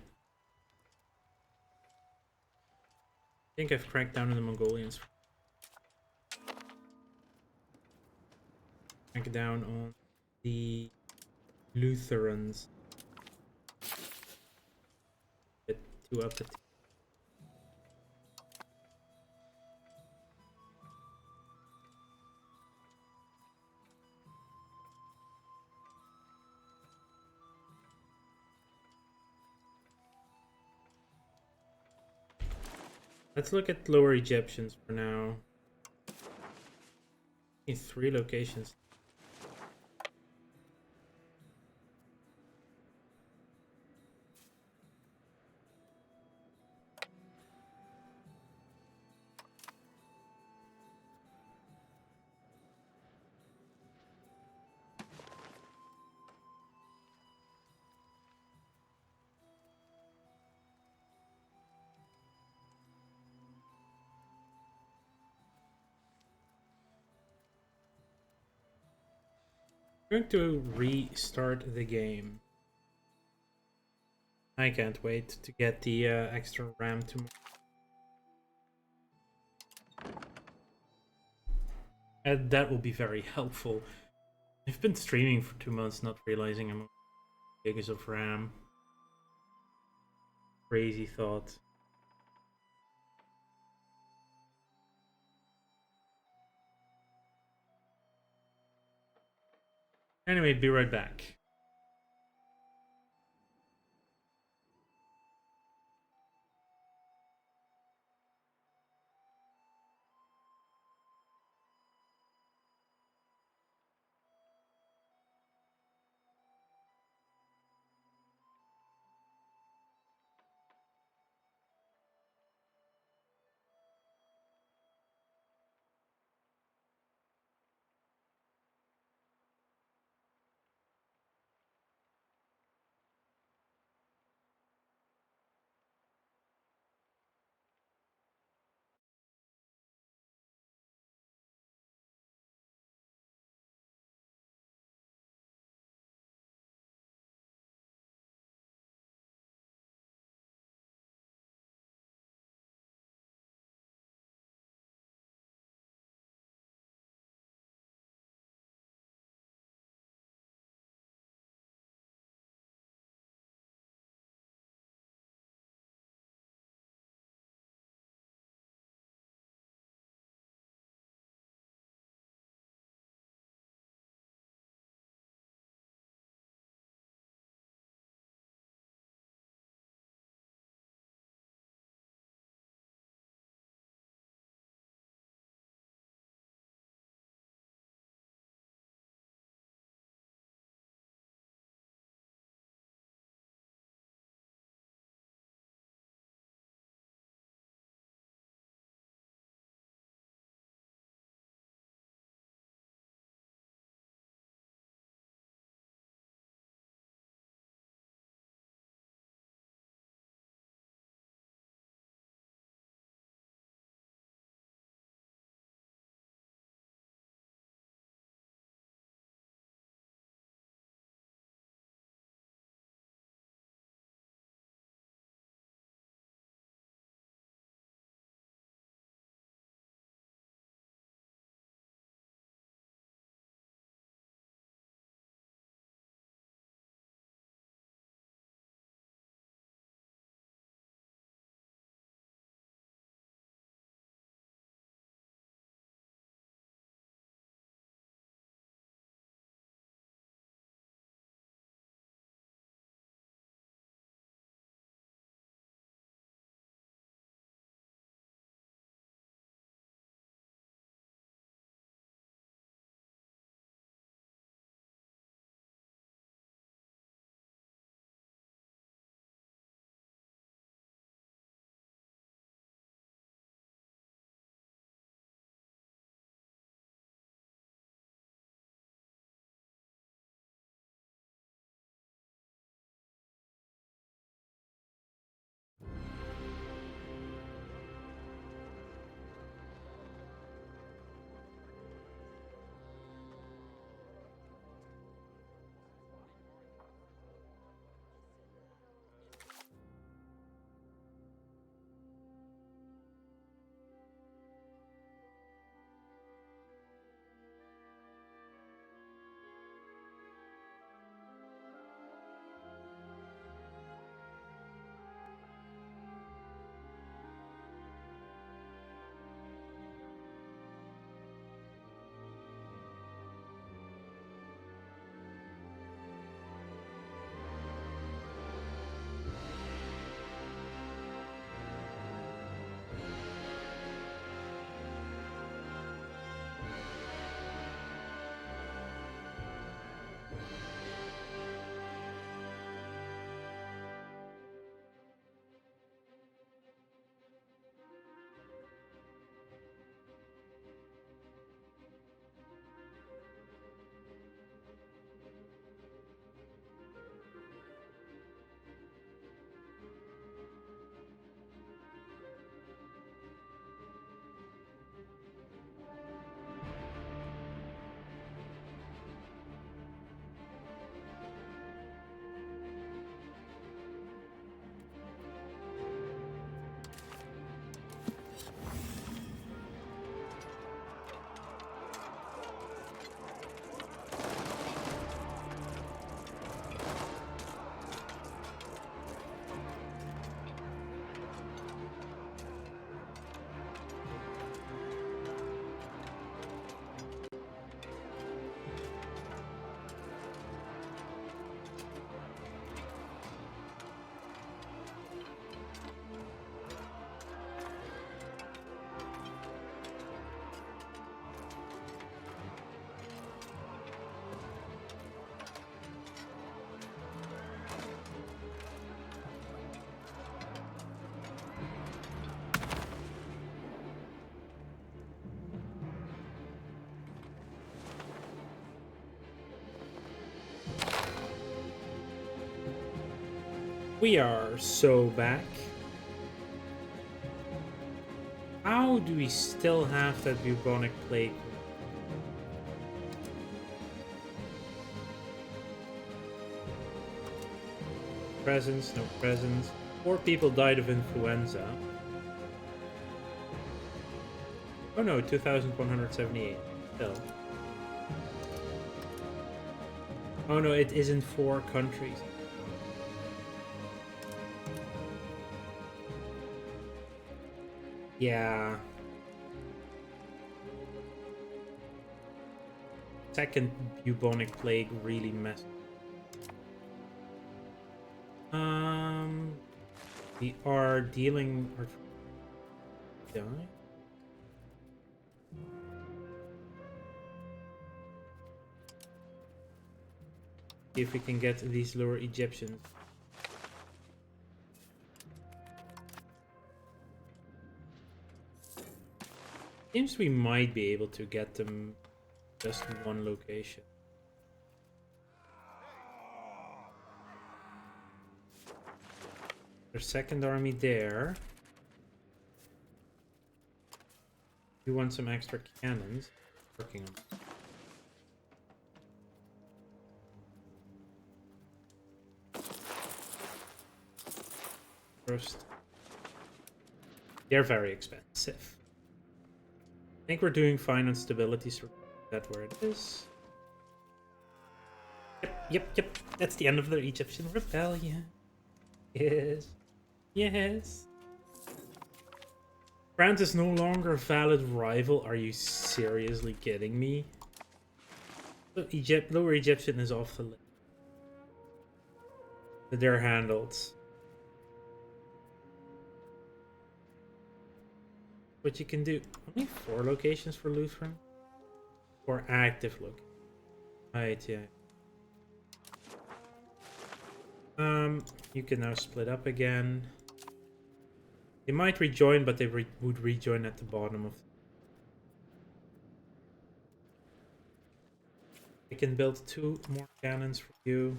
I think I've cracked down on the Mongolians. Crack down on the Lutherans. Bit too up the Let's look at Lower Egyptians for now. Need 3 locations. I'm going to restart the game. I can't wait to get the extra RAM tomorrow. And that will be very helpful. I've been streaming for 2 months, not realizing I'm on gigs of RAM. Crazy thought. Anyway, be right back. We are so back. How do we still have that bubonic plague? Presents, no presents. 4 people died of influenza. Oh no, 2,178. Still. Oh no, it is in 4 countries. Yeah. Second bubonic plague really messed. We are dealing. Die? See if we can get these lower Egyptians. Seems we might be able to get them just in one location. Their second army there. We want some extra cannons. Working on it. First, they're very expensive. I think we're doing fine on stability, so that's where it is. Yep. That's the end of the Egyptian rebellion. Yes. France is no longer a valid rival. Are you seriously kidding me? Lower Egyptian is off the list. They're handled. What you can do. Only 4 locations for Lutheran? 4 active locations. Right, yeah. You can now split up again. They might rejoin, but they would rejoin at the bottom of. I can build 2 more cannons for you.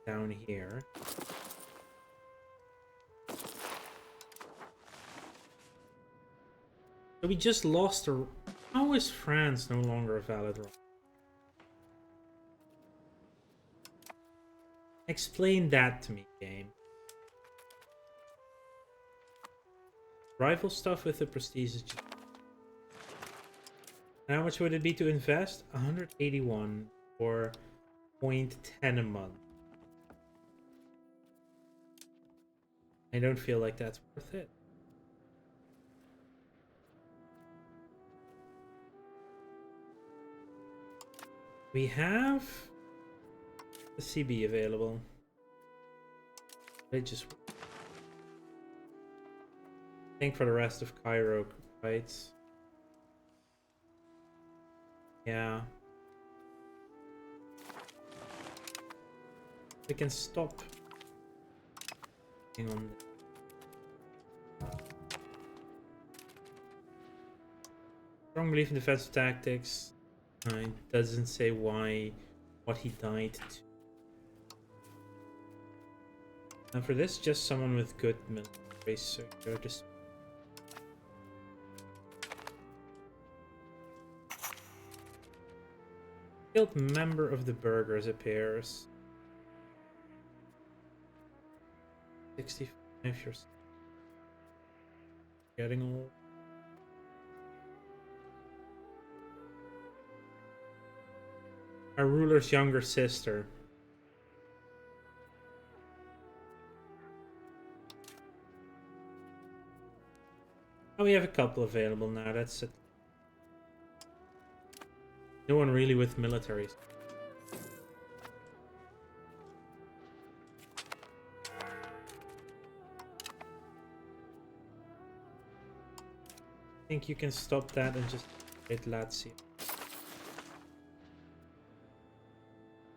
Down here. So we just lost a. How is France no longer a valid rival? Explain that to me, game. Rival stuff with the prestige. And how much would it be to invest? 181 for 0.10 a month. I don't feel like that's worth it. We have the CB available. They just think for the rest of Cairo, right? Yeah. We can stop. Hang on. Strong belief in defensive tactics. It doesn't say what he died to. And for this, just someone with good military, so just. Skilled member of the burghers appears. 65, you're getting old. Our ruler's younger sister. Oh, we have a couple available now. That's it. No one really with militaries. I think you can stop that and just hit Lazio.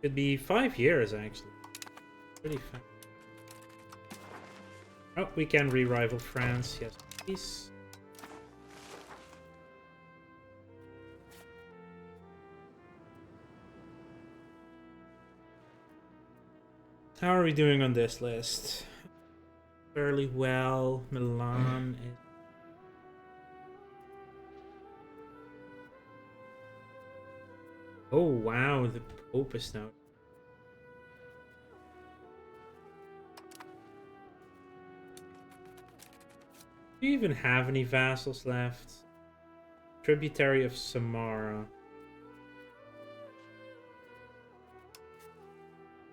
Could be 5 years actually. Pretty fast. Oh, we can re-rival France. Yes, please. How are we doing on this list? Fairly well. Milan is... Oh wow, the Pope is now... Do you even have any vassals left? Tributary of Samara.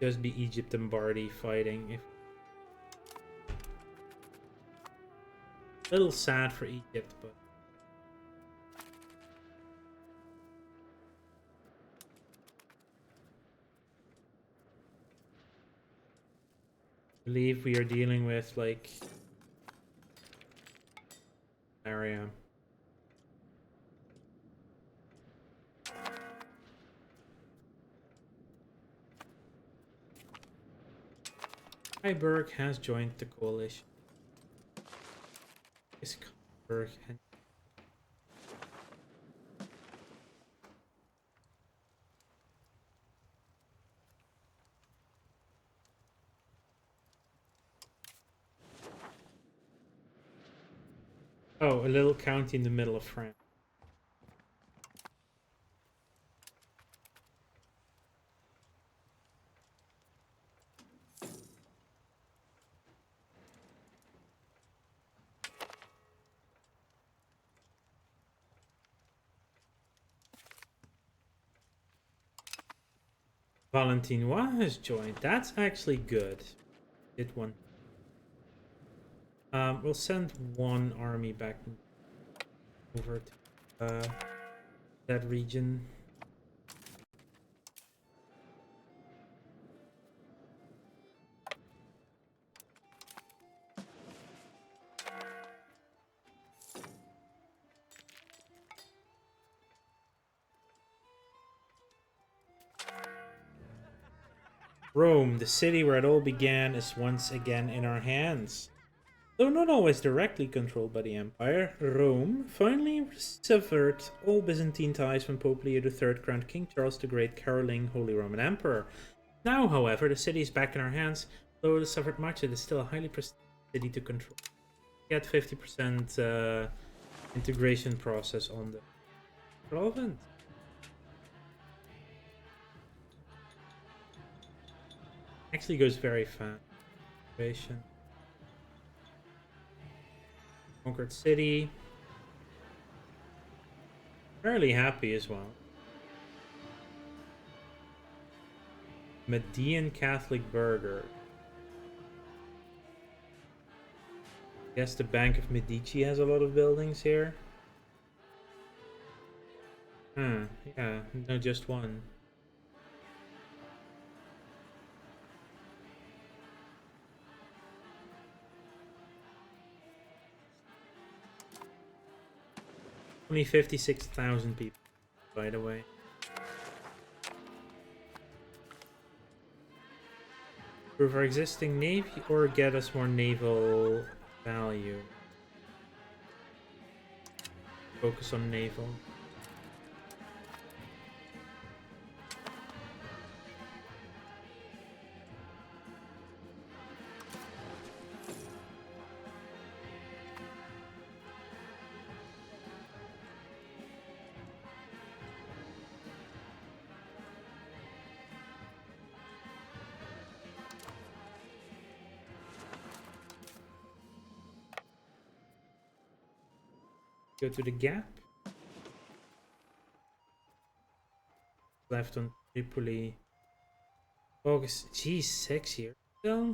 Just be Egypt and Bardi fighting. If... A little sad for Egypt, but... I believe we are dealing with, like... area. Freiburg has joined the coalition. Is Freiburg and... Oh, a little county in the middle of France. Valentinois has joined. That's actually good. Did one. We'll send one army back over to that region. Rome, the city where it all began, is once again in our hands. Though not always directly controlled by the Empire, Rome finally severed all Byzantine ties when Pope Leo III crowned King Charles the Great Caroling Holy Roman Emperor. Now, however, the city is back in our hands. Though it has suffered much, it is still a highly prestigious city to control. Get 50% integration process on the province. Actually goes very fast. Integration. Conquered city. Fairly happy as well. Median Catholic burger. Guess the Bank of Medici has a lot of buildings here. Yeah, no, just one. Only 56,000 people, by the way. Improve our existing navy or get us more naval value? Focus on naval. Go to the gap. Left on Tripoli. Focus. Geez, 6 years still.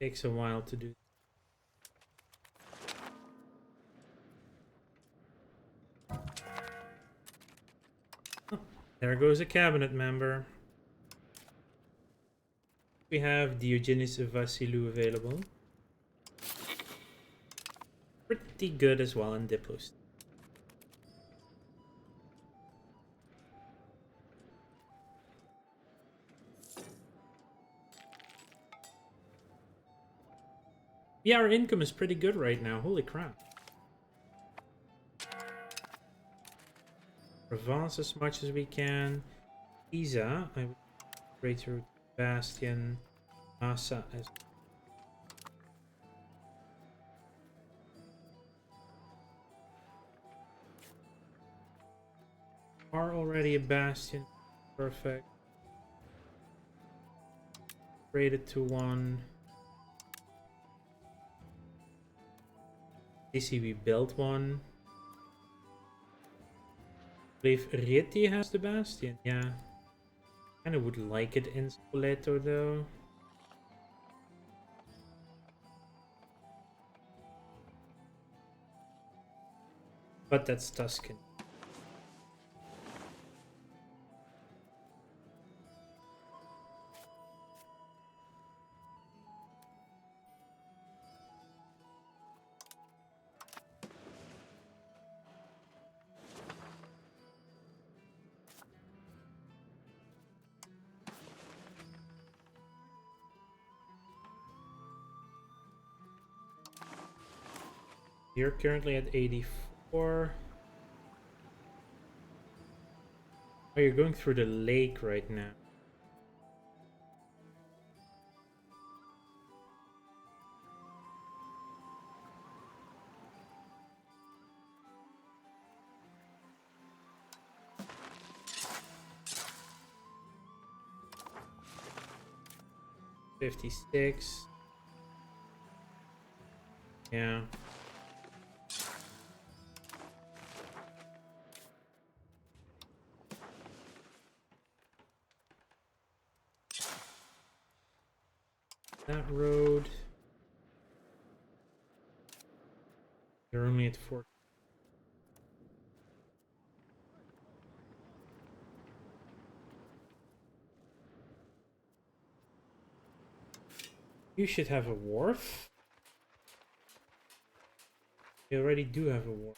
Takes a while to do. Oh, there goes a cabinet member. We have Diogenes Vassilou available. Pretty good as well in Diplos. Yeah, our income is pretty good right now. Holy crap. Provence as much as we can. Pisa, I would upgrade to Bastion. Massa as are already a Bastion. Perfect. Upgrade it to 1. DC, we built one. I believe Rieti has the Bastion. Yeah. Kind of would like it in Spoleto though. But that's Tuscan. You're currently at 84. Oh, you're going through the lake right now. $56. Yeah. That road. You're only at 4. You should have a wharf. You already do have a wharf.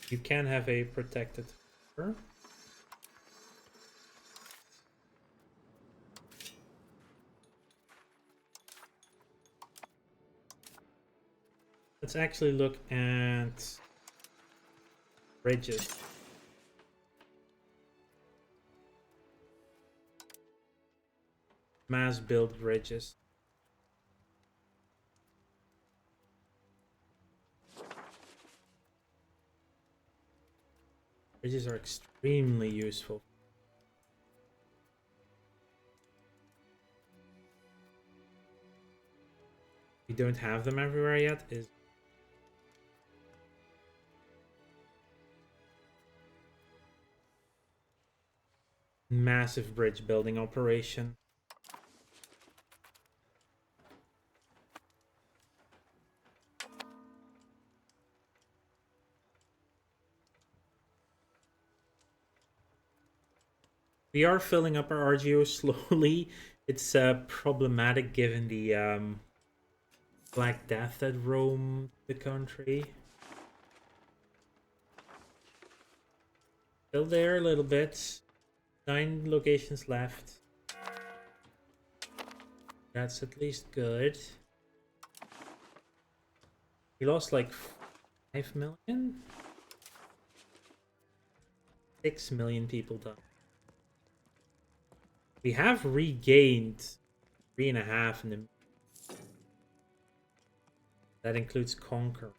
You can have a protected harbor. Let's actually look at bridges. Mass build bridges. Bridges are extremely useful. We don't have them everywhere yet. Is massive bridge building operation. We are filling up our RGO slowly. It's problematic given the Black Death that roam the country. Still there a little bit. 9 locations left. That's at least good. We lost like 5 million? 6 million people died. We have regained 3.5 in the... That includes Conquer.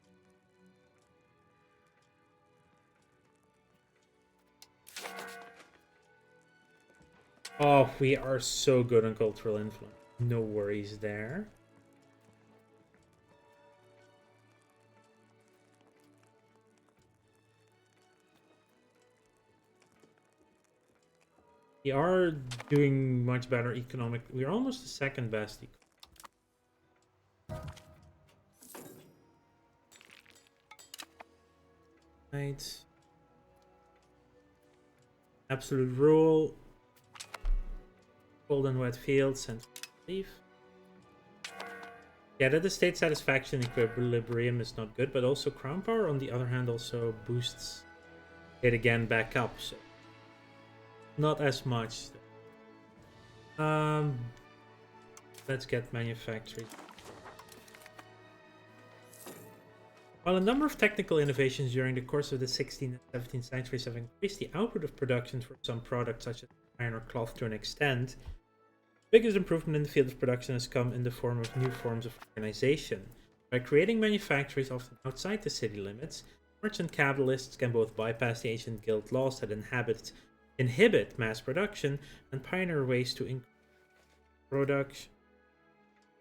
Oh, we are so good on cultural influence. No worries there. We are doing much better economic. We're almost the second best. Right. Absolute rule. Cold and wet fields and leaf. Yeah, that the state satisfaction equilibrium is not good, but also crown power on the other hand also boosts it again back up. So not as much. Let's get manufacturing. While a number of technical innovations during the course of the 16th and 17th centuries have increased the output of production for some products such as iron or cloth to an extent, the biggest improvement in the field of production has come in the form of new forms of organization. By creating manufactories often outside the city limits, merchant capitalists can both bypass the ancient guild laws that inhibit mass production and pioneer ways to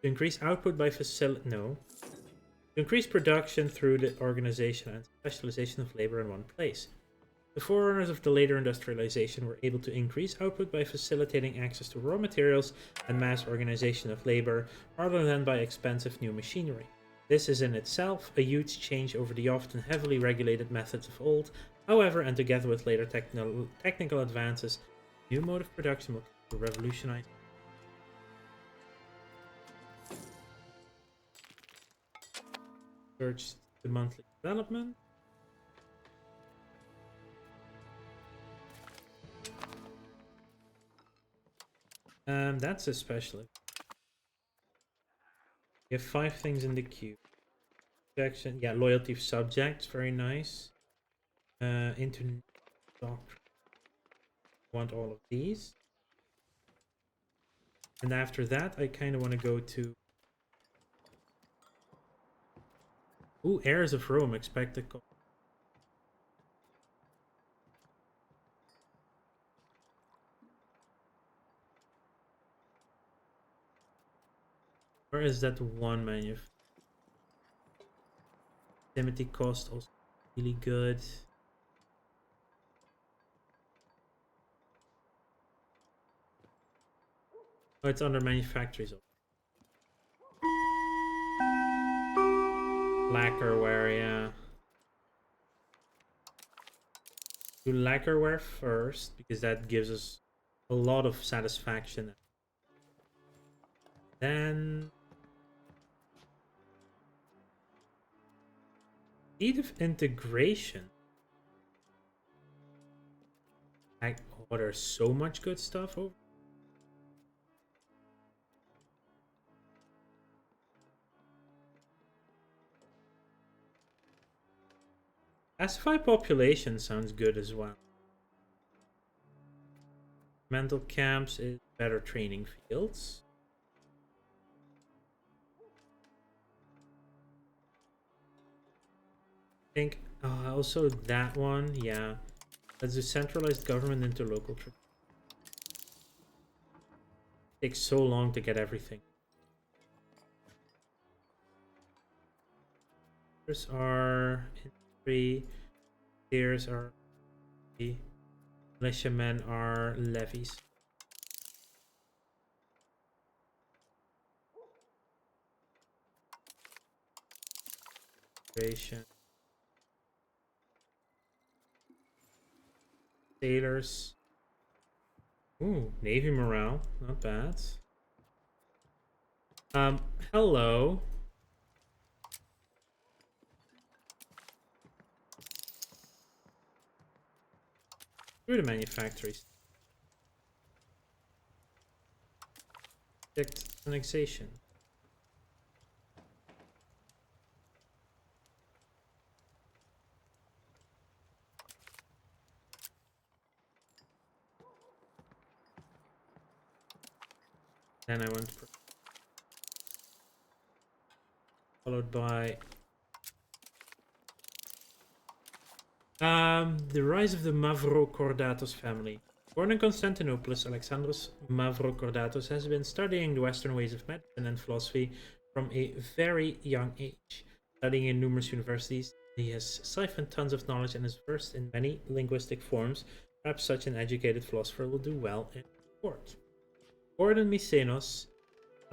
increase output by to increase production through the organization and specialization of labor in one place. The forerunners of the later industrialization were able to increase output by facilitating access to raw materials and mass organization of labor rather than by expensive new machinery. This is in itself a huge change over the often heavily regulated methods of old. However, and together with later technical advances, new mode of production will revolutionize. Search the monthly development. That's a special. You have 5 things in the queue. Section, yeah, loyalty of subjects, very nice. Into doctrine. Want all of these. And after that, I kind of want to go to. Ooh, heirs of Rome, expected. Where is that one manufacturer? Proximity cost also really good. Oh, it's under manufacturers. Lacquerware, yeah. Do lacquerware first because that gives us a lot of satisfaction. Then speed of integration. Oh, there's so much good stuff over. Classify population sounds good as well. Mental camps is better training fields. I think also that one, yeah. Let's do centralized government into local. Takes so long to get everything. Here's our industry. Here's our militiamen are levies. Sailors. Ooh, Navy morale, not bad. Hello. Through the manufactories. Project annexation. Then I want to followed by the rise of the Mavrocordatos family. Born in Constantinople, Alexandros Mavrocordatos has been studying the Western ways of medicine and philosophy from a very young age. Studying in numerous universities, he has siphoned tons of knowledge and is versed in many linguistic forms. Perhaps such an educated philosopher will do well in court. Born in Mycenos,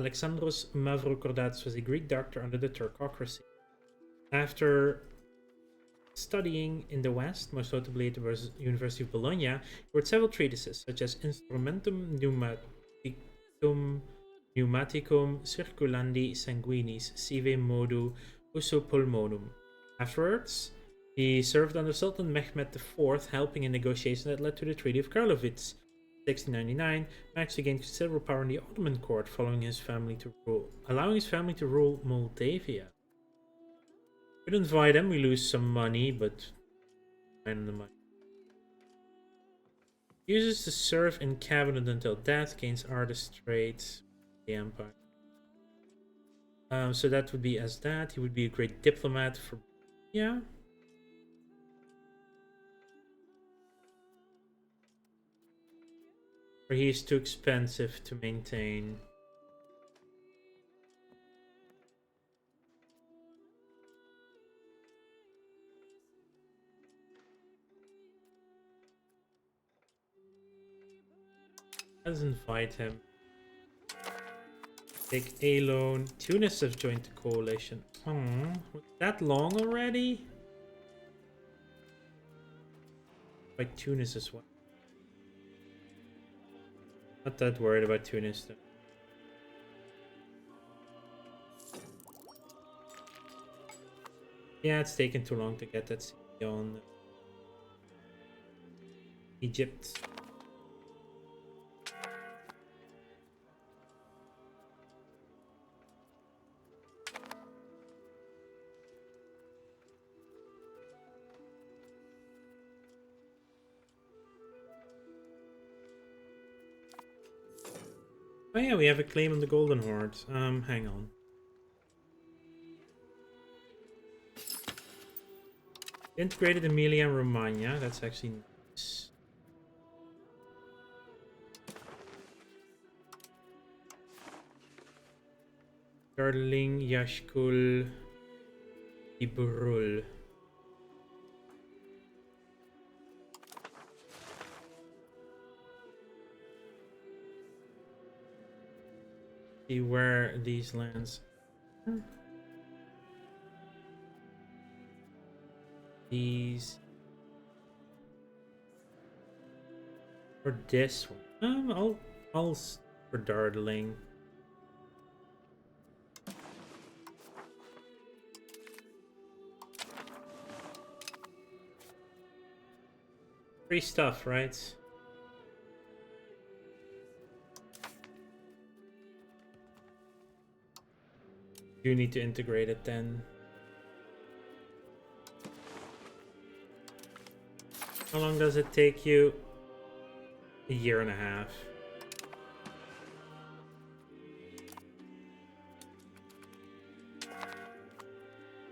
Alexandros Mavrocordatos was a Greek doctor under the Turkocracy. After studying in the West, most notably at the University of Bologna, he wrote several treatises such as Instrumentum Pneumaticum Circulandi Sanguinis Sive Modu Uso Pulmonum. Afterwards, he served under Sultan Mehmed IV, helping in negotiations that led to the Treaty of Karlovitz. 1699, managed to gain considerable power in the Ottoman court, allowing his family to rule Moldavia. We invite him, we lose some money, but find the money. Uses to serve in cabinet until death, gains artist traits, the empire. So that would be as that. He would be a great diplomat for, yeah. Or he's too expensive to maintain. Let's invite him. Take a loan. Tunis have joined the coalition. Oh, was that long already? Like Tunis as well. Not that worried about Tunis though. Yeah, it's taken too long to get that city on Egypt. Oh yeah, we have a claim on the Golden Horde. Hang on. Integrated Emilia and Romagna. That's actually nice. Darling, Yashkul, Ibrul. See where these lands are. These or this one. I'll for Dartling. Free stuff, right? You need to integrate it then. How long does it take you? A year and a half.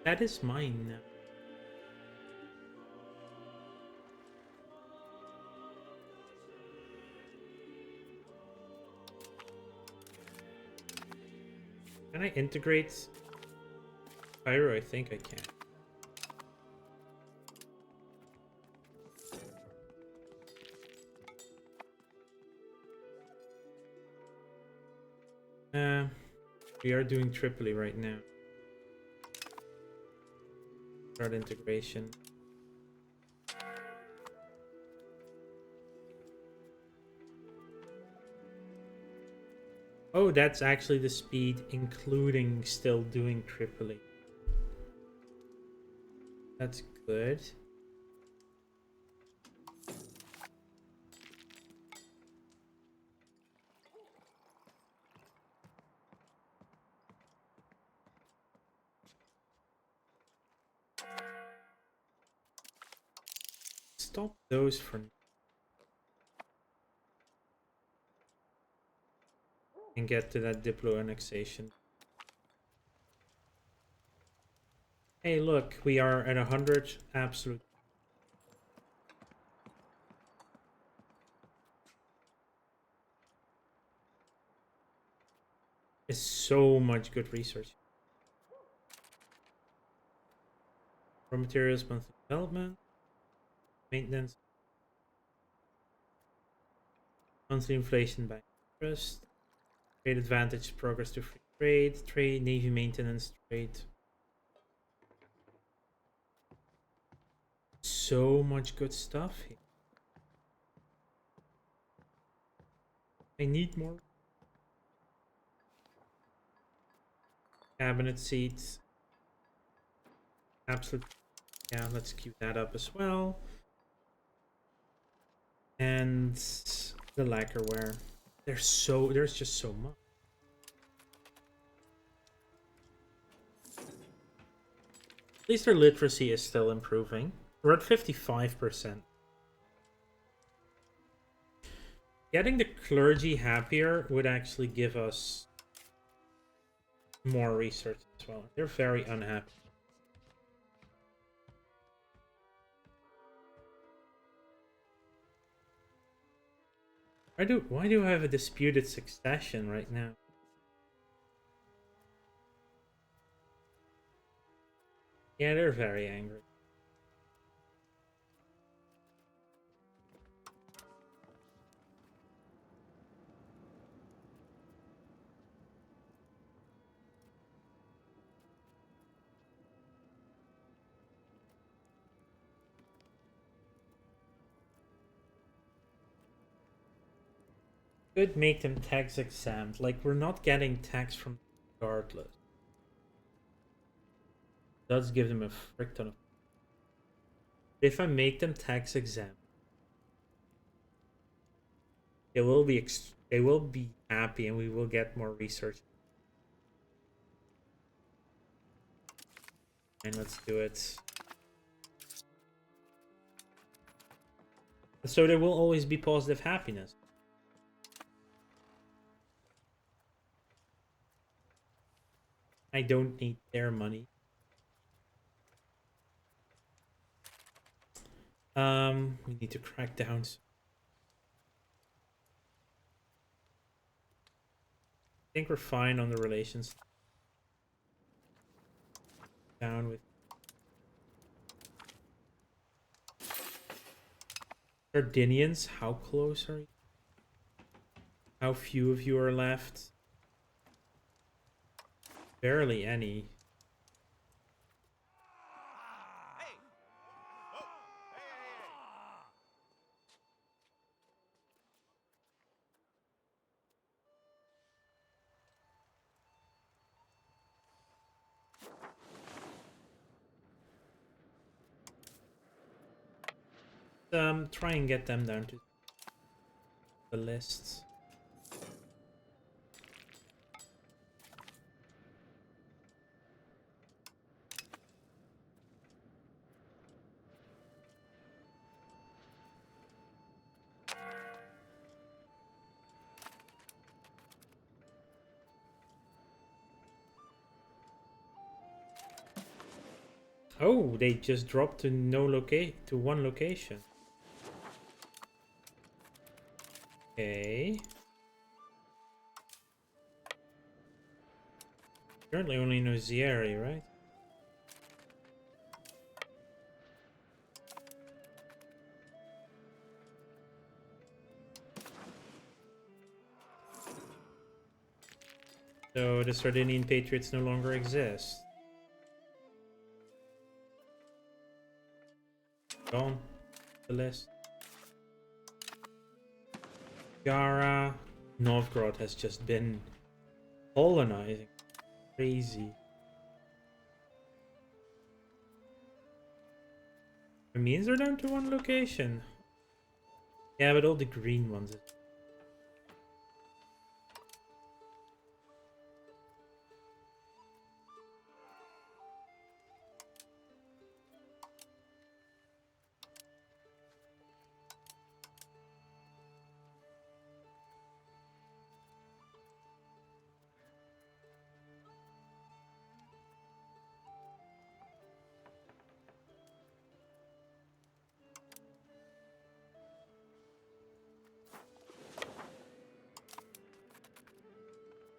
That is mine now. Can I integrate Pyro? I think I can. We are doing Tripoli right now. Start integration. Oh, that's actually the speed, including still doing Tripoli. That's good. Stop those for now. And get to that Diplo annexation. Hey, look, we are at 100 absolute. It's so much good research. Raw materials, monthly development, maintenance, monthly inflation by interest, trade advantage, progress to free trade, navy maintenance, trade. So much good stuff here. I need more cabinet seats. Absolute. Yeah, let's queue that up as well. And the lacquerware. There's just so much. At least their literacy is still improving. We're at 55%. Getting the clergy happier would actually give us more research as well. They're very unhappy. Why do I have a disputed succession right now? Yeah, they're very angry. Could make them tax exempt. Like, we're not getting tax from regardless. Does give them a frick ton of. If I make them tax exempt, they will be happy, and we will get more research. And let's do it. So there will always be positive happiness. I don't need their money. We need to crack down. I think we're fine on the relations. Down with Sardinians. How close are you? How few of you are left? Barely any. Try and get them down to the lists. Oh, they just dropped to one location. Okay. Currently only in Ozieri, right? So the Sardinian Patriots no longer exist. Gone. The list. Gara. Novgorod has just been colonizing. Crazy. It means they're down to one location. Yeah, but all the green ones.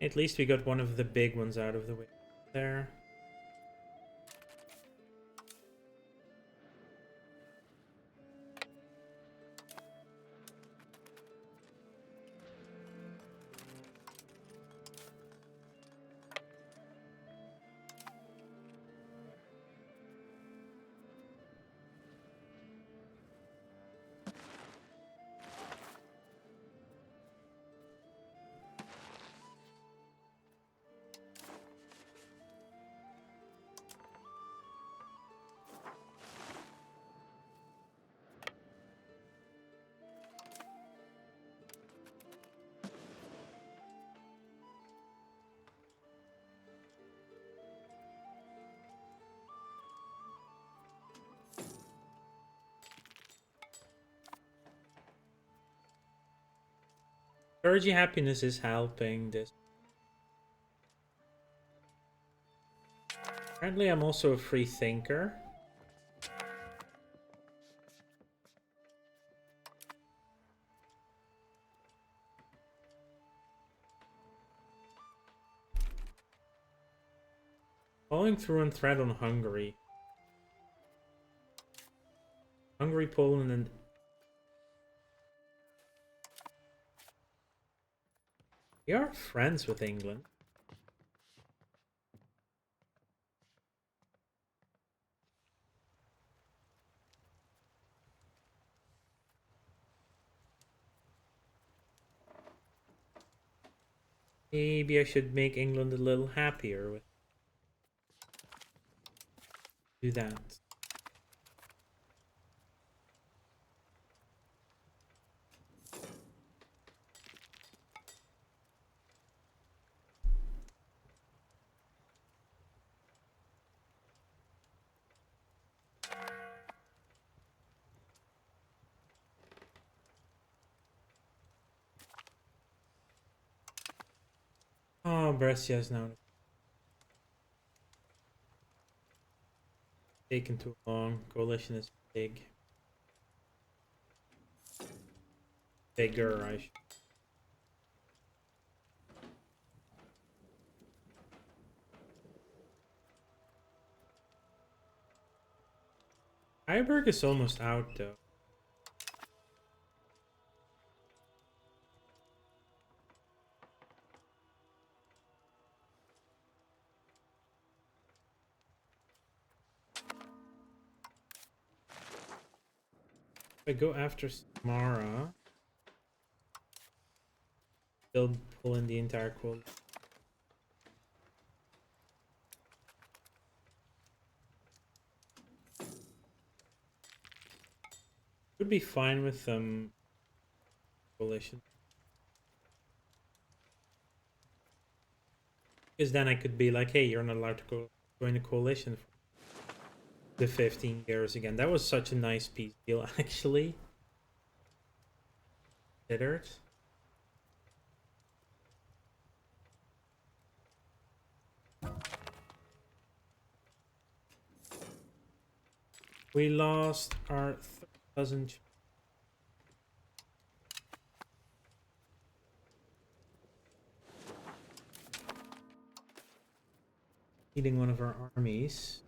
At least we got one of the big ones out of the way there. Clergy happiness is helping this. Apparently I'm also a free thinker. Following through on thread on Hungary. Hungary, Poland, and we are friends with England. Maybe I should make England a little happier with do that. Oh, Brescia is now taken too long. Coalition is big. Bigger, I should. Heiberg is almost out though. If I go after Samara, they'll pull in the entire quote. Would be fine with coalition. Because then I could be like, hey, you're not allowed to join a coalition for the 15 years again. That was such a nice peace deal, actually. Considered. We lost our 1,000. Leading one of our armies.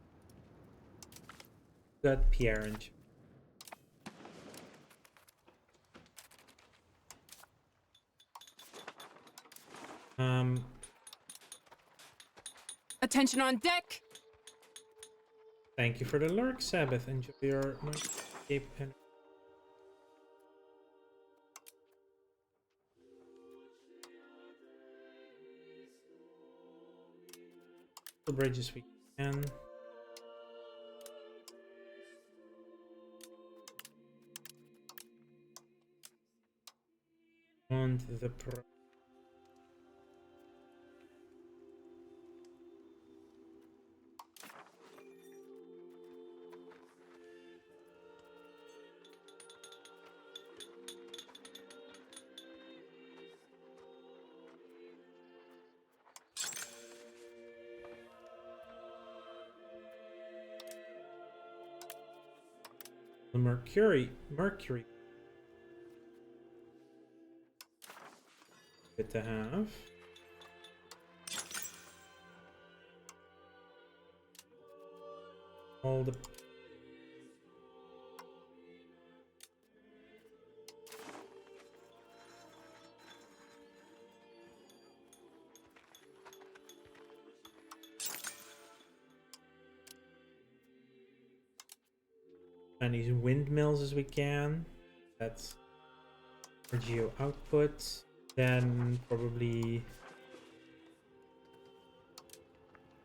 Got Pierre and Attention on deck. Thank you for the lurk, Sabbath. Enjoy your escape and the bridges we can. And the Mercury. Good to have. All the many windmills as we can. That's our geo output. Then probably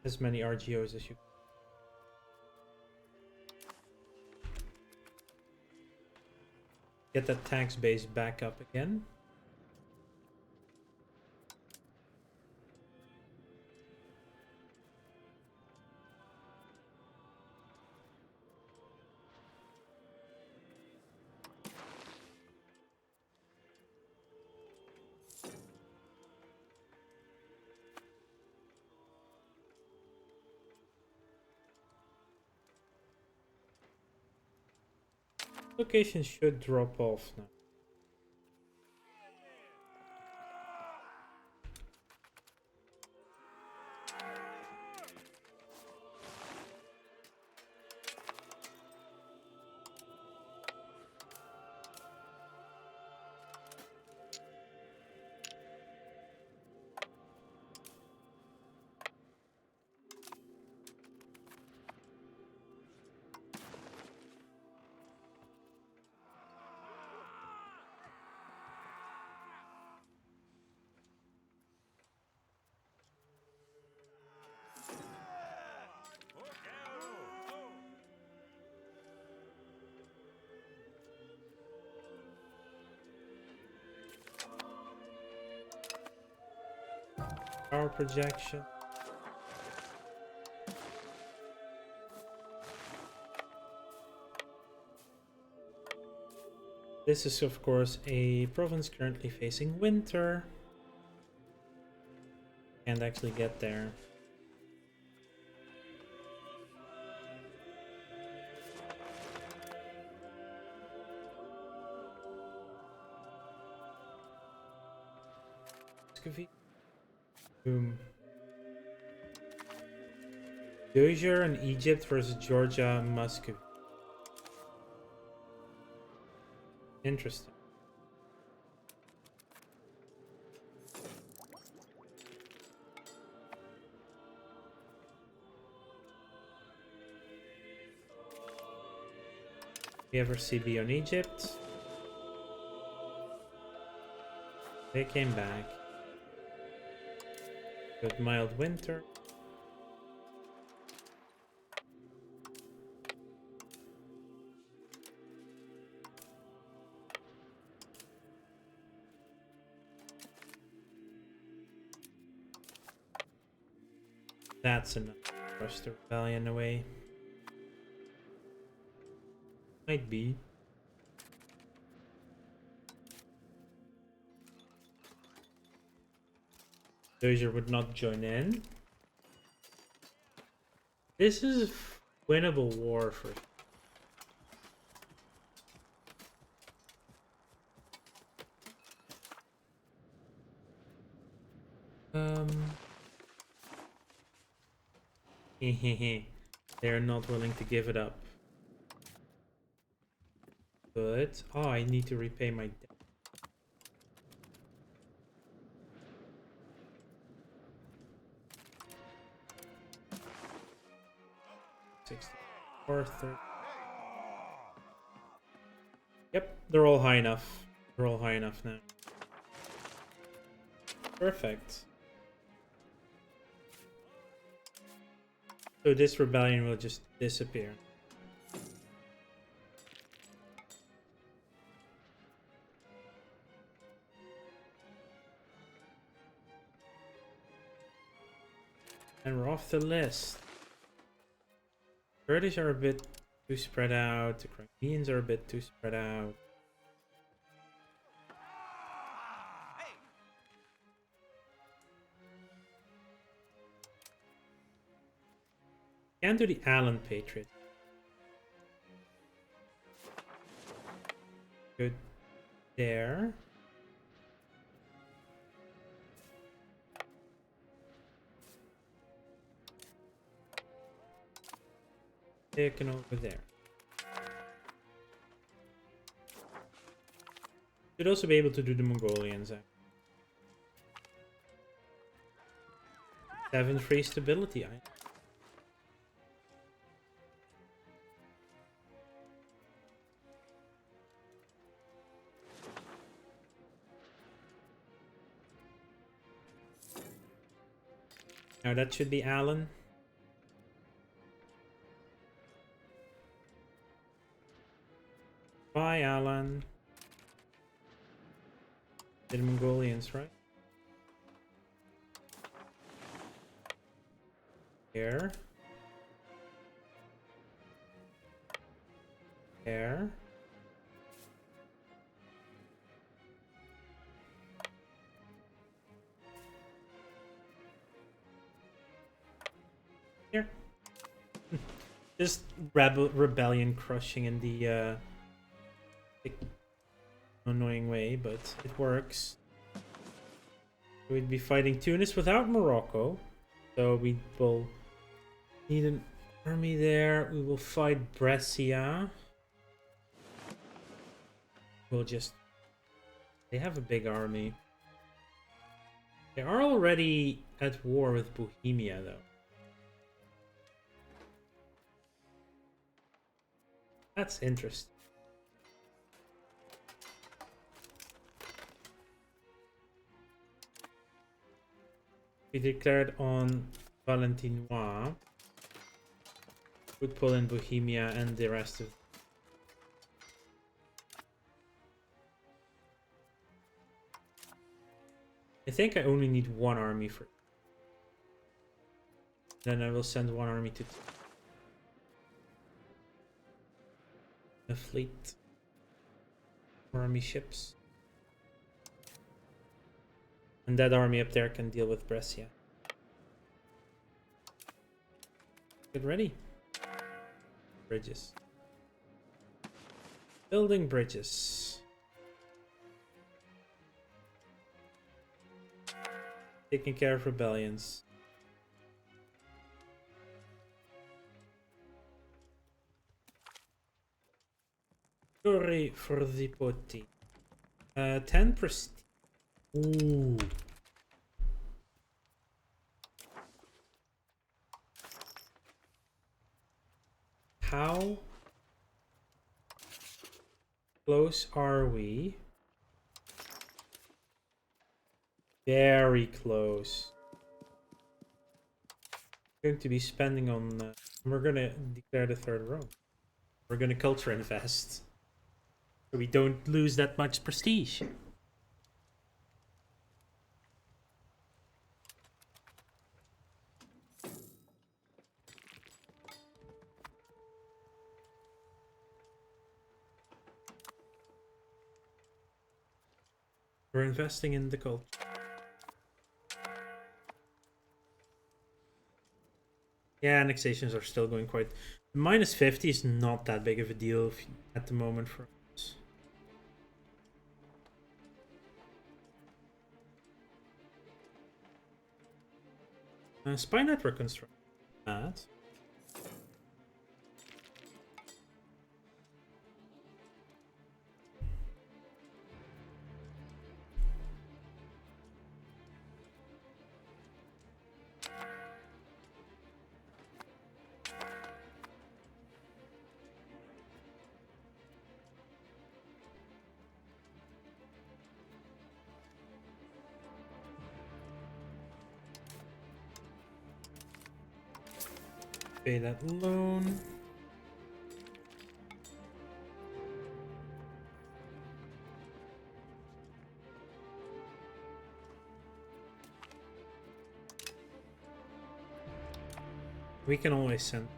as many RGOs as you. Get that tax base back up again. Location should drop off now. Power projection. This is of course a province currently facing winter. Can't actually get there. Boom. Dozier and Egypt versus Georgia, Muscovy. Interesting. We have our CB on Egypt. They came back. Good mild winter. That's enough to rush the rebellion away. Might be. Dozier would not join in. This is a winnable war for. They're not willing to give it up. But oh, I need to repay my debt. 64, 30. Yep, they're all high enough. They're all high enough now. Perfect. So this rebellion will just disappear. And we're off the list. Kurdish are a bit too spread out. The Crimeans are a bit too spread out. Can't do the Allen Patriot. Good there. Taken over there. Should also be able to do the Mongolians. 7 free stability. Now that should be Allen. Bye, Alan. The Mongolians, right? Here. There. Here. Just rebellion crushing in the way, but it works. We'd be fighting Tunis without Morocco, so we will need an army there. We will fight Brescia. We'll just... They have a big army. They are already at war with Bohemia, though. That's interesting. We declared on Valentinois. Would pull in Bohemia and the rest of... I think I only need one army for... Then I will send one army to... a fleet. Army ships. And that army up there can deal with Brescia. Get ready. Bridges. Building bridges. Taking care of rebellions. Sorry for the potty. 10 prestige. Ooh. How close are we? Very close. Going to be spending on... we're gonna declare the third Rome. We're gonna culture invest. So we don't lose that much prestige. We're investing in the culture. Yeah, annexations are still going quite... Minus 50 is not that big of a deal at the moment for us. Spy network construction. That. Pay that loan. We can always send.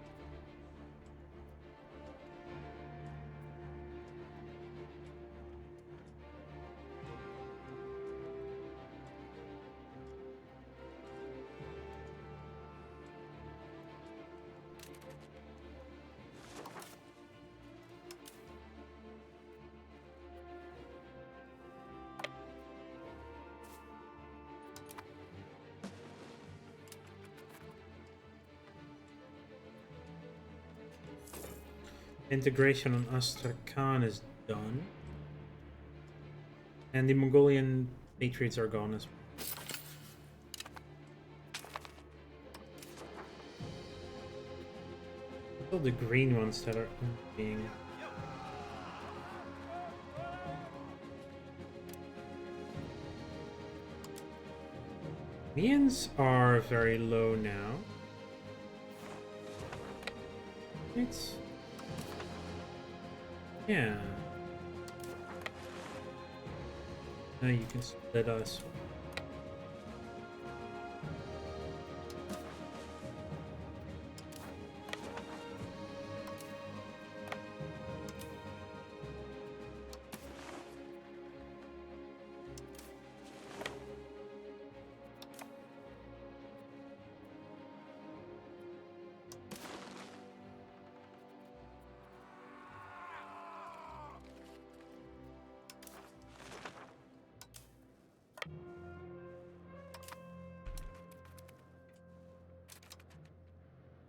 Integration on Astrakhan is done. And the Mongolian patriots are gone as well. All the green ones that are being... Mians are very low now. It's... Yeah. Now you can split us.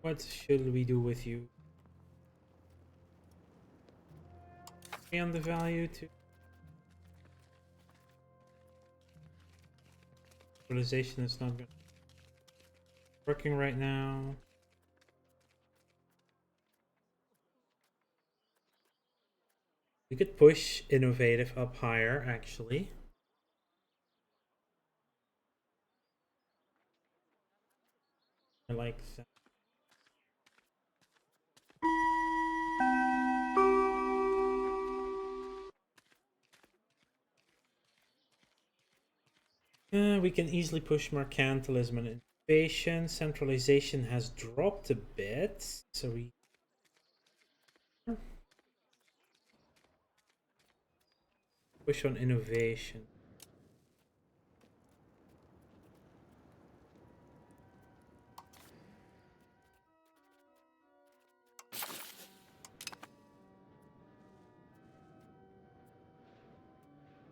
What should we do with you? And the value to realization is not good. Working right now. We could push innovative up higher, actually. I like that. We can easily push mercantilism and innovation. Centralization has dropped a bit, so we push on innovation.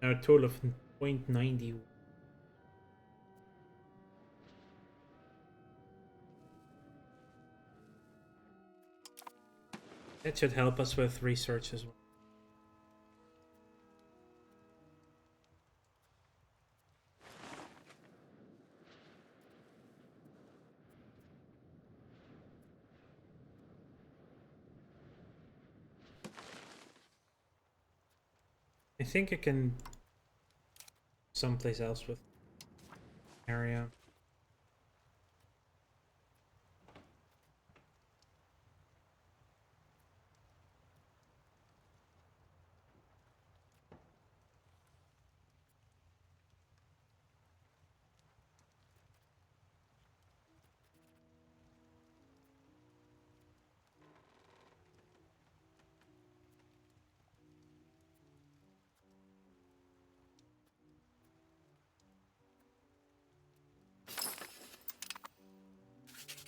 Now a total of 0.90. That should help us with research as well. I think I can someplace else with area.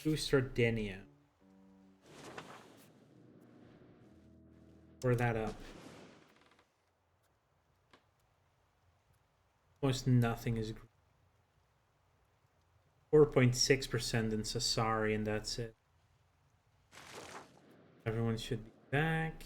To Sardinia. Pour that up. Almost nothing is 4.6% in Sassari, and that's it. Everyone should be back.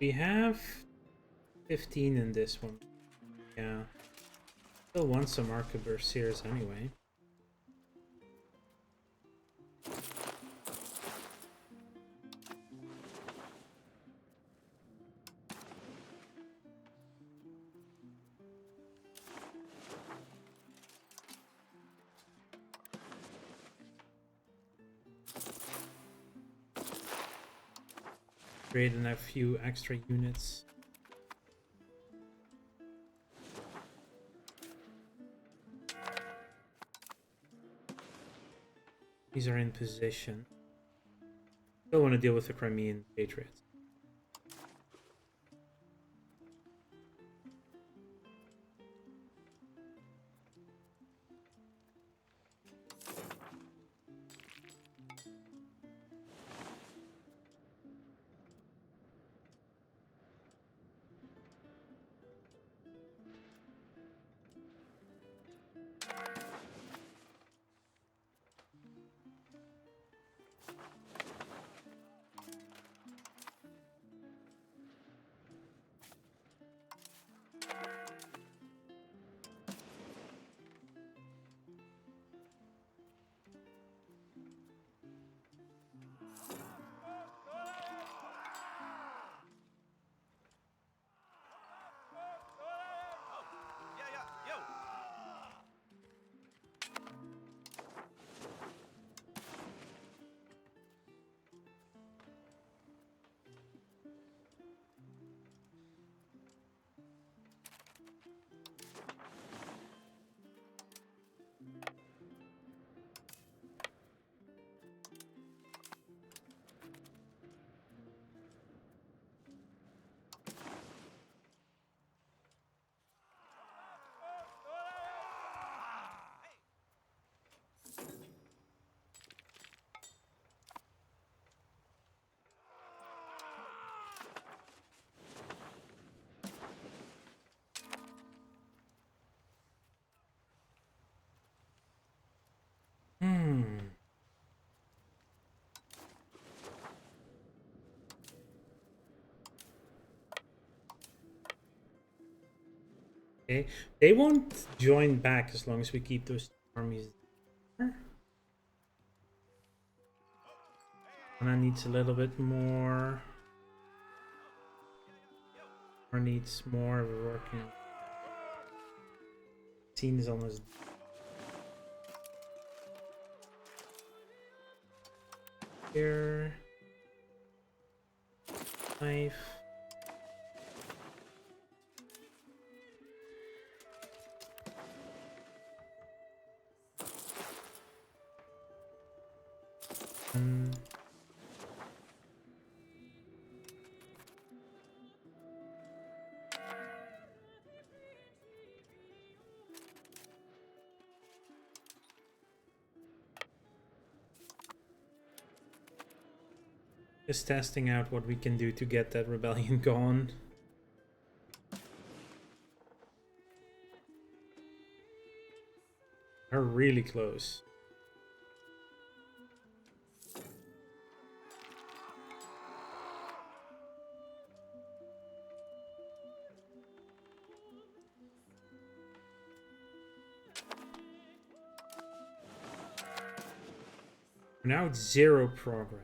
We have 15 in this one. Yeah. Still want some arquebusiers anyway. Create a few extra units. These are in position. Still want to deal with the Crimean Patriots. Okay, they won't join back as long as we keep those armies there. And I needs a little bit more. Or needs more. We're working. Scene is almost. Here. Knife. Just testing out what we can do to get that rebellion gone. They're really close. Now it's 0 progress.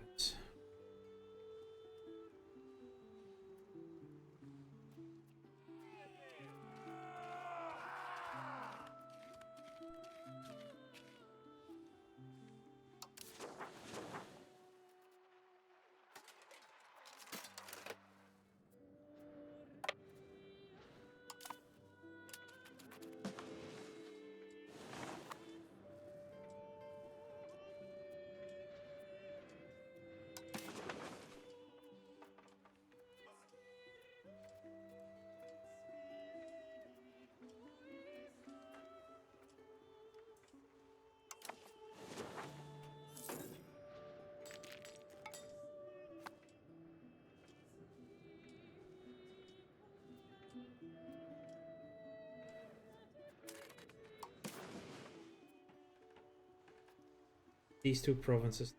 These two provinces.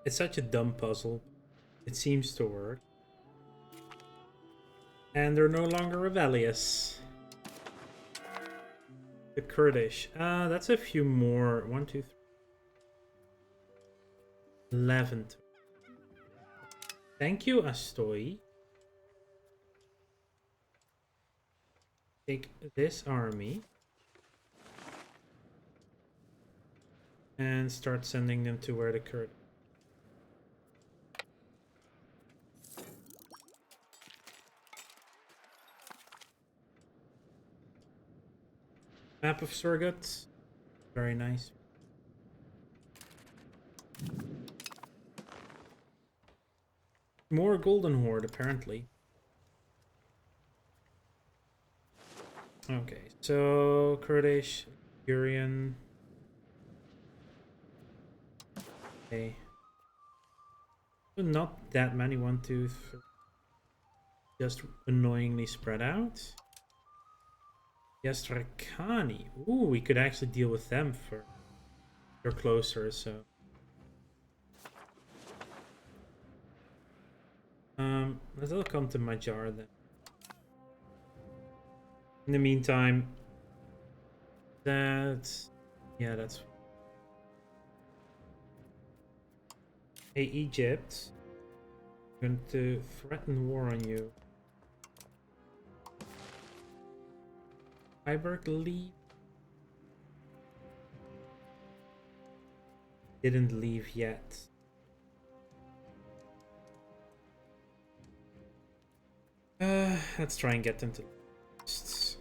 It's such a dumb puzzle. It seems to work. And they're no longer rebellious. The Kurdish. That's a few more. 1, 2, 3. 11. Thank you, Astoy. Take this army and start sending them to where the Kurd. Map of Surgut. Very nice. More Golden Horde, apparently. Okay, so Kurdish, Urian. Okay. Not that many. 1, 2, 3. Just annoyingly spread out. Yes, Rakani. Ooh, we could actually deal with them for. They're closer, so. Let's come to Magyar then. In the meantime, that's. Yeah, that's. Hey, Egypt. I'm going to threaten war on you. Iberg leave? Didn't leave yet. Let's try and get them to lists.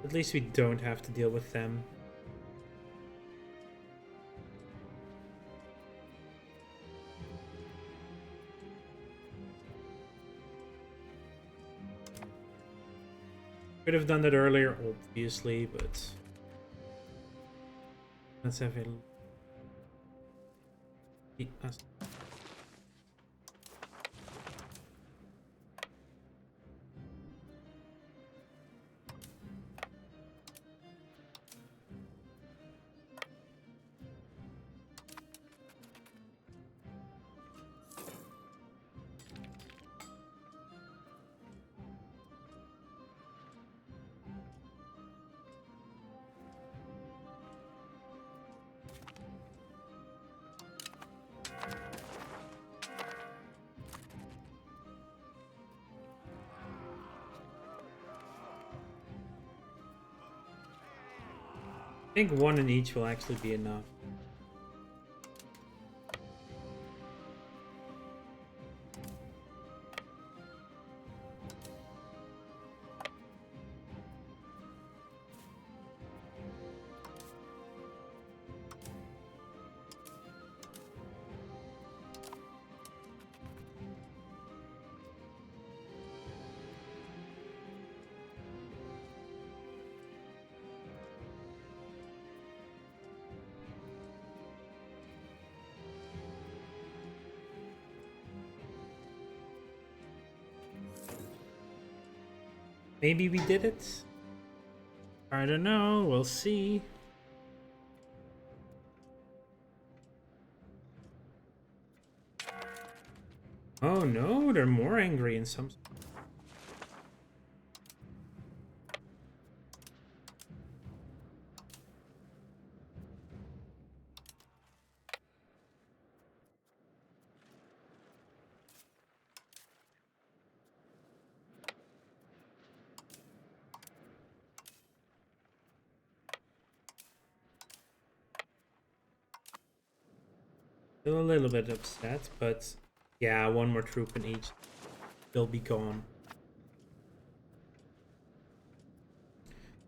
At least we don't have to deal with them. Could have done that earlier, obviously, but let's have a look. I think one in each will actually be enough. Maybe we did it? I don't know, we'll see. Oh no, they're more angry in some... Still a little bit upset, but yeah, one more troop in each. They'll be gone.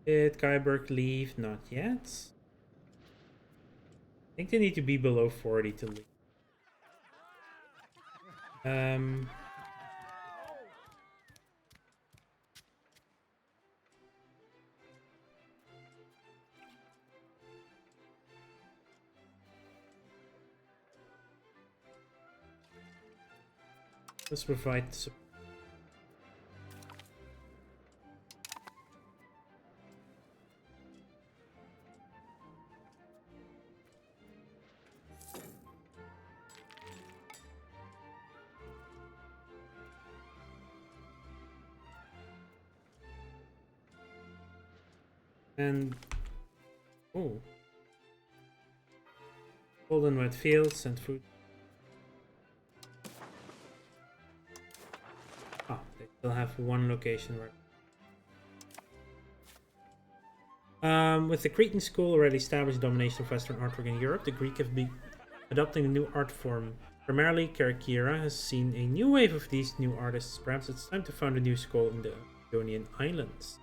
Did Kaiberg leave? Not yet. I think they need to be below 40 to leave. Let's provide support. And oh, golden wet fields and food. Oh, they still have one location right. With the Cretan school already established domination of Western artwork in Europe, the Greek have been adopting a new art form. Primarily, Karakira has seen a new wave of these new artists. Perhaps it's time to found a new school in the Ionian Islands.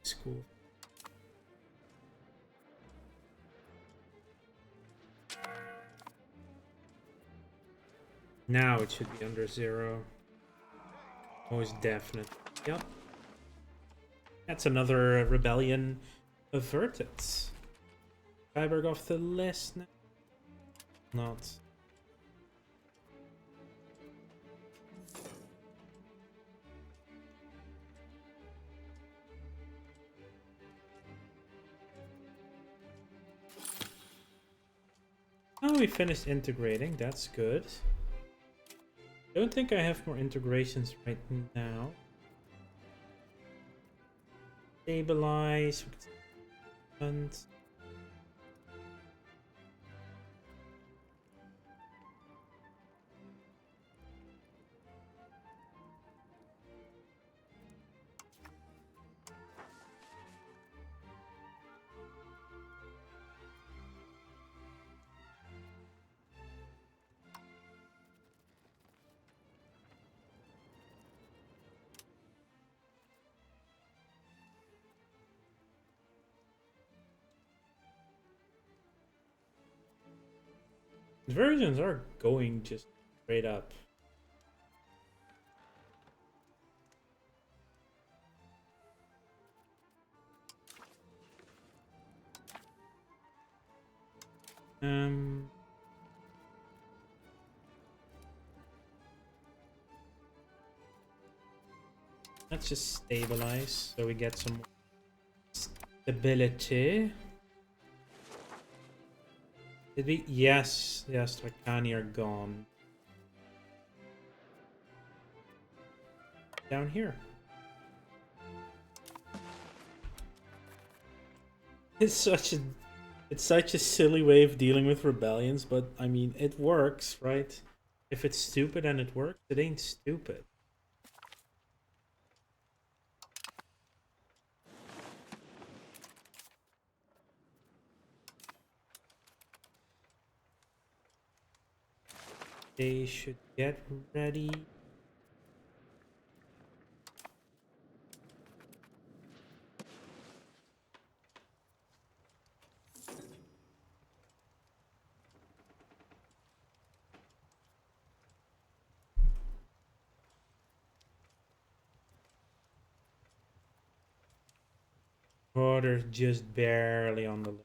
School. Now it should be under 0. Most definitely. Yep. That's another rebellion averted. Freiburg off the list now? Not. Oh, we finished integrating. That's good. Don't think I have more integrations right now. Stabilize. And versions are going just straight up. Let's just stabilize so we get some stability. Did we? Yes, yes, Tracani are gone. Down here. It's such a silly way of dealing with rebellions, but I mean it works, right? If it's stupid and it works, it ain't stupid. They should get ready. Oh, they're just barely on the list.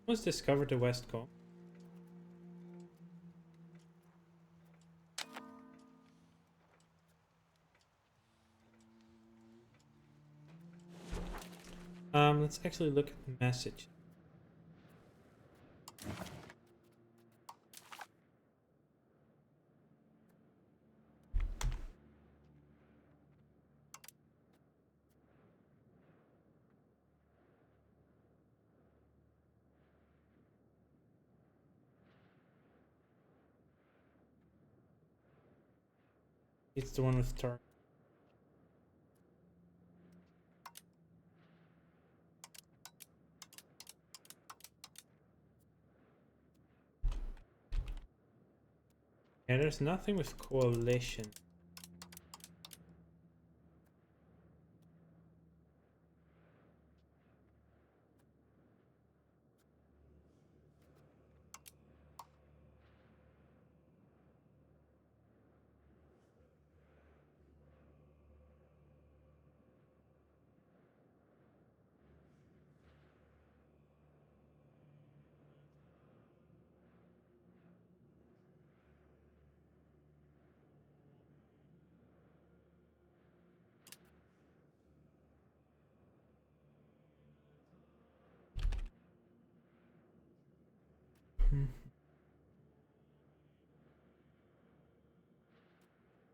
Let's discover the West Coast. Let's actually look at the message. It's the one with Tar. Yeah, there's nothing with coalition.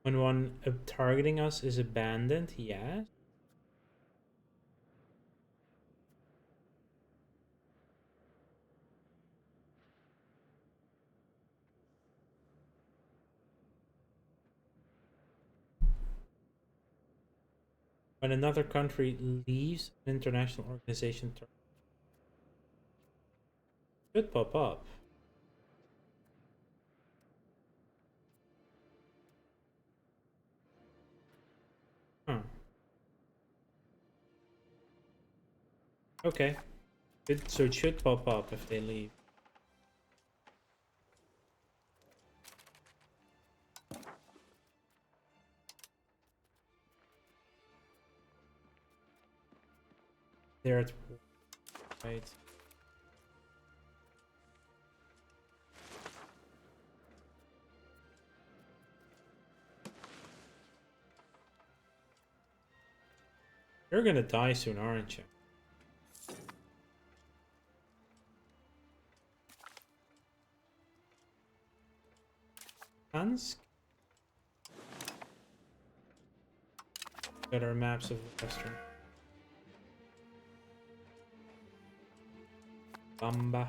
When one targeting us is abandoned, yes. When another country leaves an international organization, should pop up. Huh. Okay. Good. So it should pop up if they leave. They're at war. Right. You're gonna die soon, aren't you? Hansk? Got our maps of the Western. Bamba.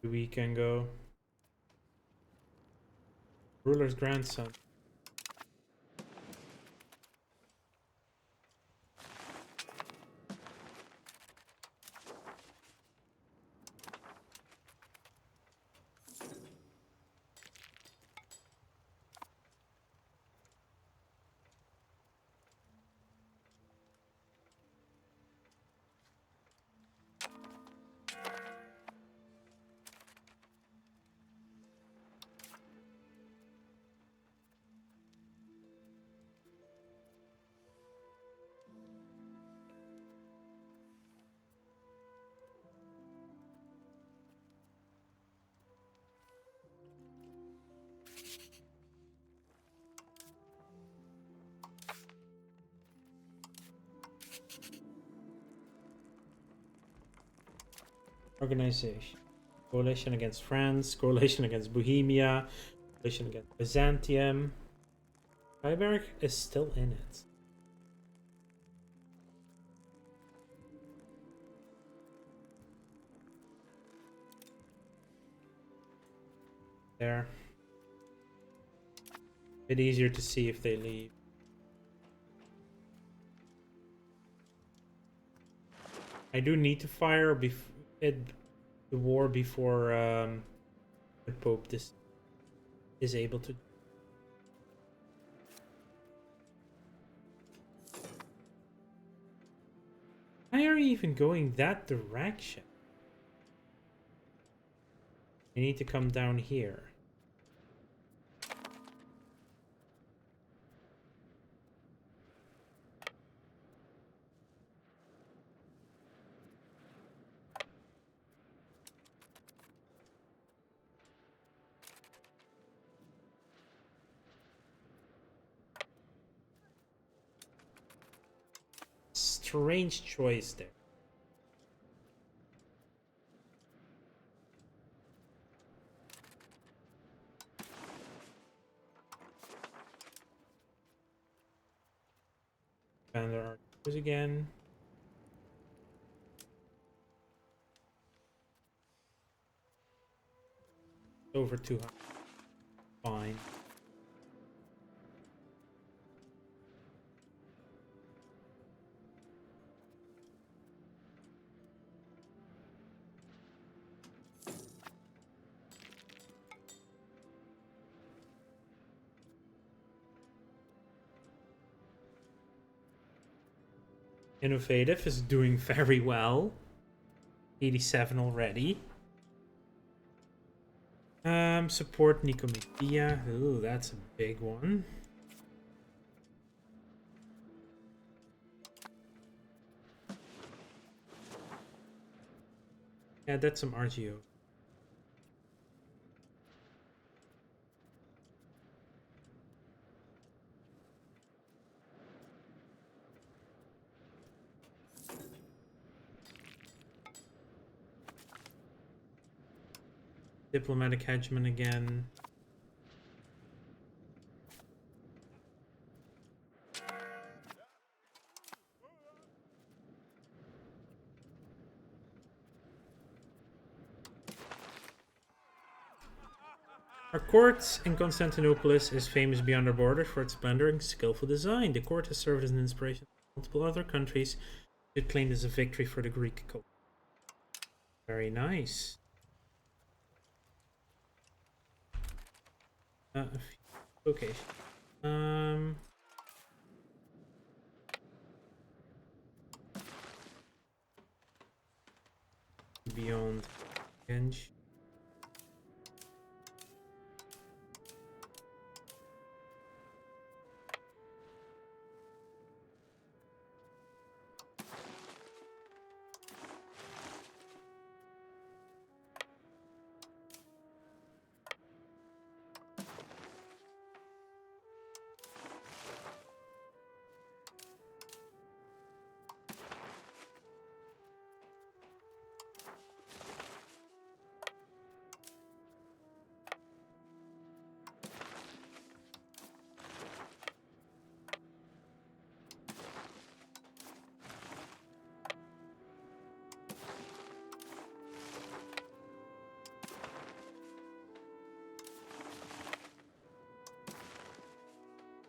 We can go. Ruler's grandson. Organization. Coalition against France, coalition against Bohemia, coalition against Byzantium. Freiburg is still in it. There. Bit easier to see if they leave. I do need to fire the war before the Pope is able to. Why are you even going that direction? You need to come down here. Strange choice there. And there are those again. Over 200. Fine. Innovative is doing very well. 87 already. Support Nicomedia. Ooh, that's a big one. Yeah, that's some RGO. Diplomatic hegemon again. Our court in Constantinople is famous beyond our borders for its splendor and skillful design. The court has served as an inspiration to multiple other countries. It claimed as a victory for the Greek culture. Very nice. Okay. Beyond Genge.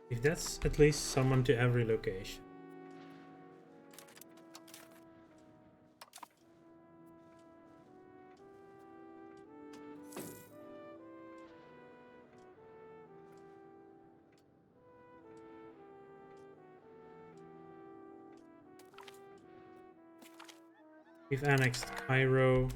If that's at least someone to every location. We've annexed Cairo.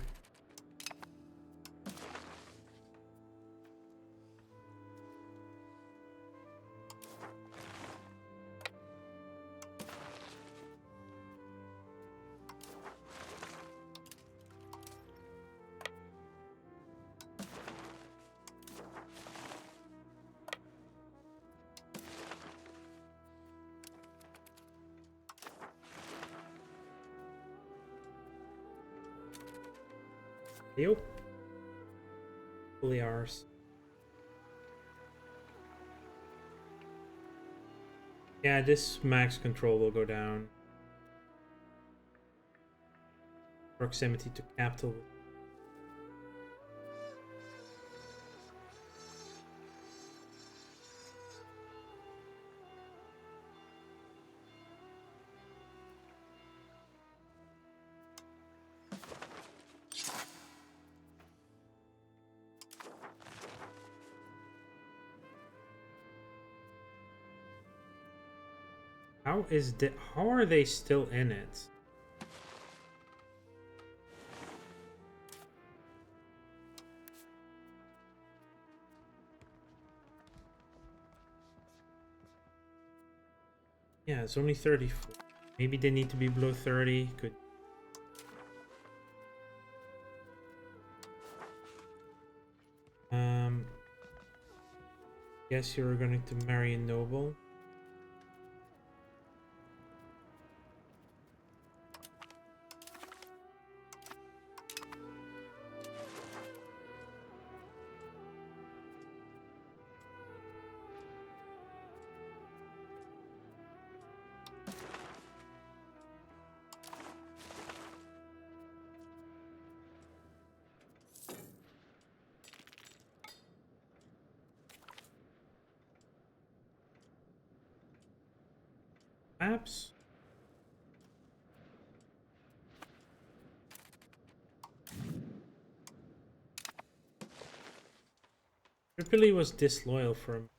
Yep. Fully ours. Yeah, this max control will go down. Proximity to capital. How are they still in it? Yeah, it's only 34. Maybe they need to be below 30. Good. Guess you're going to marry a noble. Perhaps. Tripoli was disloyal for him.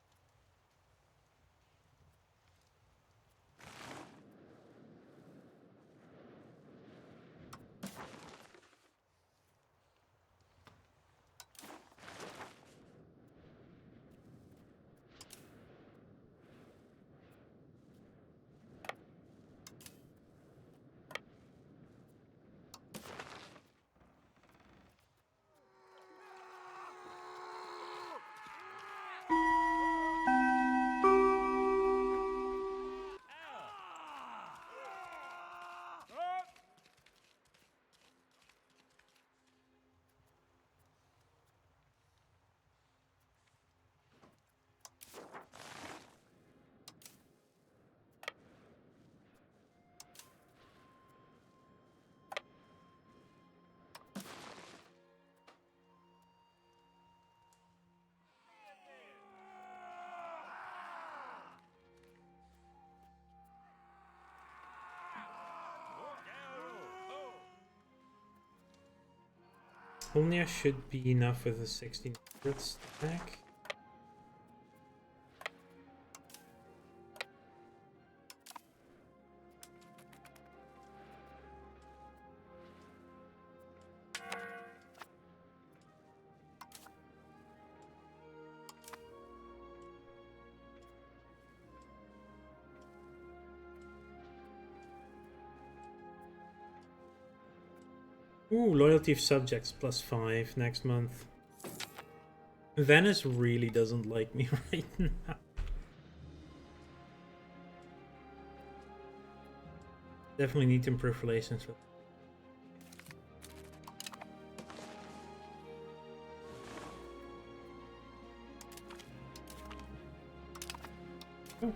Omnia should be enough with a 1600 stack. Ooh, loyalty of subjects +5 next month. Venice really doesn't like me right now. Definitely need to improve relations with. Oh.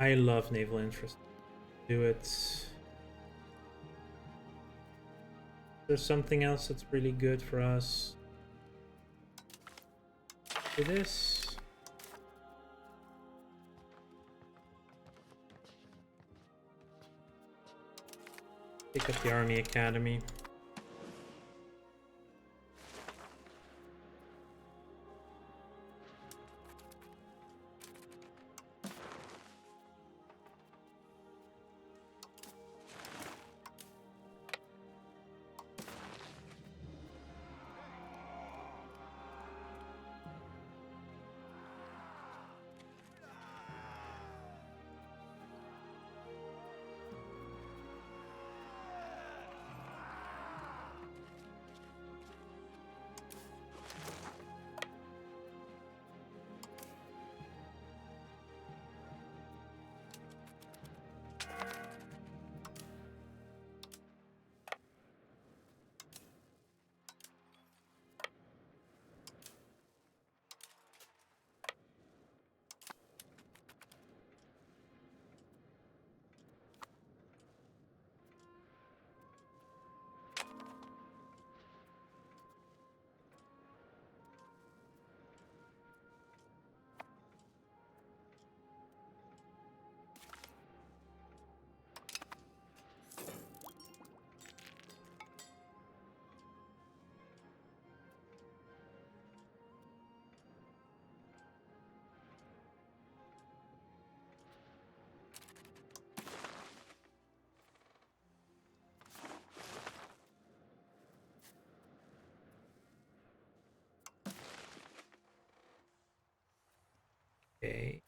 I love naval interest. Do it. There's something else that's really good for us. Do this. Pick up the Army Academy. Okay.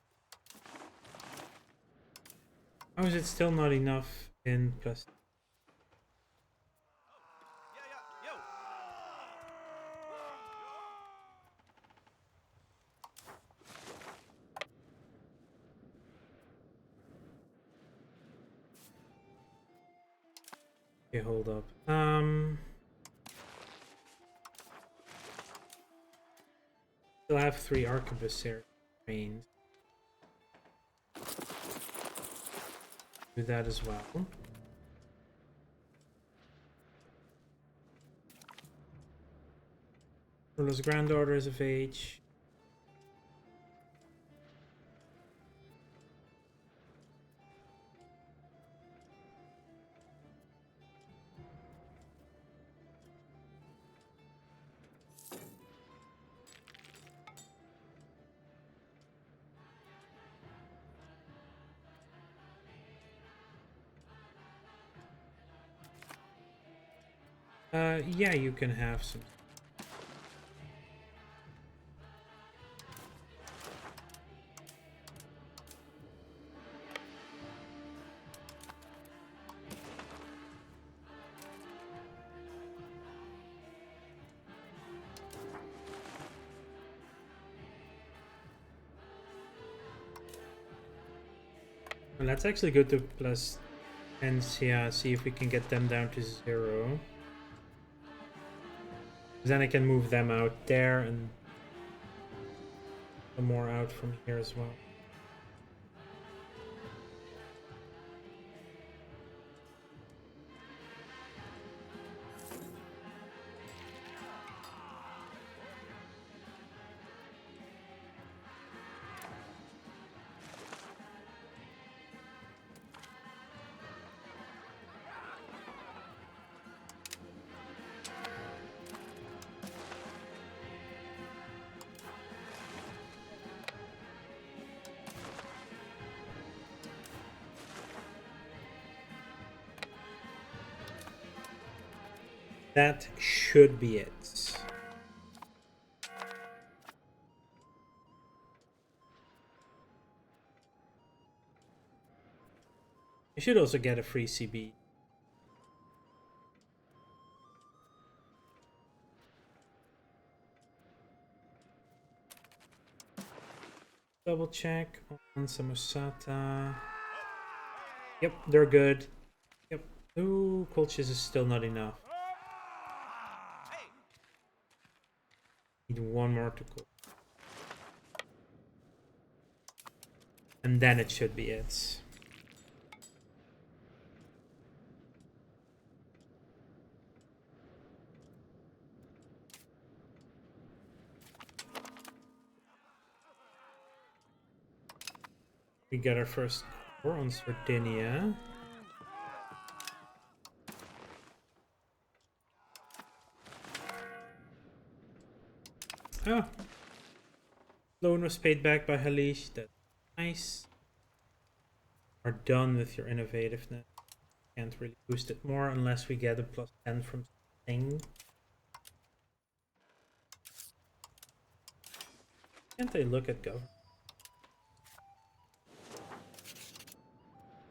How is it still not enough in plus? Okay, hold up. Still have 3 arquebuses here trained. Do that as well. Ruler's granddaughter is of age. Yeah, you can have some. Well, that's actually good to plus 10, yeah, see if we can get them down to 0. Then I can move them out there and some more out from here as well. That should be it. You should also get a free CB. Double check on Samosata. Yep, they're good. Yep. Ooh, Colchis is still not enough. Need one more to go. And then it should be it. We got our first core on Sardinia. Oh. Loan was paid back by Halish. That's nice. Are done with your innovativeness. Can't really boost it more unless we get a +10 from Sting. Can't I look at government?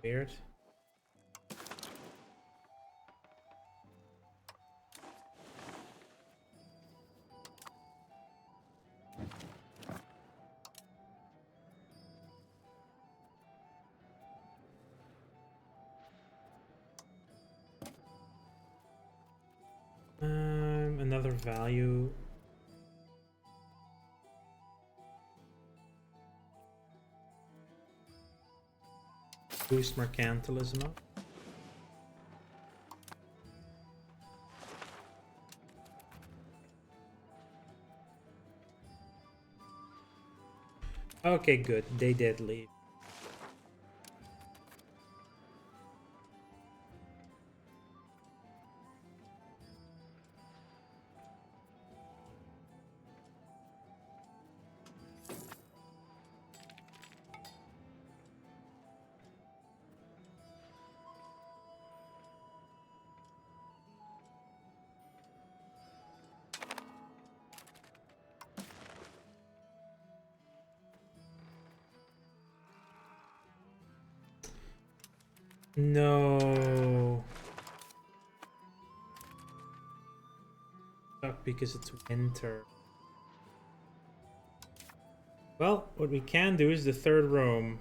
Weird. Another value. Boost mercantilism up. Okay, good. They did leave. No. Stuck because it's winter. Well, what we can do is the third Rome.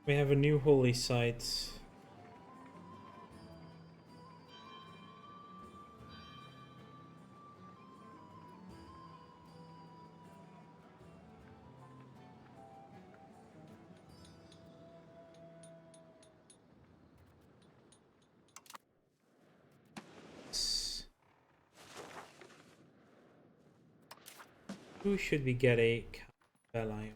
We have a new holy site. Who should we get a ally?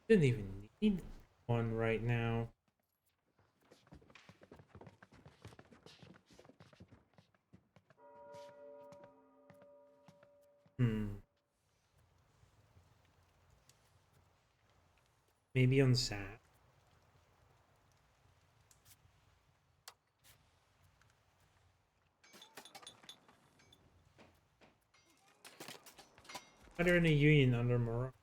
Didn't even need one right now. Maybe on Zap. Are there in a union under Morocco?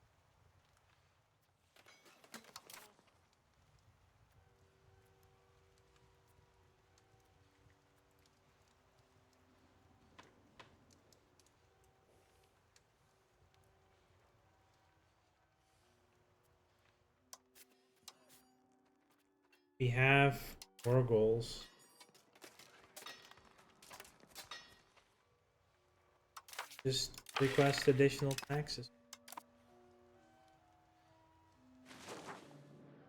We have 4 goals. Just request additional taxes.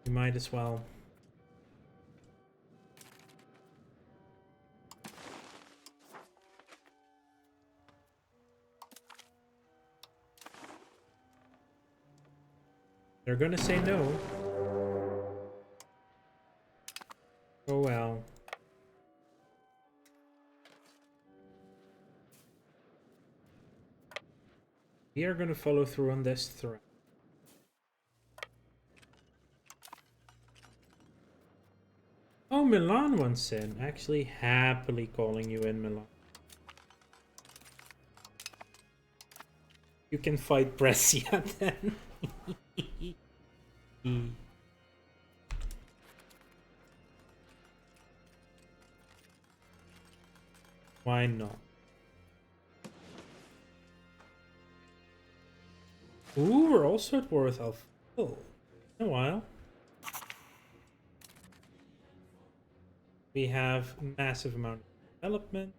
You might as well. They're gonna say no. Oh well. We are gonna follow through on this threat. Oh, Milan wants in. Actually, happily calling you in, Milan. You can fight Brescia then. Why not? Ooh, we're also at war with Alpha. Oh, in a while. We have massive amount of development.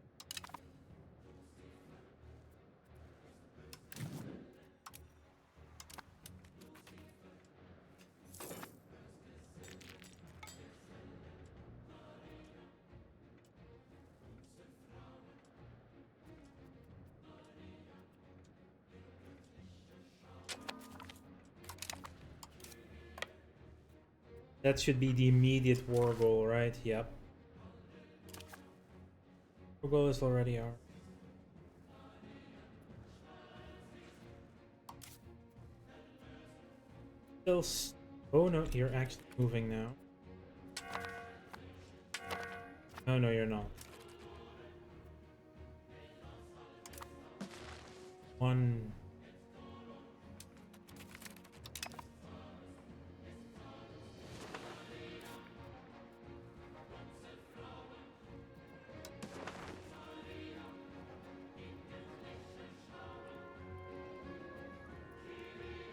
That should be the immediate war goal, right? Yep. War goal is already ours. Still. Oh no, you're actually moving now. Oh no, you're not. One.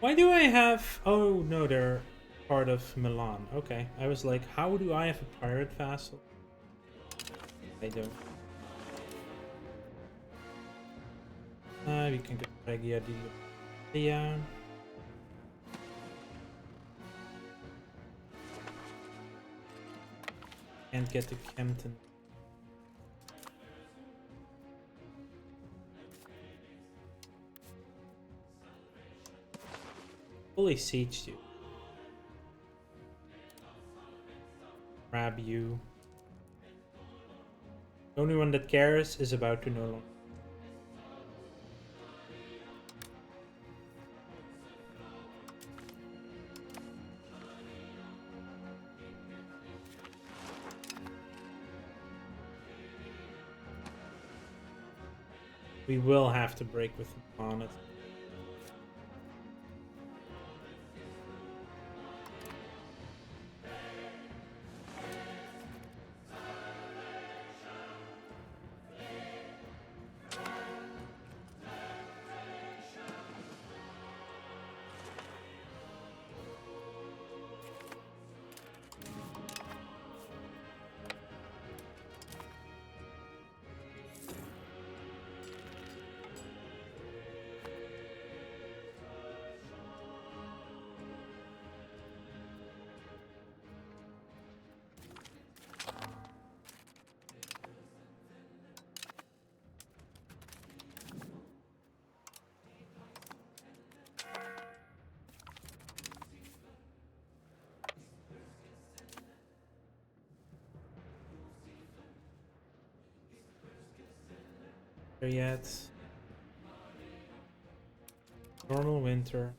Why do I have... Oh, no, they're part of Milan. Okay, I was like, how do I have a pirate vassal? I don't. We can get Regia di... Yeah. Can't get to Kempton. Fully sieged you. Grab you. The only one that cares is about to no longer. We will have to break with him on it. There yet. Normal winter.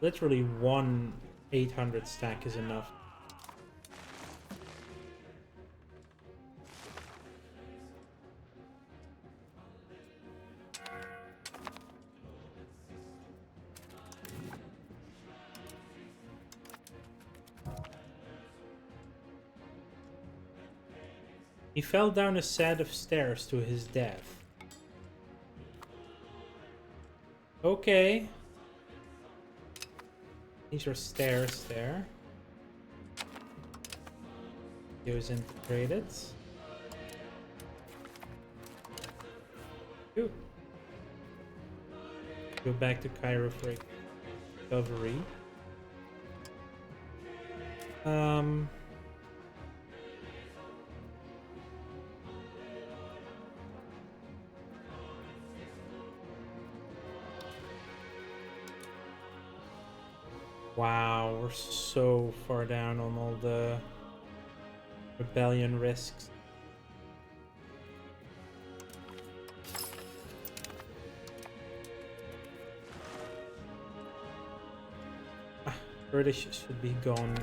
Literally one 800 stack is enough. He fell down a set of stairs to his death. Okay. These are stairs there. He was integrated. Ooh. Go back to Cairo for recovery. Wow, we're so far down on all the rebellion risks. British should be gone.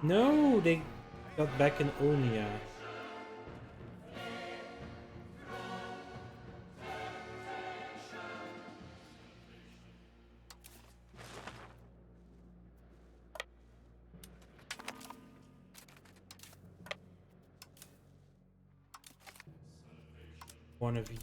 No, they got back in Onia. One of you.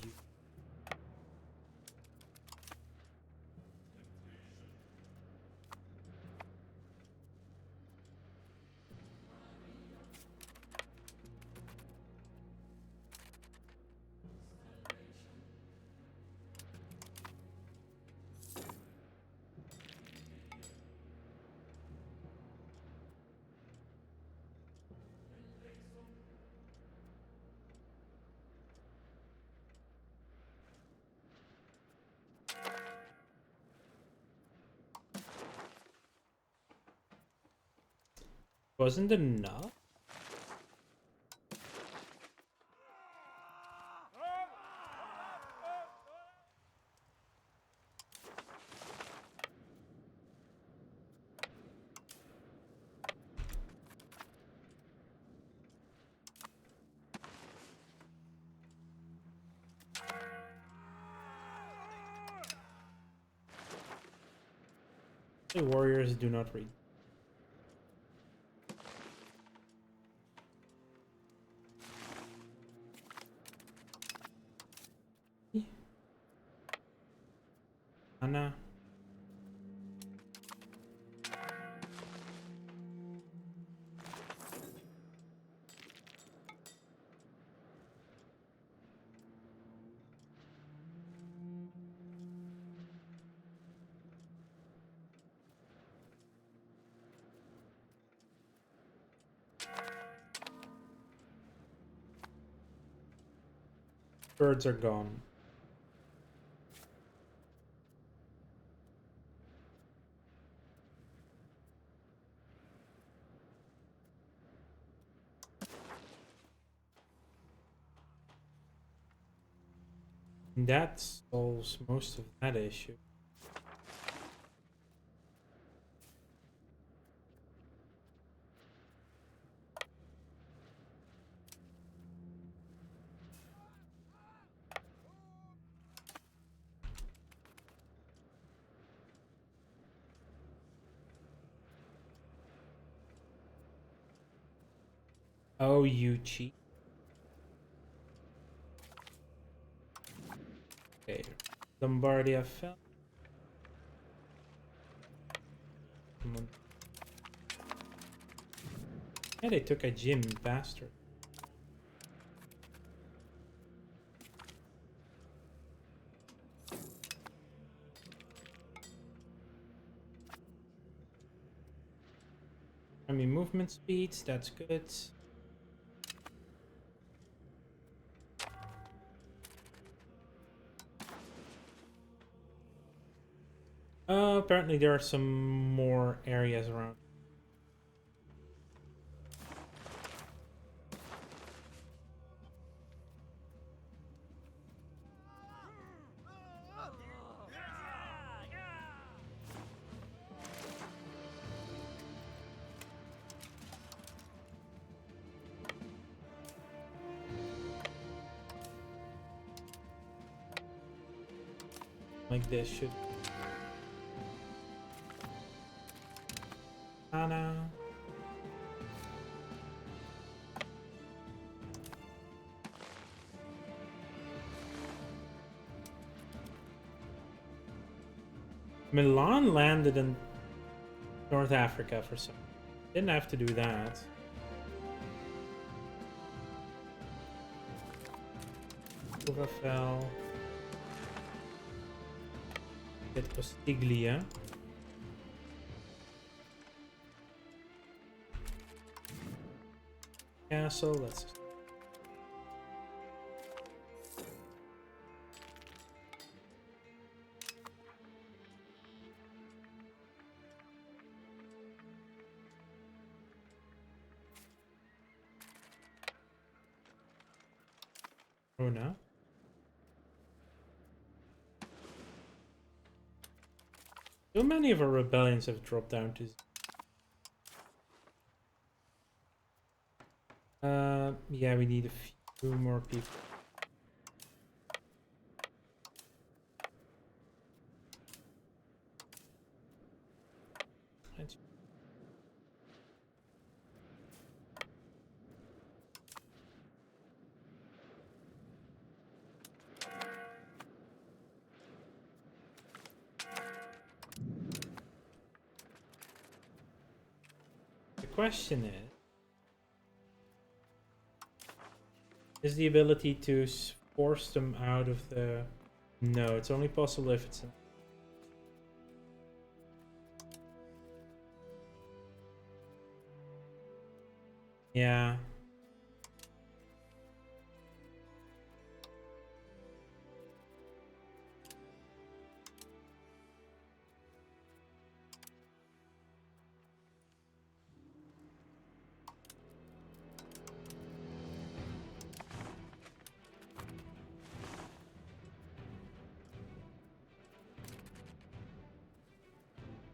Wasn't enough? The warriors do not read. Anna. Birds are gone. That solves most of that issue. Oh, you cheat. Okay. Lombardia fell. Come on. Yeah, they took a gym, bastard. I mean, movement speeds, that's good. Apparently there are some more areas around. Like this should. Anna. Milan landed in North Africa for some. Didn't have to do that. Cuba fell. Get Ostiglia. Castle, let's. Oh no. So many of our rebellions have dropped down to yeah, we need a few more people. The question is the ability to force them out of the... No, it's only possible if it's... Yeah.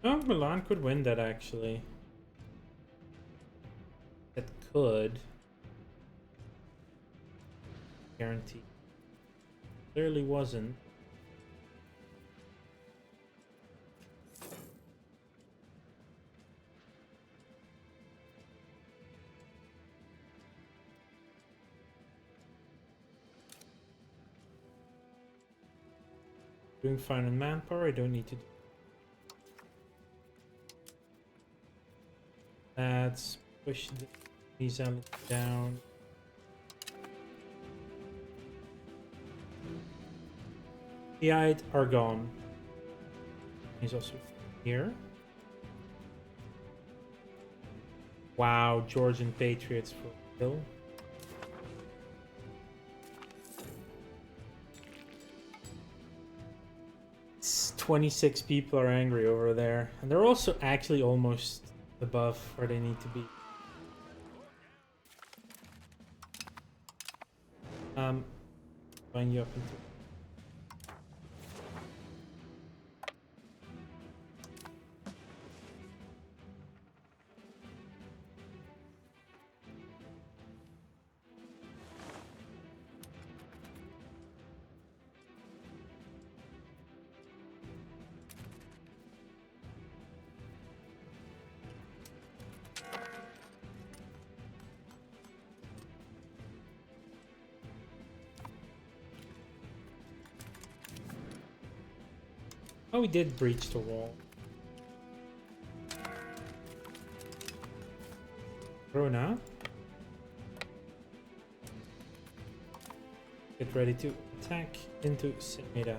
Oh, Milan could win that actually. That could. Guarantee. Clearly wasn't. Doing fine on manpower, I don't need to do. Let's push these elements down. The eyes are gone. He's also here. Wow, Georgian Patriots for kill. It's 26 people are angry over there. And they're also actually almost above where they need to be. Line you up into... Oh, we did breach the wall. Rona. Get ready to attack into Semida.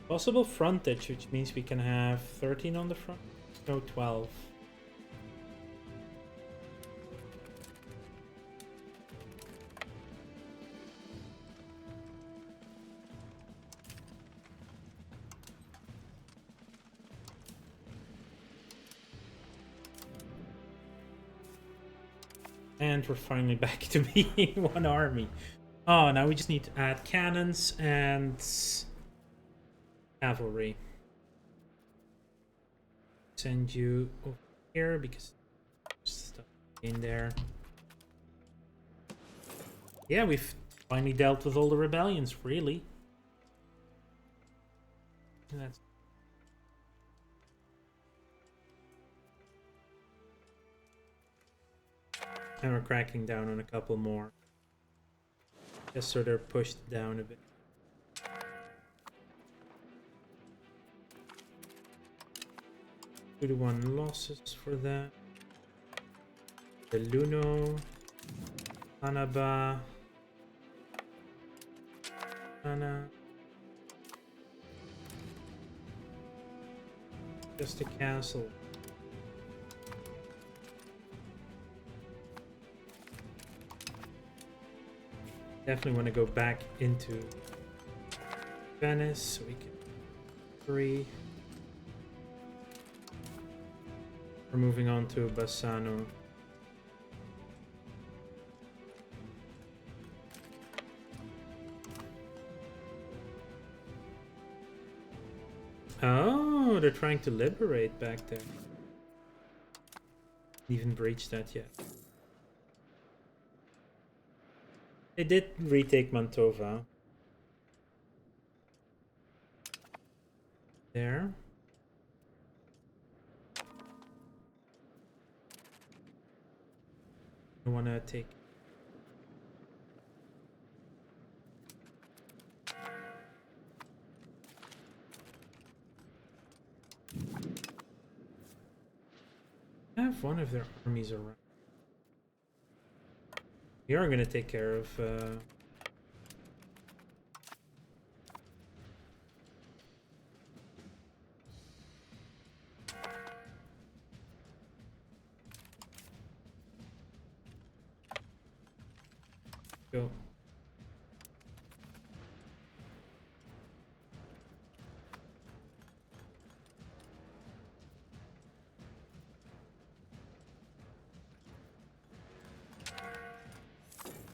Possible frontage, which means we can have 13 on the front. No, 12. And we're finally back to being one army. Oh, now we just need to add cannons and cavalry. Send you over here because there's stuff in there. Yeah, we've finally dealt with all the rebellions, really. That's... And we're cracking down on a couple more. Just so they're pushed down a bit. 2-1 losses for that. Beluno. Anaba. Anna. Just a castle. Definitely want to go back into Venice so we can 3. We're moving on to Bassano. Oh, they're trying to liberate back there. Even breached that yet. They did retake Mantova. There. I want to take. I have one of their armies around. We are going to take care of. Go.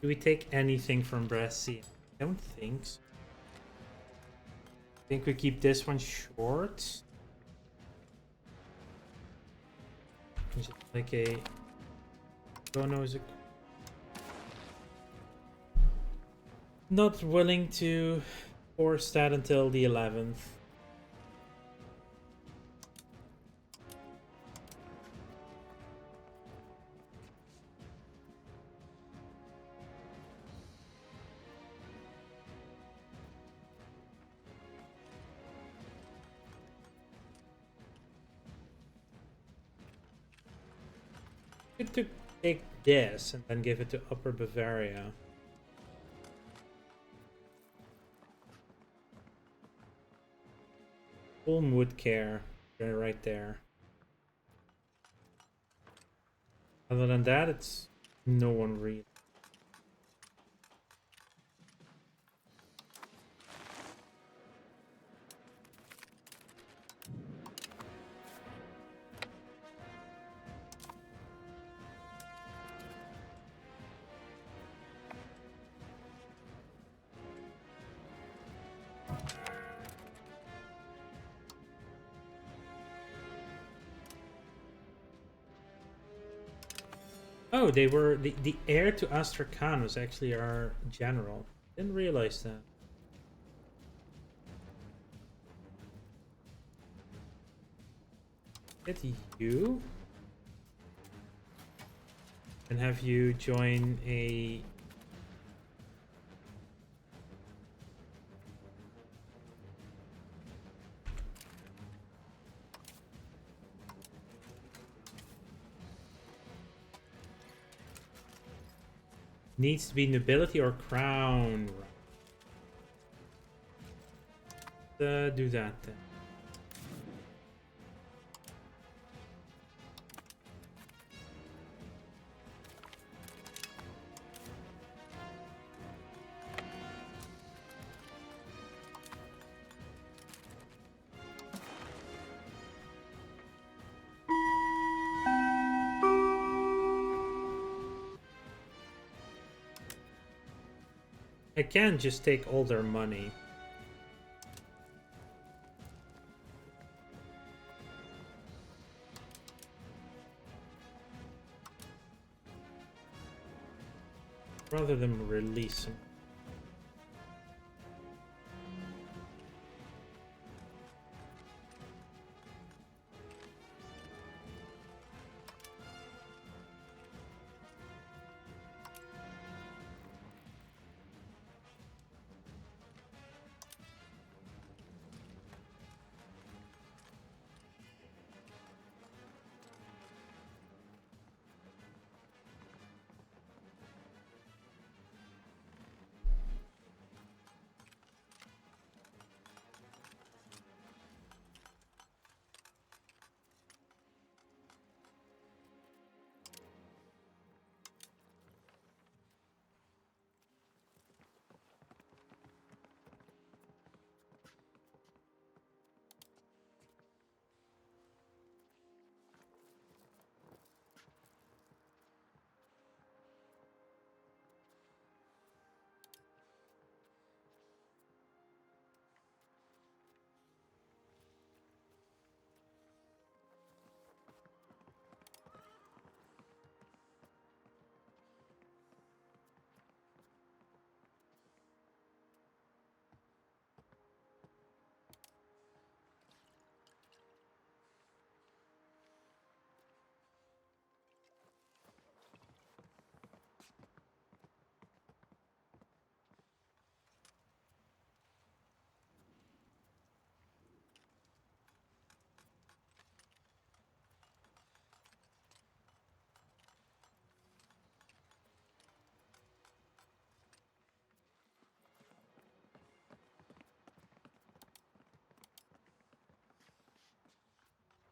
Do we take anything from Brescia? I don't think so. I think we keep this one short. Is it like a... Oh no, is it... Not willing to force that until the 11th. Good to take this and then give it to Upper Bavaria. Ulm would care. They're right there. Other than that, it's no one really. Oh, they were the heir to Astrakhan was actually our general. Didn't realize that. Get you and have you join a needs to be nobility or crown. Do that then. I can just take all their money. Rather than release them.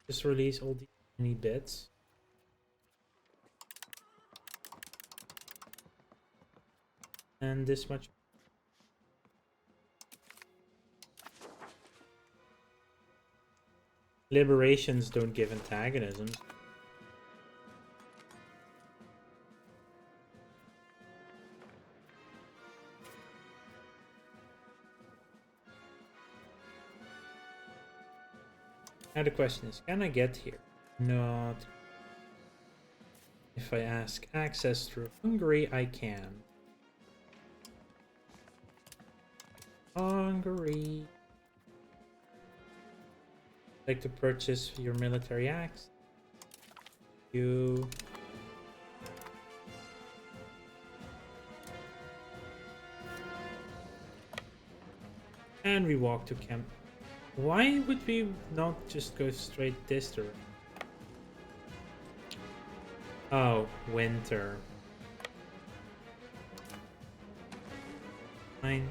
Just release all the tiny bits. And this much. Liberations don't give antagonisms. Now the question is, can I get here? Not. If I ask access through Hungary, I can. Hungary. Like to purchase your military axe. You. And we walk to camp. Why would we not just go straight this direction? Oh, winter. Fine.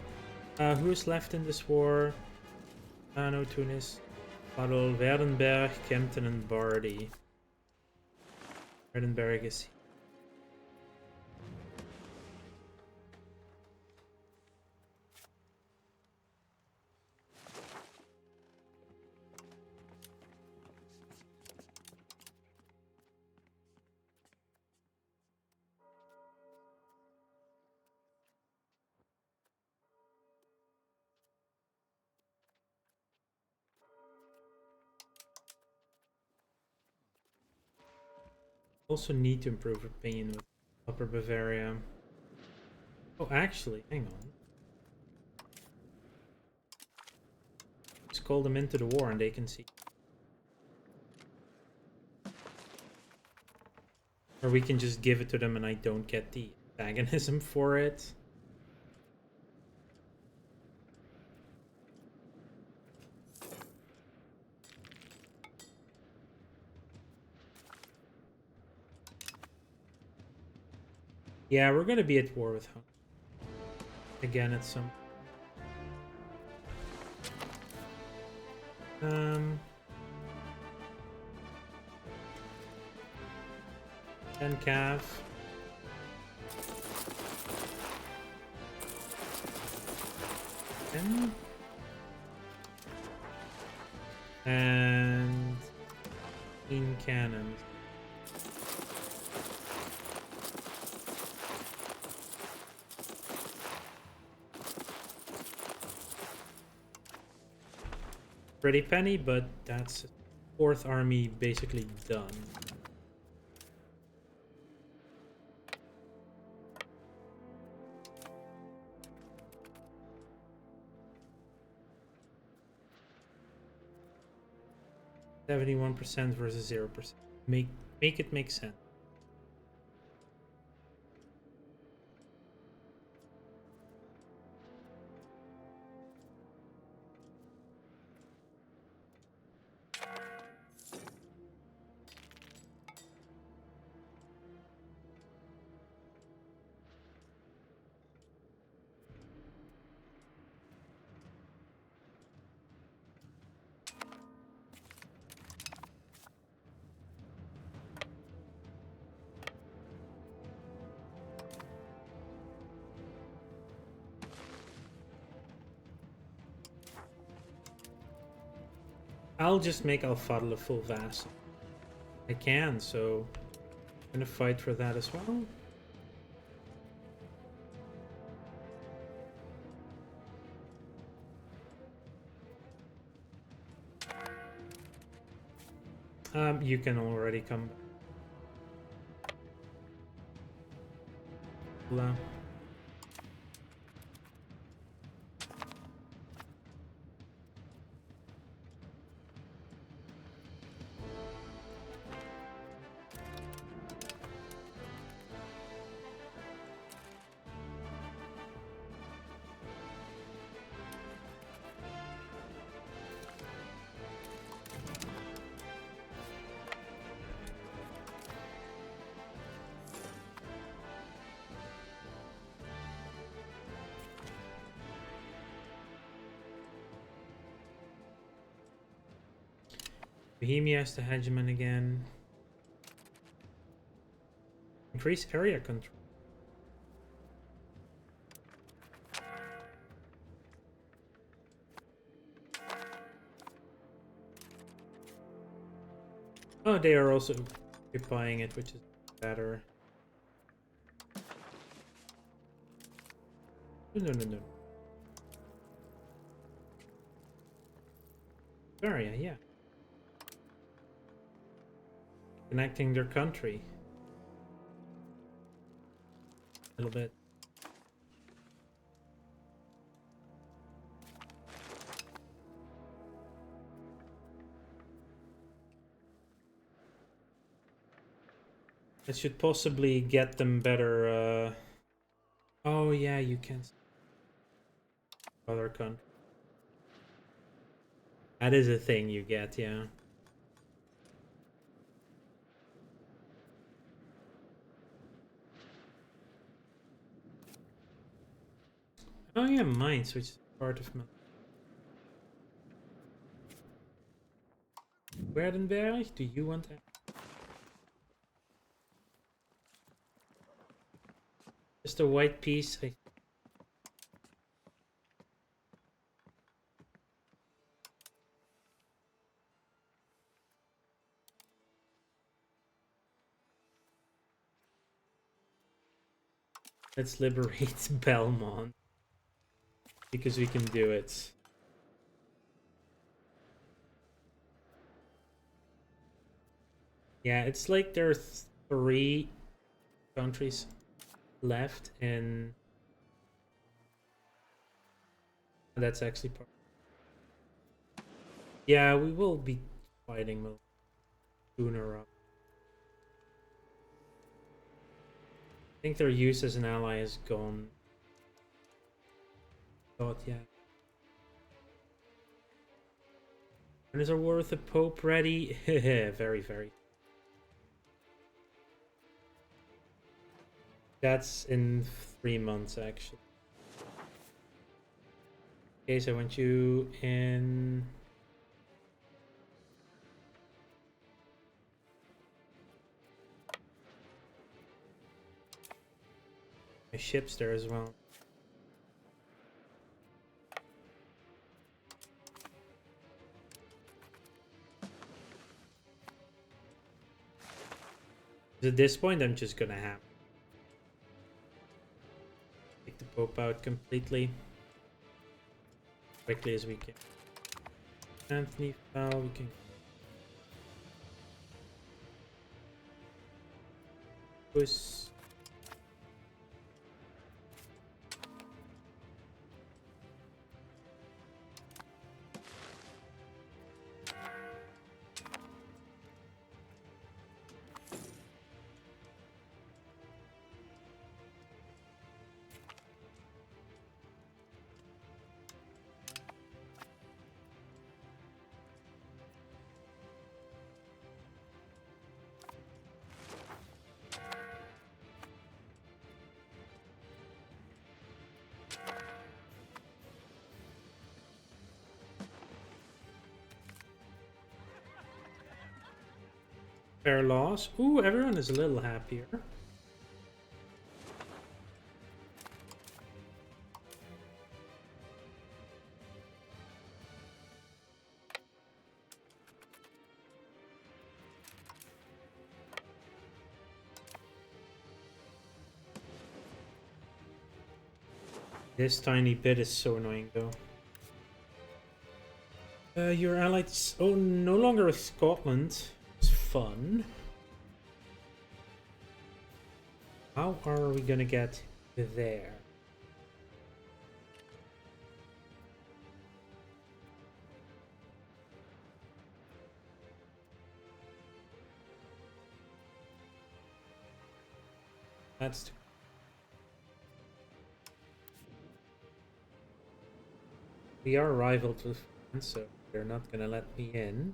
Who's left in this war? No, Tunis. Battle Werdenberg, Kempten, and Bardi. Werdenberg is. Also need to improve opinion with Upper Bavaria. Oh, actually, hang on. Let's call them into the war and they can see. Or we can just give it to them and I don't get the antagonism for it. Yeah, we're gonna be at war with Hungary. Again at some... 10 cav. And 15 cannons. Pretty penny, but that's 4th army basically done. %71% versus 0%. Make it make sense. I'll just make Al-Fadl a full vassal. I can, so I'm gonna fight for that as well. You can already come back. Blah. Bohemia is the hegemon again. Increase area control. Oh, they are also occupying it, which is better. No. Bavaria, yeah. Connecting their country. A little bit. It should possibly get them better, Oh yeah, you can... Other country. That is a thing you get, yeah. Oh yeah, mines, which is part of my... Werdenberg, do you want that? Just a white piece. Let's liberate Belmont. Because we can do it. Yeah, it's like there are 3 countries left in... That's actually part... Yeah, we will be fighting sooner up. I think their use as an ally is gone. Not yet. When is our war with the Pope ready? Very, very. That's in 3 months, actually. Okay, so I want you in... My ship's there as well. At this point, I'm just gonna have take the Pope out completely, quickly as we can. Anthony fell, we can push. Fair loss. Ooh, everyone is a little happier. This tiny bit is so annoying, though. Your allies... Oh, no longer with Scotland. It's fun. How are we gonna get there? That's... We are rivaled with France, so they're not gonna let me in.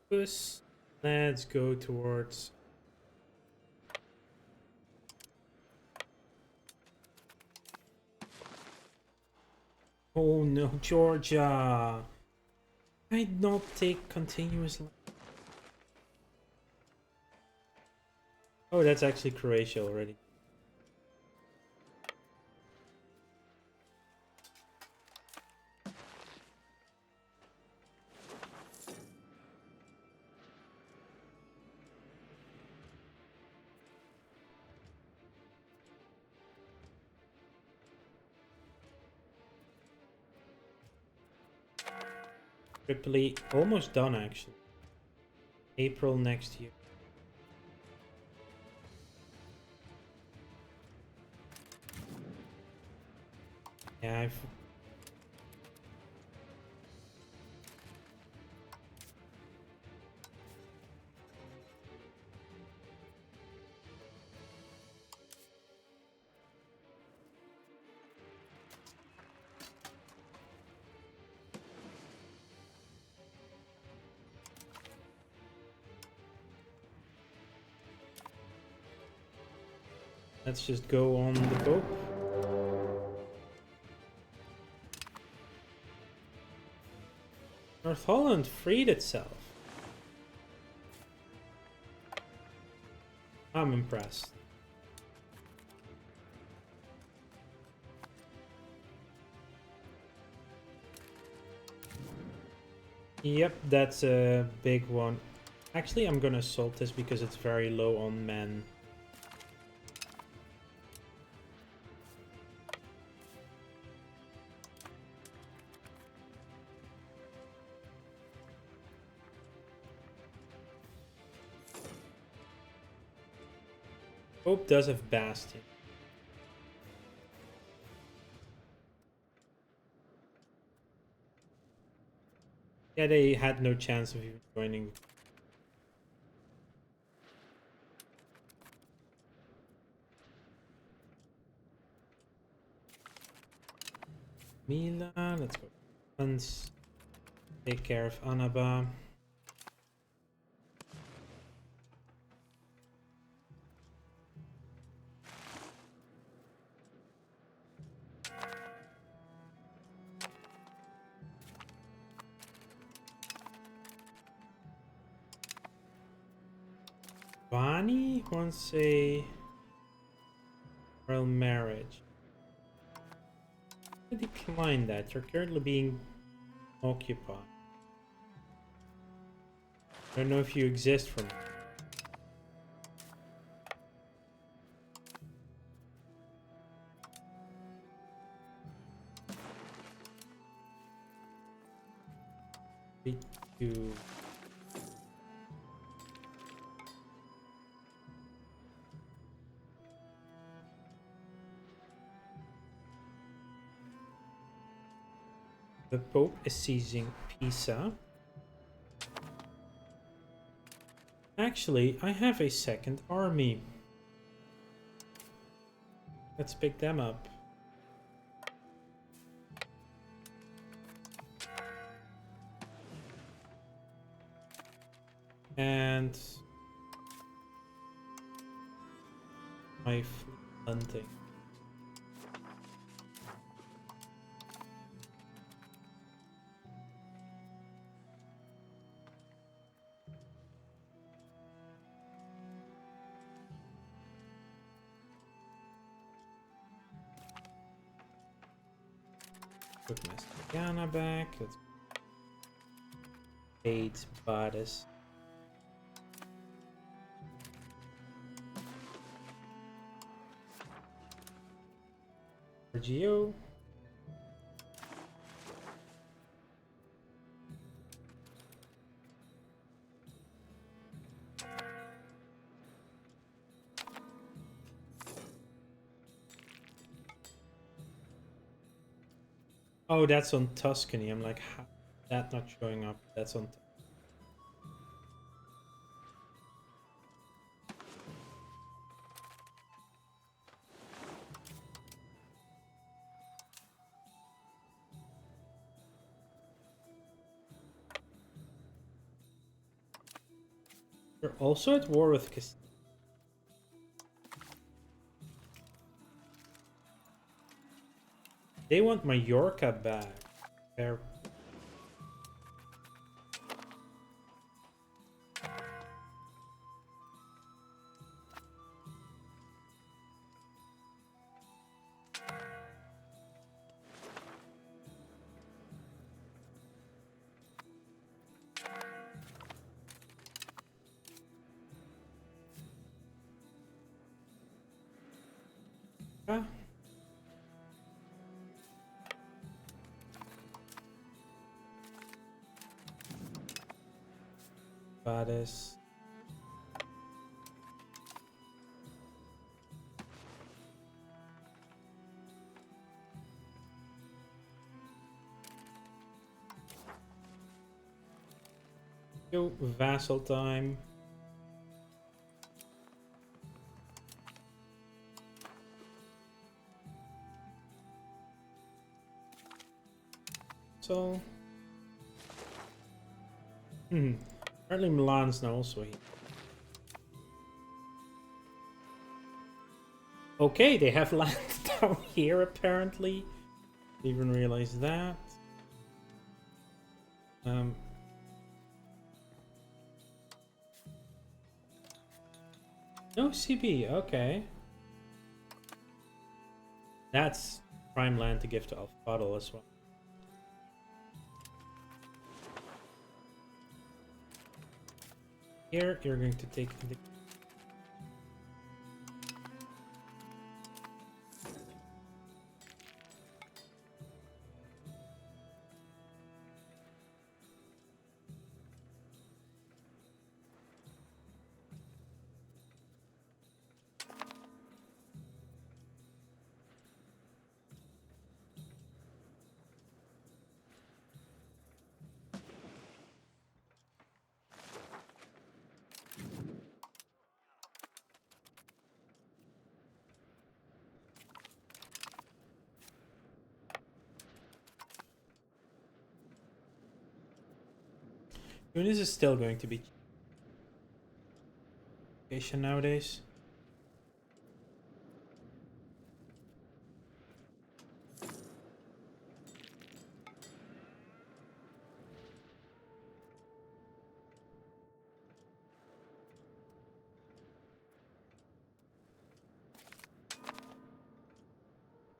Focus. Let's go towards. Oh no, Georgia! I'd not take continuous. Oh, that's actually Croatia already. Tripoli, almost done actually. April next year. Yeah, let's just go on the Pope. North Holland freed itself. I'm impressed. Yep, that's a big one. Actually, I'm gonna assault this because it's very low on men. Pope does have Bastion. Yeah, they had no chance of even joining. Mila, let's go. Let's take care of Annaba. Vani wants a royal marriage. I decline that. You're currently being occupied. I don't know if you exist from. You. The Pope is seizing Pisa. Actually, I have a second army. Let's pick them up. And my fleet hunting. Put Mastiana back. Let's 8 Bades. Geo. Oh, that's on Tuscany. I'm like, how that not showing up? That's on. They're also at war with Castile. They want Mallorca back. They're... Ah. Goddess. Yo, vassal time. So, apparently Milan's now also here. Okay, they have land down here apparently. Didn't even realize that. No CB, okay. That's prime land to give to Alfadal as well. Here, you're going to take the... Tunis is still going to be location nowadays.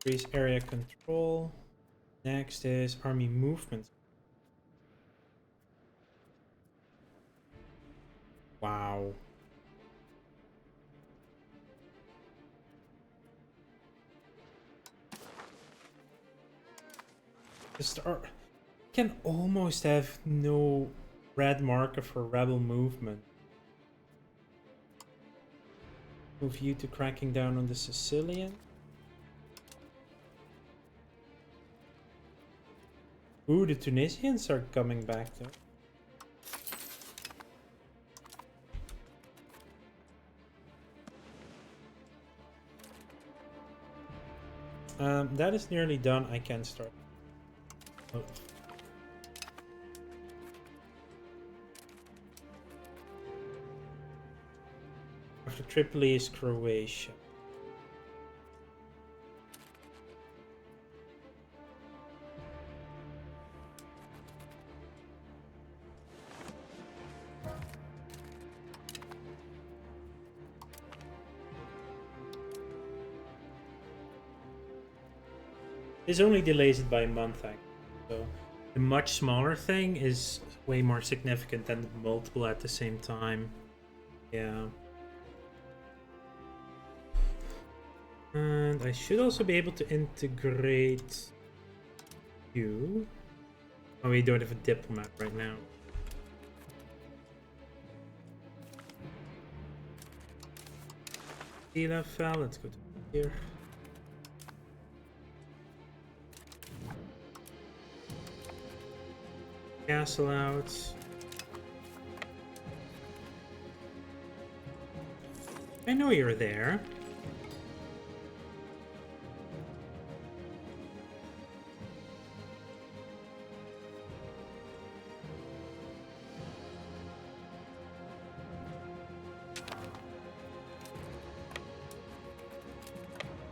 Increase area control. Next is army movement. Wow. The star can almost have no red marker for rebel movement. Move you to cracking down on the Sicilian. Ooh, the Tunisians are coming back though. That is nearly done. I can start. Oh. After Tripoli is Croatia. This only delays it by a month, actually. So the much smaller thing is way more significant than the multiple at the same time. Yeah. And I should also be able to integrate you. Oh, we don't have a diplomat right now. Sila fell. Let's go to here. Castle out. I know you're there.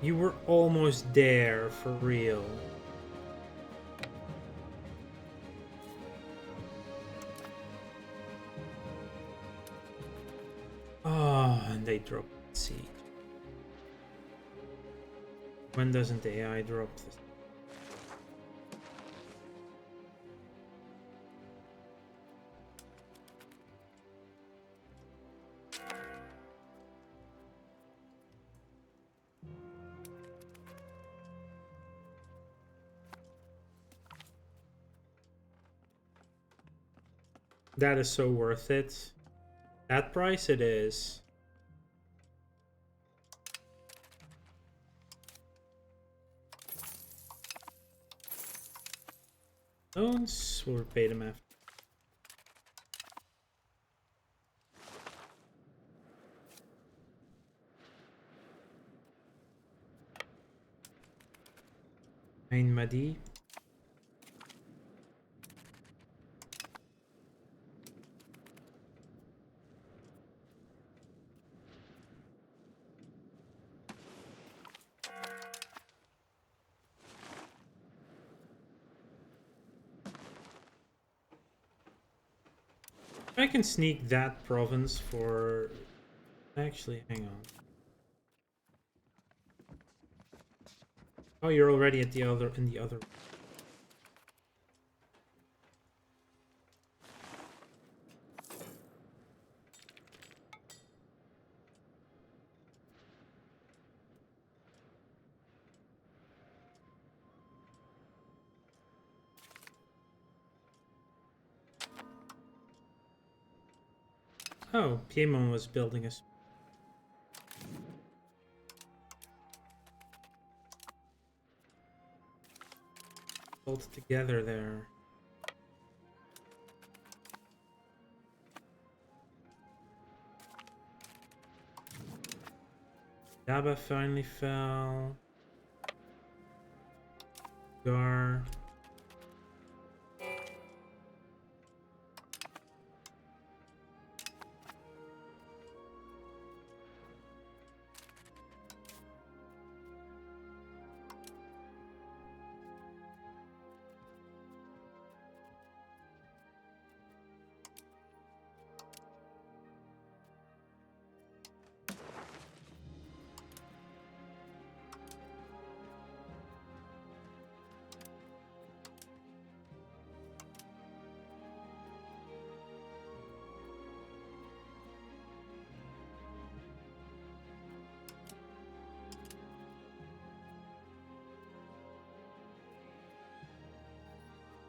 You were almost there, for real. Oh, and they dropped the siege. When doesn't AI drop this? That is so worth it. That price it is. Loans, we'll repay them after. Ain Madi. I can sneak that province for... Actually, hang on. Oh, you're already at the other in the other. Oh, Piedmont was building a... Pulled together there. Daba finally fell. Gar.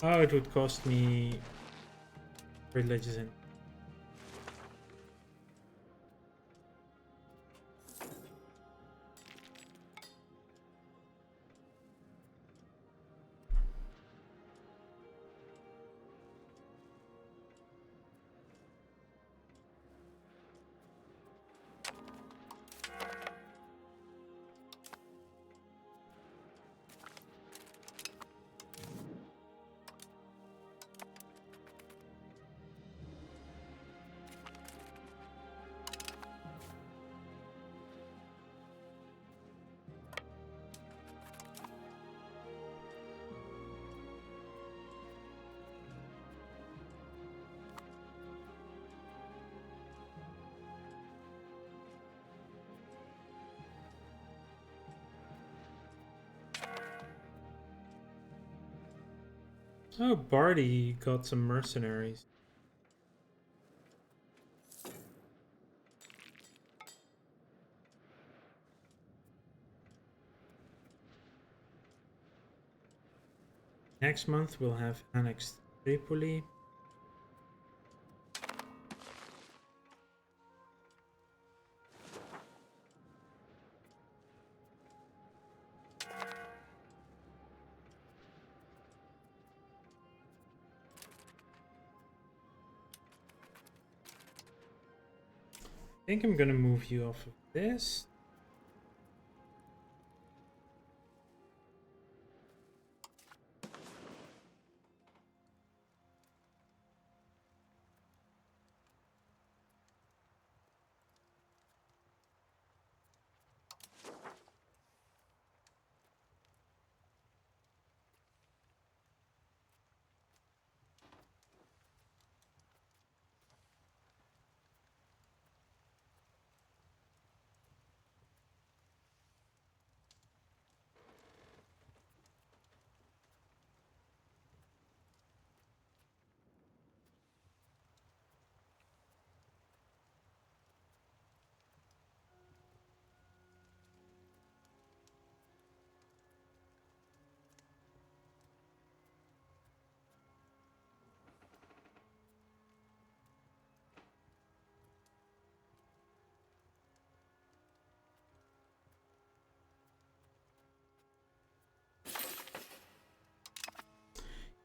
Oh, it would cost me religious and... Oh, Barty got some mercenaries. Next month we'll have annexed Tripoli. I think I'm gonna move you off of this.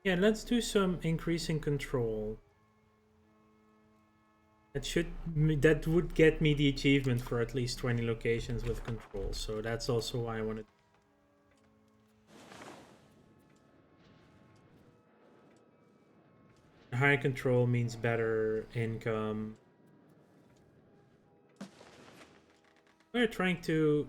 Yeah, let's do some increasing control. That would get me the achievement for at least 20 locations with control. So that's also why I wanted. Higher control means better income. We're trying to.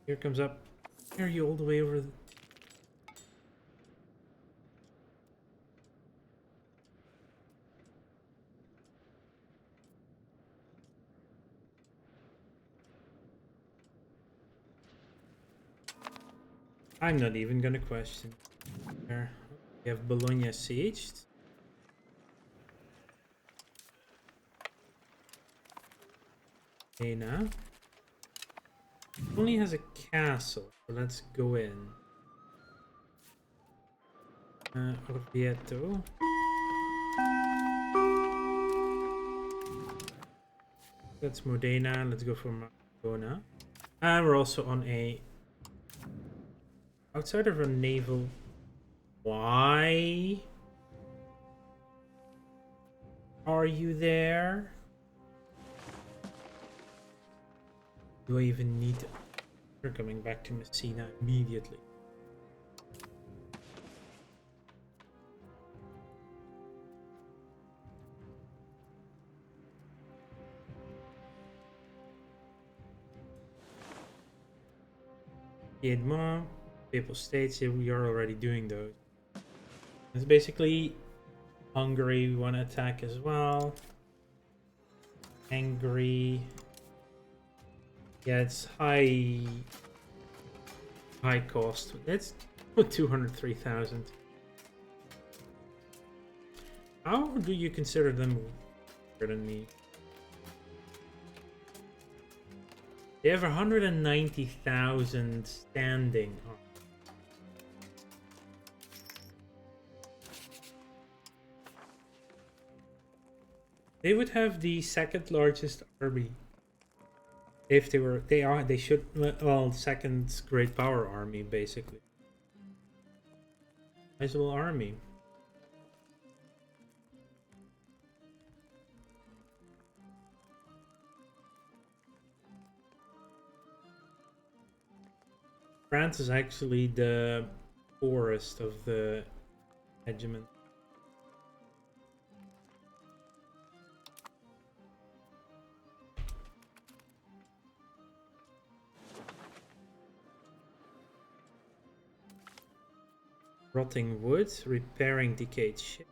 Here comes up. Are you all the way over? I'm not even gonna question. There. We have Bologna sieged. Now. Only has a castle, so let's go in. Orvieto. That's Modena. Let's go for Marcona. And we're also on a outside of a naval. Why are you there? Do I even need to? We're coming back to Messina immediately. Piedmont, Papal States, yeah, we are already doing those. It's basically Hungary we want to attack as well. Angry. Yeah, it's high cost. Let's put 203,000. How do you consider them better than me? They have 190,000 standing. They would have the second largest army. If they should, well, second great power army, basically. Sizable army. France is actually the poorest of the hegemon. Rotting wood, repairing decayed ship.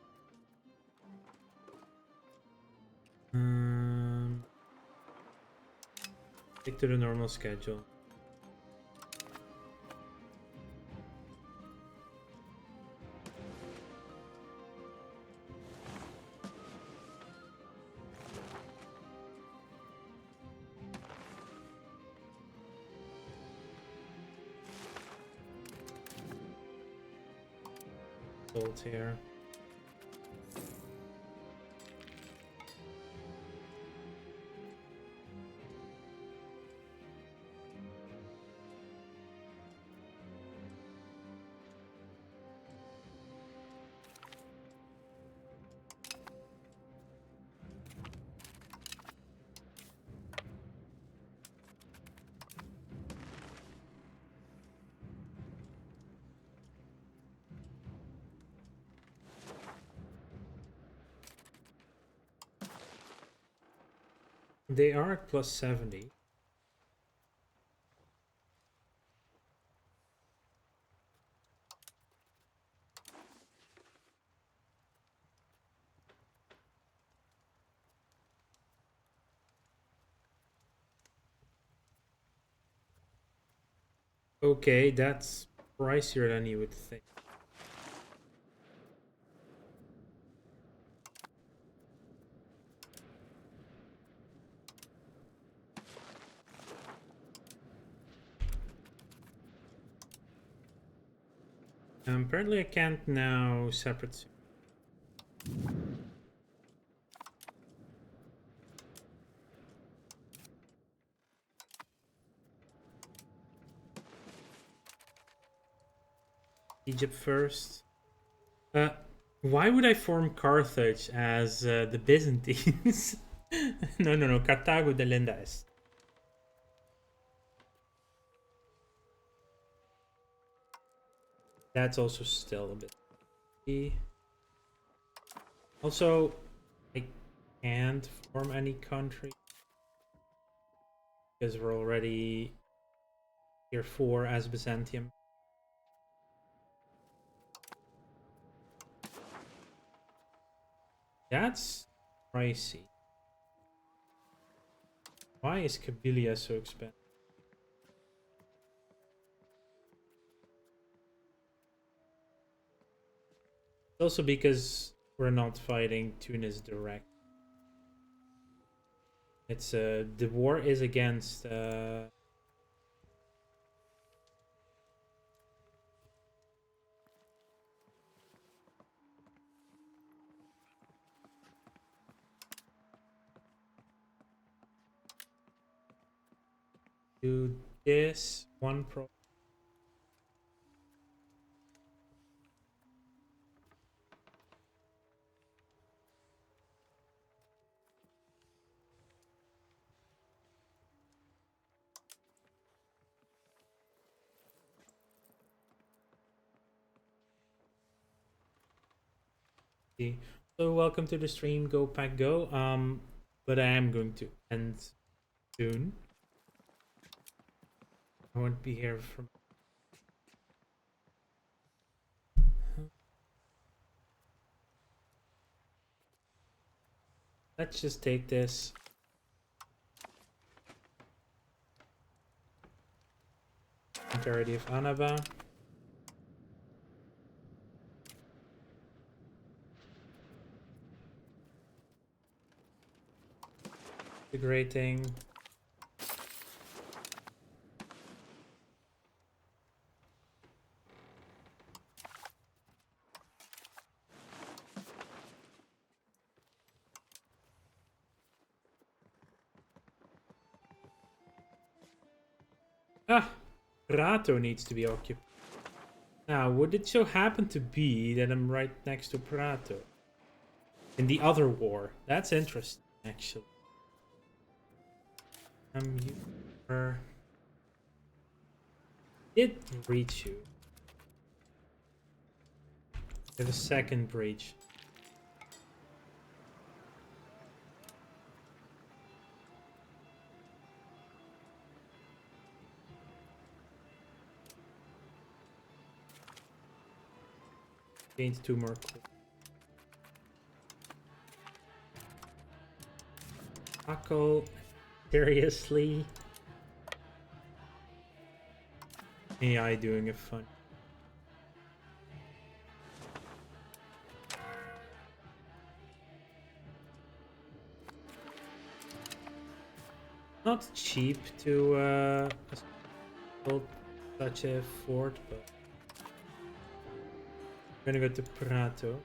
Stick to the normal schedule. Here. They are at plus 70. Okay, that's pricier than you would think. Apparently I can't now separate. Egypt first. Why would I form Carthage as the Byzantines? No. Cartago de Linda Est. That's also still a bit. Also, I can't form any country because we're already tier 4 as Byzantium. That's pricey. Why is Kabylia so expensive? Also because we're not fighting Tunis direct. It's the war is against do this one pro. So welcome to the stream, Go Pack Go. But I am going to end soon. I won't be here from. Let's just take this. Entirety of Annaba. Integrating. Ah, Prato needs to be occupied. Now, would it so happen to be that I'm right next to Prato? In the other war. That's interesting, actually. You did breach you. We have a second breach. Gained 2 more. Taco. Seriously? AI doing a fun. Not cheap to build such a fort, but I'm gonna go to Prato.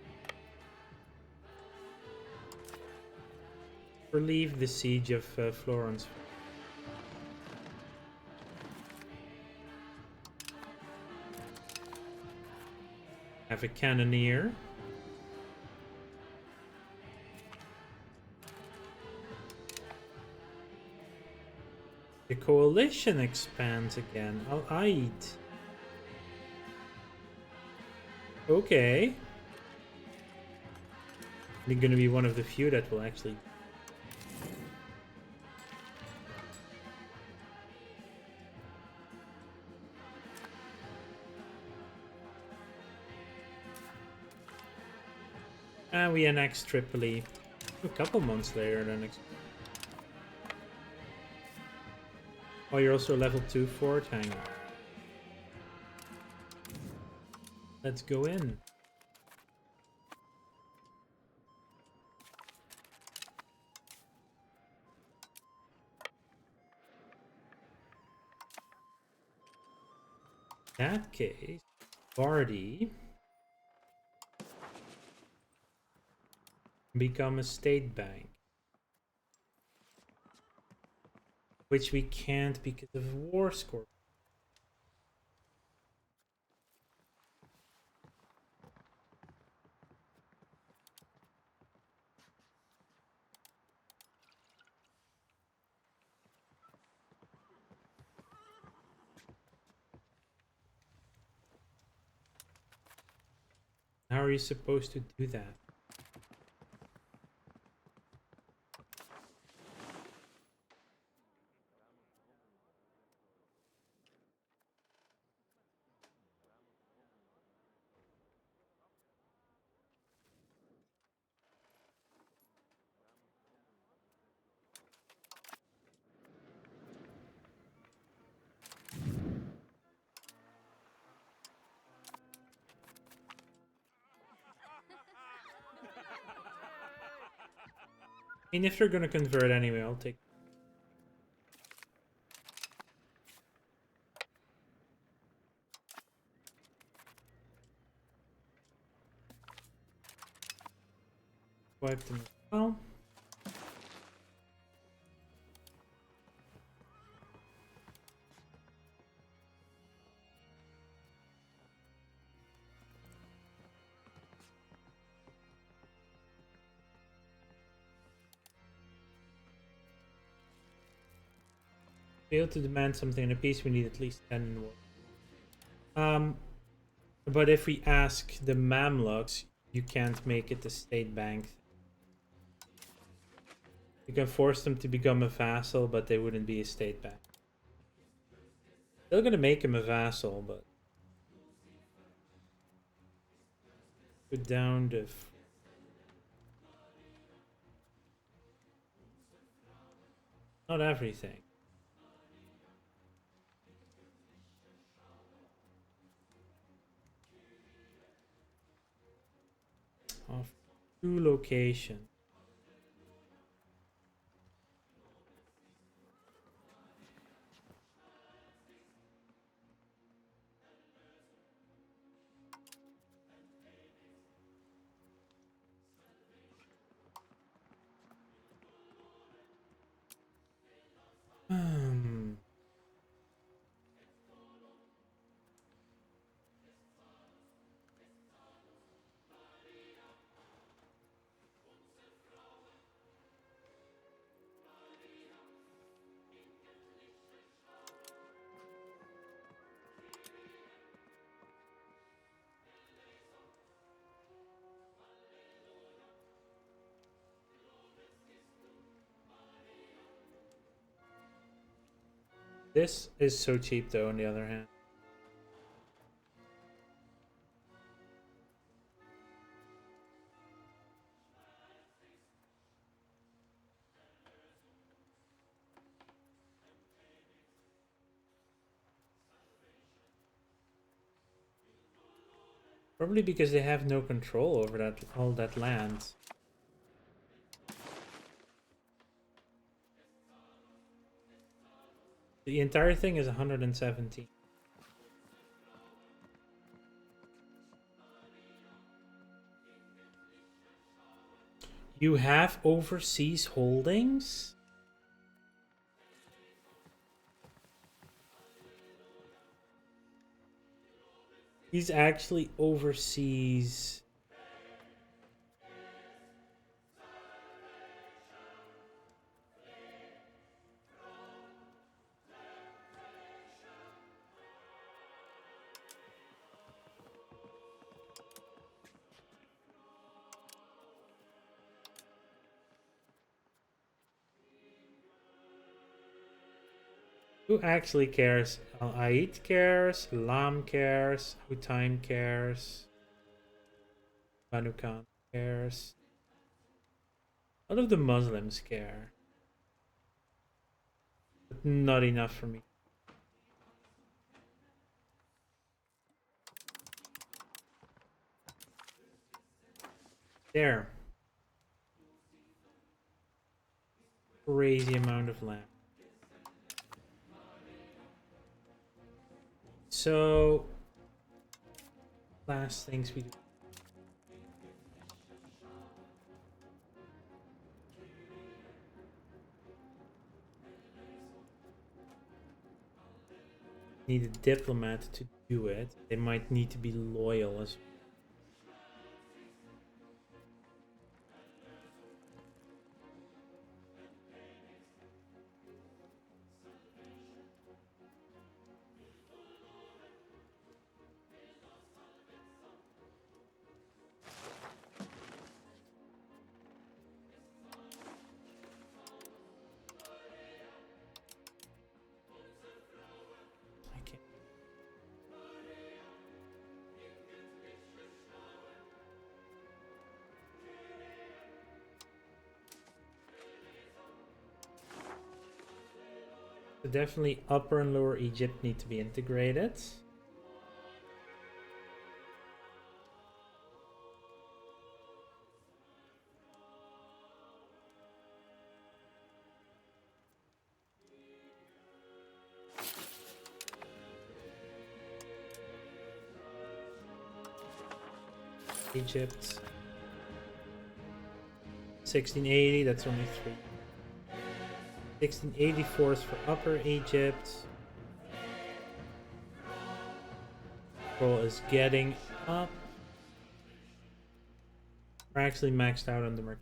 Relieve the siege of Florence. Have a cannoneer. The coalition expands again. I'll eat. Okay. You're gonna be one of the few that will actually. And we annex Tripoli a couple months later than expected. Oh, you're also level 2 fort? Hang on. Let's go in. In that case, Bardi become a state bank. Which we can't because of war score. How are you supposed to do that? I mean, if they're gonna convert anyway, I'll take. Wipe them as well. Fail to demand something in a piece, we need at least 10 in war. But if we ask the Mamluks, you can't make it the state bank. You can force them to become a vassal, but they wouldn't be a state bank. Still gonna make him a vassal, but put down the. Not everything. Of 2 locations. This is so cheap though, on the other hand. Probably because they have no control over all that land. The entire thing is 117. You have overseas holdings? He's actually overseas. Who actually cares? Ait cares, Lam cares, Hutaim cares, Banu Khan cares. A lot of the Muslims care. But not enough for me. There. Crazy amount of land. So, last things we do. Need a diplomat to do it. They might need to be loyal as well. So definitely Upper and Lower Egypt need to be integrated. Egypt. 1680, that's only 3. 1684 is for Upper Egypt. Control is getting up. We're actually maxed out on the market.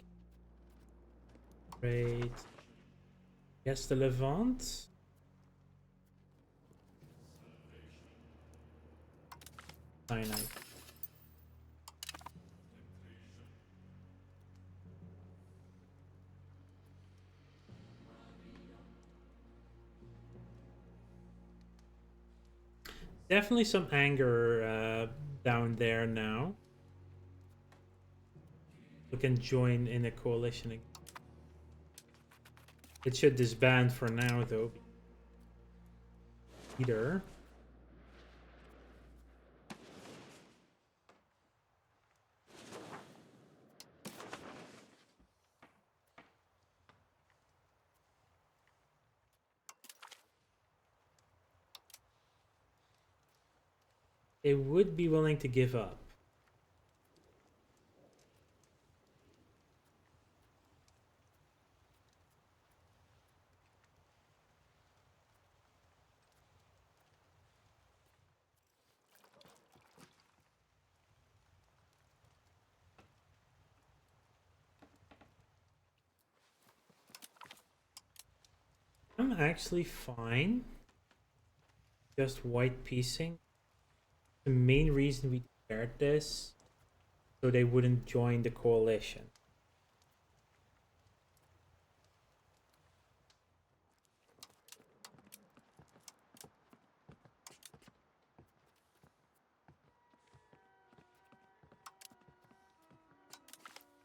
Great. Yes, the Levant. Sinai. Definitely some anger down there now. We can join in a coalition again. It should disband for now, though. Either. They would be willing to give up. I'm actually fine. Just white piecing. The main reason we declared this, so they wouldn't join the coalition.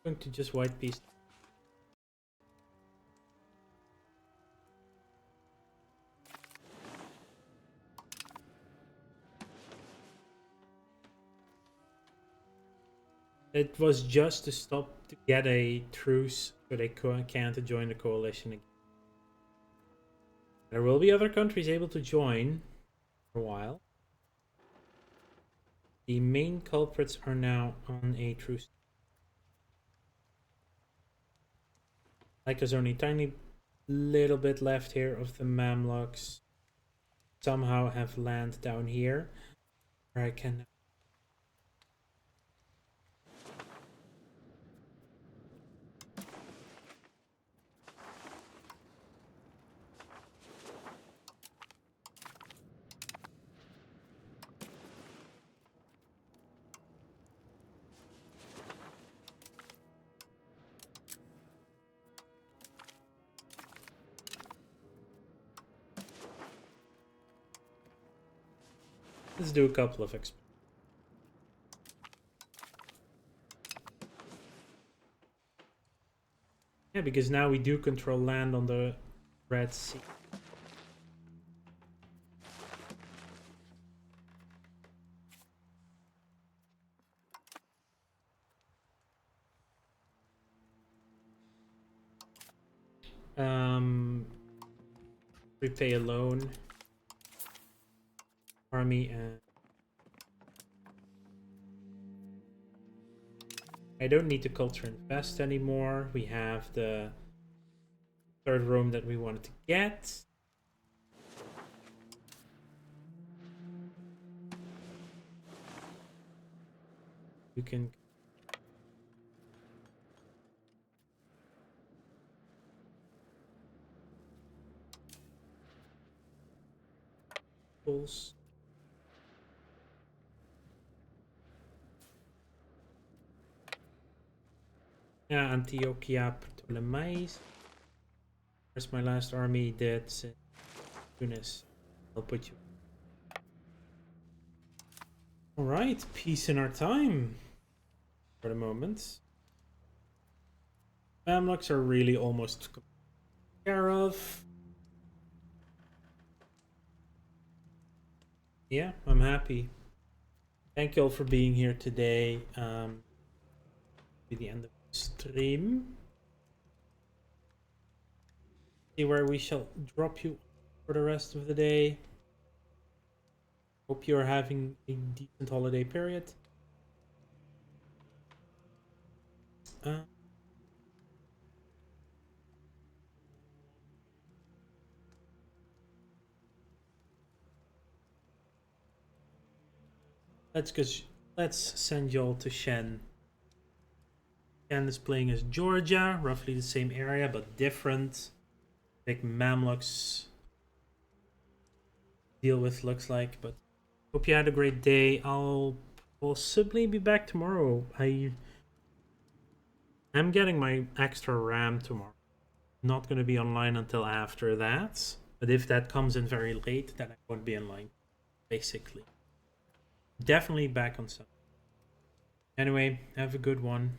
I'm going to just white piece. It was just to stop, to get a truce so they can't join the coalition again. There will be other countries able to join for a while. The main culprits are now on a truce. Like there's only a tiny little bit left here of the Mamluks. Somehow have land down here where I can. Let's do a couple of experiments. Yeah, because now we do control land on the Red Sea. Repay a loan. Army and I don't need to culture invest anymore. We have the third Rome that we wanted to get. You can pulse. Yeah, Antiochia Ptolemais. Where's my last army? That's Tunis. I'll put you. Alright, peace in our time. For the moment. Mamluks are really almost taken care of. Yeah, I'm happy. Thank you all for being here today. Be the end of the stream. See where we shall drop you for the rest of the day. Hope you are having a decent holiday period. Uh, let's send y'all to Shen. Shen is playing as Georgia, roughly the same area but different. Big Mamluks deal with, looks like. But hope you had a great day. I'll possibly be back tomorrow. I'm getting my extra RAM tomorrow. Not going to be online until after that. But if that comes in very late, then I won't be online, basically. Definitely back on Sunday. Anyway, have a good one.